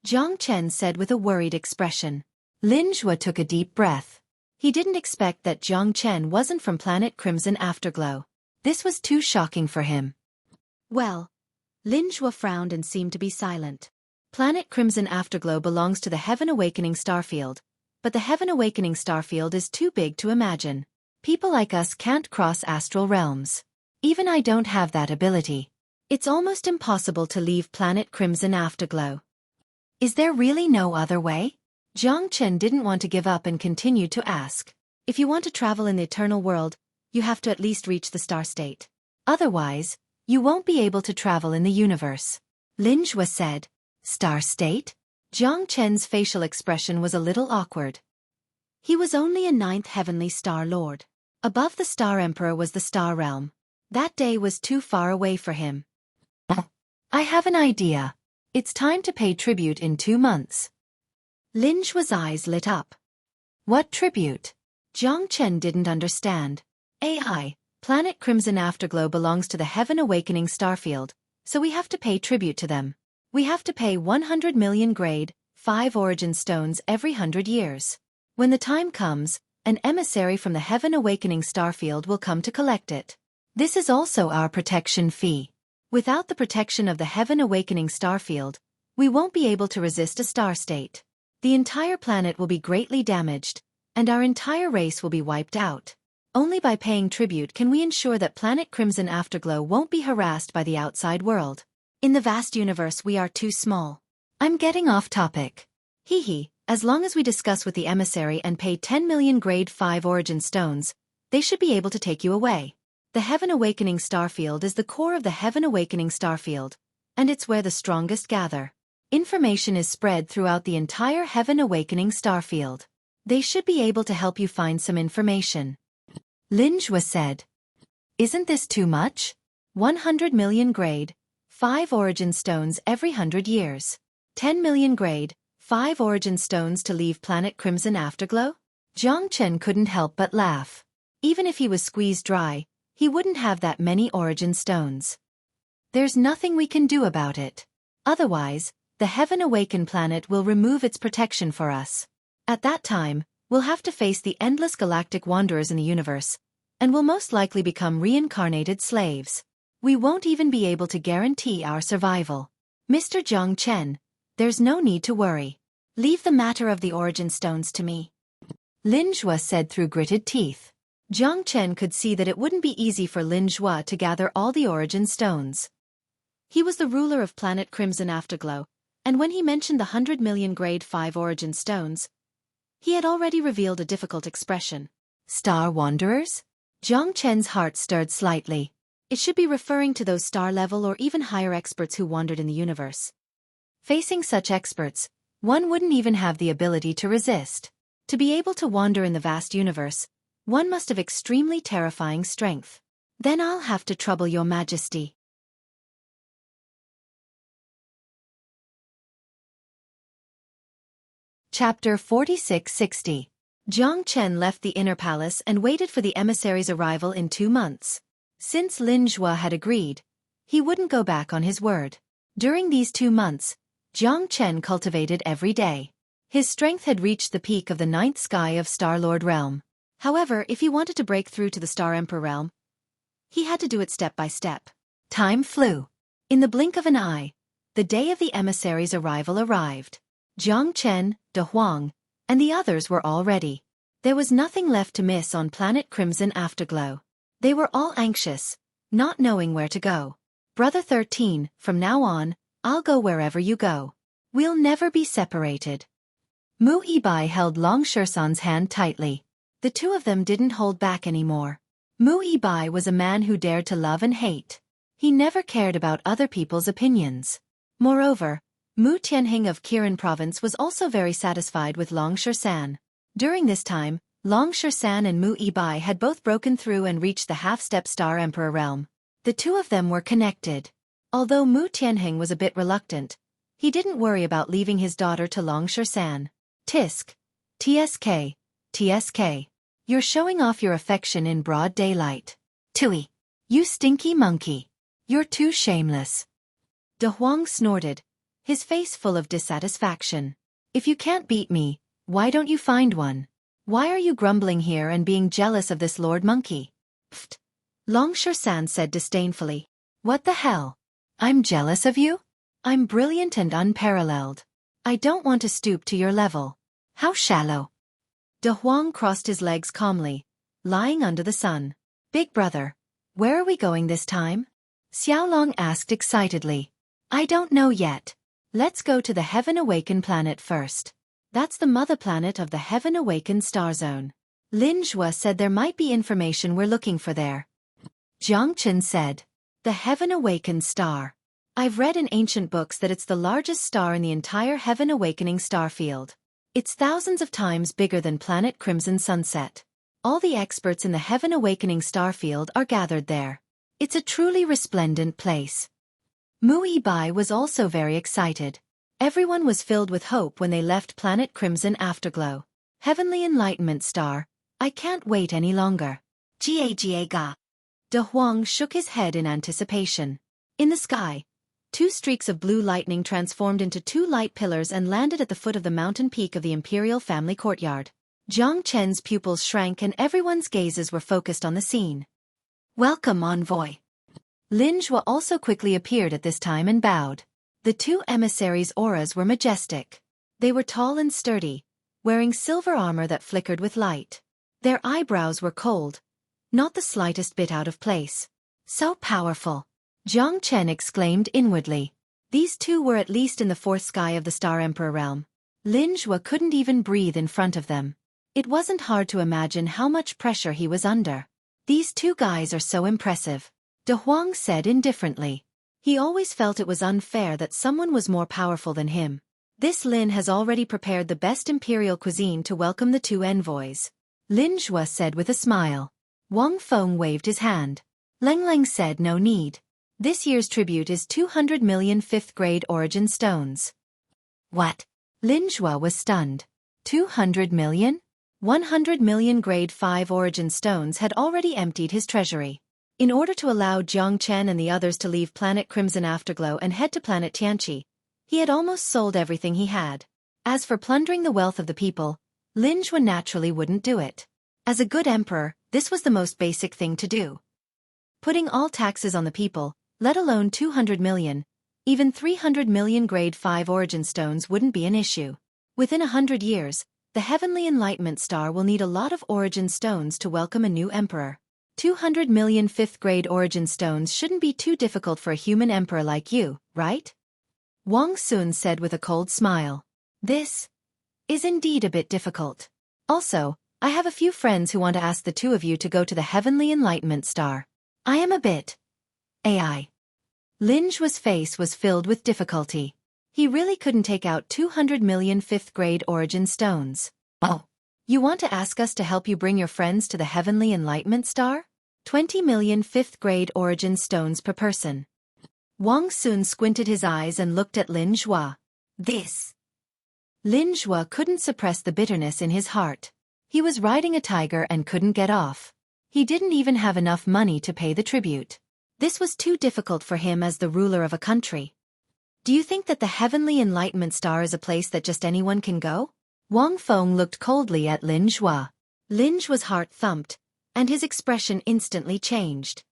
Jiang Chen said with a worried expression. Lin Zhuo took a deep breath. He didn't expect that Jiang Chen wasn't from planet Crimson Afterglow. This was too shocking for him. Well, Lin Zhuo frowned and seemed to be silent. Planet Crimson Afterglow belongs to the Heaven Awakening Starfield, but the Heaven Awakening Starfield is too big to imagine. People like us can't cross astral realms. Even I don't have that ability. It's almost impossible to leave planet Crimson Afterglow. Is there really no other way? Jiang Chen didn't want to give up and continued to ask. If you want to travel in the eternal world, you have to at least reach the star state. Otherwise, you won't be able to travel in the universe. Lin Zhuo said. Star state? Jiang Chen's facial expression was a little awkward. He was only a 9th heavenly star lord. Above the Star Emperor was the Star Realm. That day was too far away for him. I have an idea. It's time to pay tribute in 2 months. Lin Zhuo's eyes lit up. What tribute? Jiang Chen didn't understand. AI, planet Crimson Afterglow belongs to the Heaven Awakening Starfield, so we have to pay tribute to them. We have to pay 100 million grade 5 origin stones every 100 years. When the time comes, an emissary from the Heaven Awakening Starfield will come to collect it. This is also our protection fee. Without the protection of the Heaven Awakening Starfield, we won't be able to resist a star state. The entire planet will be greatly damaged, and our entire race will be wiped out. Only by paying tribute can we ensure that planet Crimson Afterglow won't be harassed by the outside world. In the vast universe we are too small. I'm getting off topic. As long as we discuss with the emissary and pay 10 million grade 5 origin stones, they should be able to take you away. The Heaven Awakening Starfield is the core of the Heaven Awakening Starfield, and it's where the strongest gather. Information is spread throughout the entire Heaven Awakening Starfield. They should be able to help you find some information. Lin Zhuo said. Isn't this too much? 100 million grade 5 origin stones every 100 years. 10 million grade 5 origin stones to leave planet Crimson Afterglow? Jiang Chen couldn't help but laugh. Even if he was squeezed dry, he wouldn't have that many origin stones. There's nothing we can do about it. Otherwise, the Heaven Awakened planet will remove its protection for us. At that time, we'll have to face the endless galactic wanderers in the universe, and will most likely become reincarnated slaves. We won't even be able to guarantee our survival. Mr. Jiang Chen, there's no need to worry. Leave the matter of the origin stones to me. Lin Zhuo said through gritted teeth. Jiang Chen could see that it wouldn't be easy for Lin Zhuo to gather all the origin stones. He was the ruler of planet Crimson Afterglow, and when he mentioned the 100 million grade 5 origin stones, he had already revealed a difficult expression. Star Wanderers? Jiang Chen's heart stirred slightly. It should be referring to those star-level or even higher experts who wandered in the universe. Facing such experts, one wouldn't even have the ability to resist. To be able to wander in the vast universe, one must have extremely terrifying strength. Then I'll have to trouble your majesty. Chapter 4660. Jiang Chen left the inner palace and waited for the emissary's arrival in 2 months. Since Lin Zhuo had agreed, he wouldn't go back on his word. During these 2 months, Jiang Chen cultivated every day. His strength had reached the peak of the 9th sky of Star-Lord realm. However, if he wanted to break through to the Star Emperor realm, he had to do it step by step. Time flew. In the blink of an eye, the day of the emissary's arrival arrived. Jiang Chen, De Huang, and the others were all ready. There was nothing left to miss on planet Crimson Afterglow. They were all anxious, not knowing where to go. Brother 13, from now on, I'll go wherever you go. We'll never be separated. Mu Ibai held Long Shersan's hand tightly. The two of them didn't hold back anymore. Mu Ibai was a man who dared to love and hate. He never cared about other people's opinions. Moreover, Mu Tianhing of Kirin province was also very satisfied with Long Shersan. During this time, Long Shersan and Mu Ibai had both broken through and reached the half-step Star Emperor realm. The two of them were connected. Although Mu Tianhing was a bit reluctant, he didn't worry about leaving his daughter to Long Shersan. Tisk. TSK. TSK. You're showing off your affection in broad daylight. Tui. You stinky monkey. You're too shameless. De Huang snorted, his face full of dissatisfaction. If you can't beat me, why don't you find one? Why are you grumbling here and being jealous of this Lord Monkey? Pfft. Long Shersan said disdainfully. What the hell? I'm jealous of you? I'm brilliant and unparalleled. I don't want to stoop to your level. How shallow. De Huang crossed his legs calmly, lying under the sun. Big brother, where are we going this time? Xiaolong asked excitedly. I don't know yet. Let's go to the Heaven Awakened planet first. That's the mother planet of the Heaven Awakened star zone. Lin Zhua said there might be information we're looking for there. Jiang Chen said. The Heaven Awakened star. I've read in ancient books that it's the largest star in the entire Heaven Awakening star field. It's thousands of times bigger than planet Crimson Sunset. All the experts in the Heaven Awakening star field are gathered there. It's a truly resplendent place. Mu Ibai was also very excited. Everyone was filled with hope when they left planet Crimson Afterglow. Heavenly Enlightenment Star, I can't wait any longer. Ga. De Huang shook his head in anticipation. In the sky, two streaks of blue lightning transformed into two light pillars and landed at the foot of the mountain peak of the Imperial Family Courtyard. Jiang Chen's pupils shrank and everyone's gazes were focused on the scene. Welcome, envoy. Lin Zhua also quickly appeared at this time and bowed. The two emissaries' auras were majestic. They were tall and sturdy, wearing silver armor that flickered with light. Their eyebrows were cold, not the slightest bit out of place. So powerful. Jiang Chen exclaimed inwardly. These two were at least in the fourth sky of the Star Emperor realm. Lin Zhua couldn't even breathe in front of them. It wasn't hard to imagine how much pressure he was under. These two guys are so impressive. De Huang said indifferently. He always felt it was unfair that someone was more powerful than him. This Lin has already prepared the best imperial cuisine to welcome the two envoys. Lin Zhua said with a smile. Wang Feng waved his hand. Leng Leng said no need. This year's tribute is 200 million 5th grade origin stones. What? Lin Zhua was stunned. 200 million? 100 million grade 5 origin stones had already emptied his treasury. In order to allow Jiang Chen and the others to leave planet Crimson Afterglow and head to planet Tianqi, he had almost sold everything he had. As for plundering the wealth of the people, Lin Zhua naturally wouldn't do it. As a good emperor, this was the most basic thing to do. Putting all taxes on the people, let alone 200 million, even 300 million grade 5 origin stones wouldn't be an issue. Within 100 years, the Heavenly Enlightenment Star will need a lot of origin stones to welcome a new emperor. 200 million 5th grade origin stones shouldn't be too difficult for a human emperor like you, right? Wang Sun said with a cold smile. This is indeed a bit difficult. Also, I have a few friends who want to ask the two of you to go to the Heavenly Enlightenment Star. I am a bit AI. Lin Zhua's face was filled with difficulty. He really couldn't take out 200 million 5th grade origin stones. Oh. You want to ask us to help you bring your friends to the Heavenly Enlightenment Star? 20 million 5th grade origin stones per person. Wang Sun squinted his eyes and looked at Lin Zhua. This. Lin Zhua couldn't suppress the bitterness in his heart. He was riding a tiger and couldn't get off. He didn't even have enough money to pay the tribute. This was too difficult for him as the ruler of a country. Do you think that the Heavenly Enlightenment Star is a place that just anyone can go? Wang Feng looked coldly at Lin Zhua. Lin Zhua's heart thumped, and his expression instantly changed.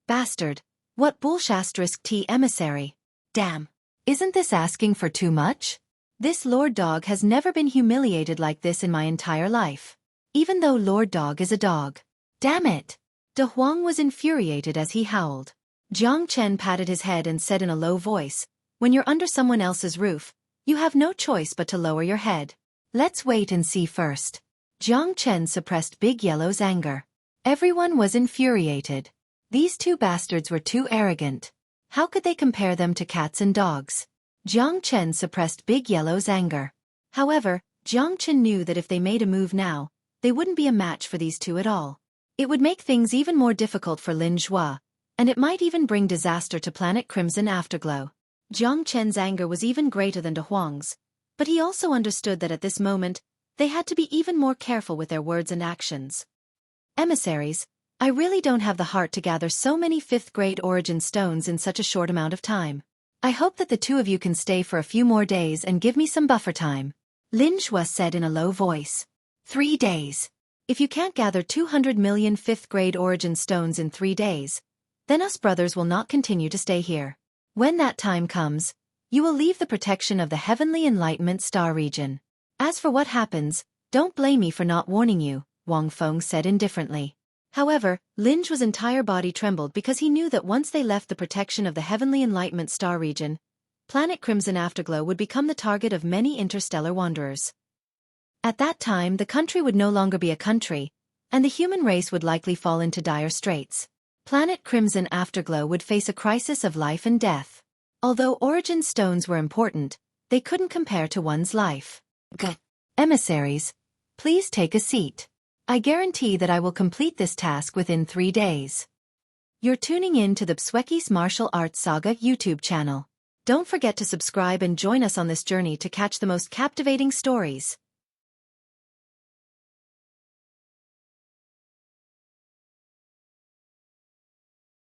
Bastard, what bullshit T emissary. Damn, isn't this asking for too much? This Lord Dog has never been humiliated like this in my entire life. Even though Lord Dog is a dog. Damn it! De Huang was infuriated as he howled. Jiang Chen patted his head and said in a low voice, when you're under someone else's roof, You have no choice but to lower your head. Let's wait and see first. Jiang Chen suppressed Big Yellow's anger. Everyone was infuriated. These two bastards were too arrogant. How could they compare them to cats and dogs? Jiang Chen suppressed Big Yellow's anger. However, Jiang Chen knew that if they made a move now, they wouldn't be a match for these two at all. It would make things even more difficult for Lin Zhua, and it might even bring disaster to Planet Crimson Afterglow. Jiang Chen's anger was even greater than De Huang's, but he also understood that at this moment, they had to be even more careful with their words and actions. Emissaries, I really don't have the heart to gather so many 5th-grade origin stones in such a short amount of time. I hope that the two of you can stay for a few more days and give me some buffer time. Lin Zhua said in a low voice. 3 days. If you can't gather 200 million 5th-grade origin stones in 3 days, then us brothers will not continue to stay here. When that time comes, you will leave the protection of the Heavenly Enlightenment Star region. As for what happens, don't blame me for not warning you, Wang Feng said indifferently. However, Lin Zhua's entire body trembled because he knew that once they left the protection of the Heavenly Enlightenment Star region, Planet Crimson Afterglow would become the target of many interstellar wanderers. At that time, the country would no longer be a country, and the human race would likely fall into dire straits. Planet Crimson Afterglow would face a crisis of life and death. Although origin stones were important, they couldn't compare to one's life. Emissaries, please take a seat. I guarantee that I will complete this task within 3 days. You're tuning in to the Xueqi's Martial Arts Saga YouTube channel. Don't forget to subscribe and join us on this journey to catch the most captivating stories.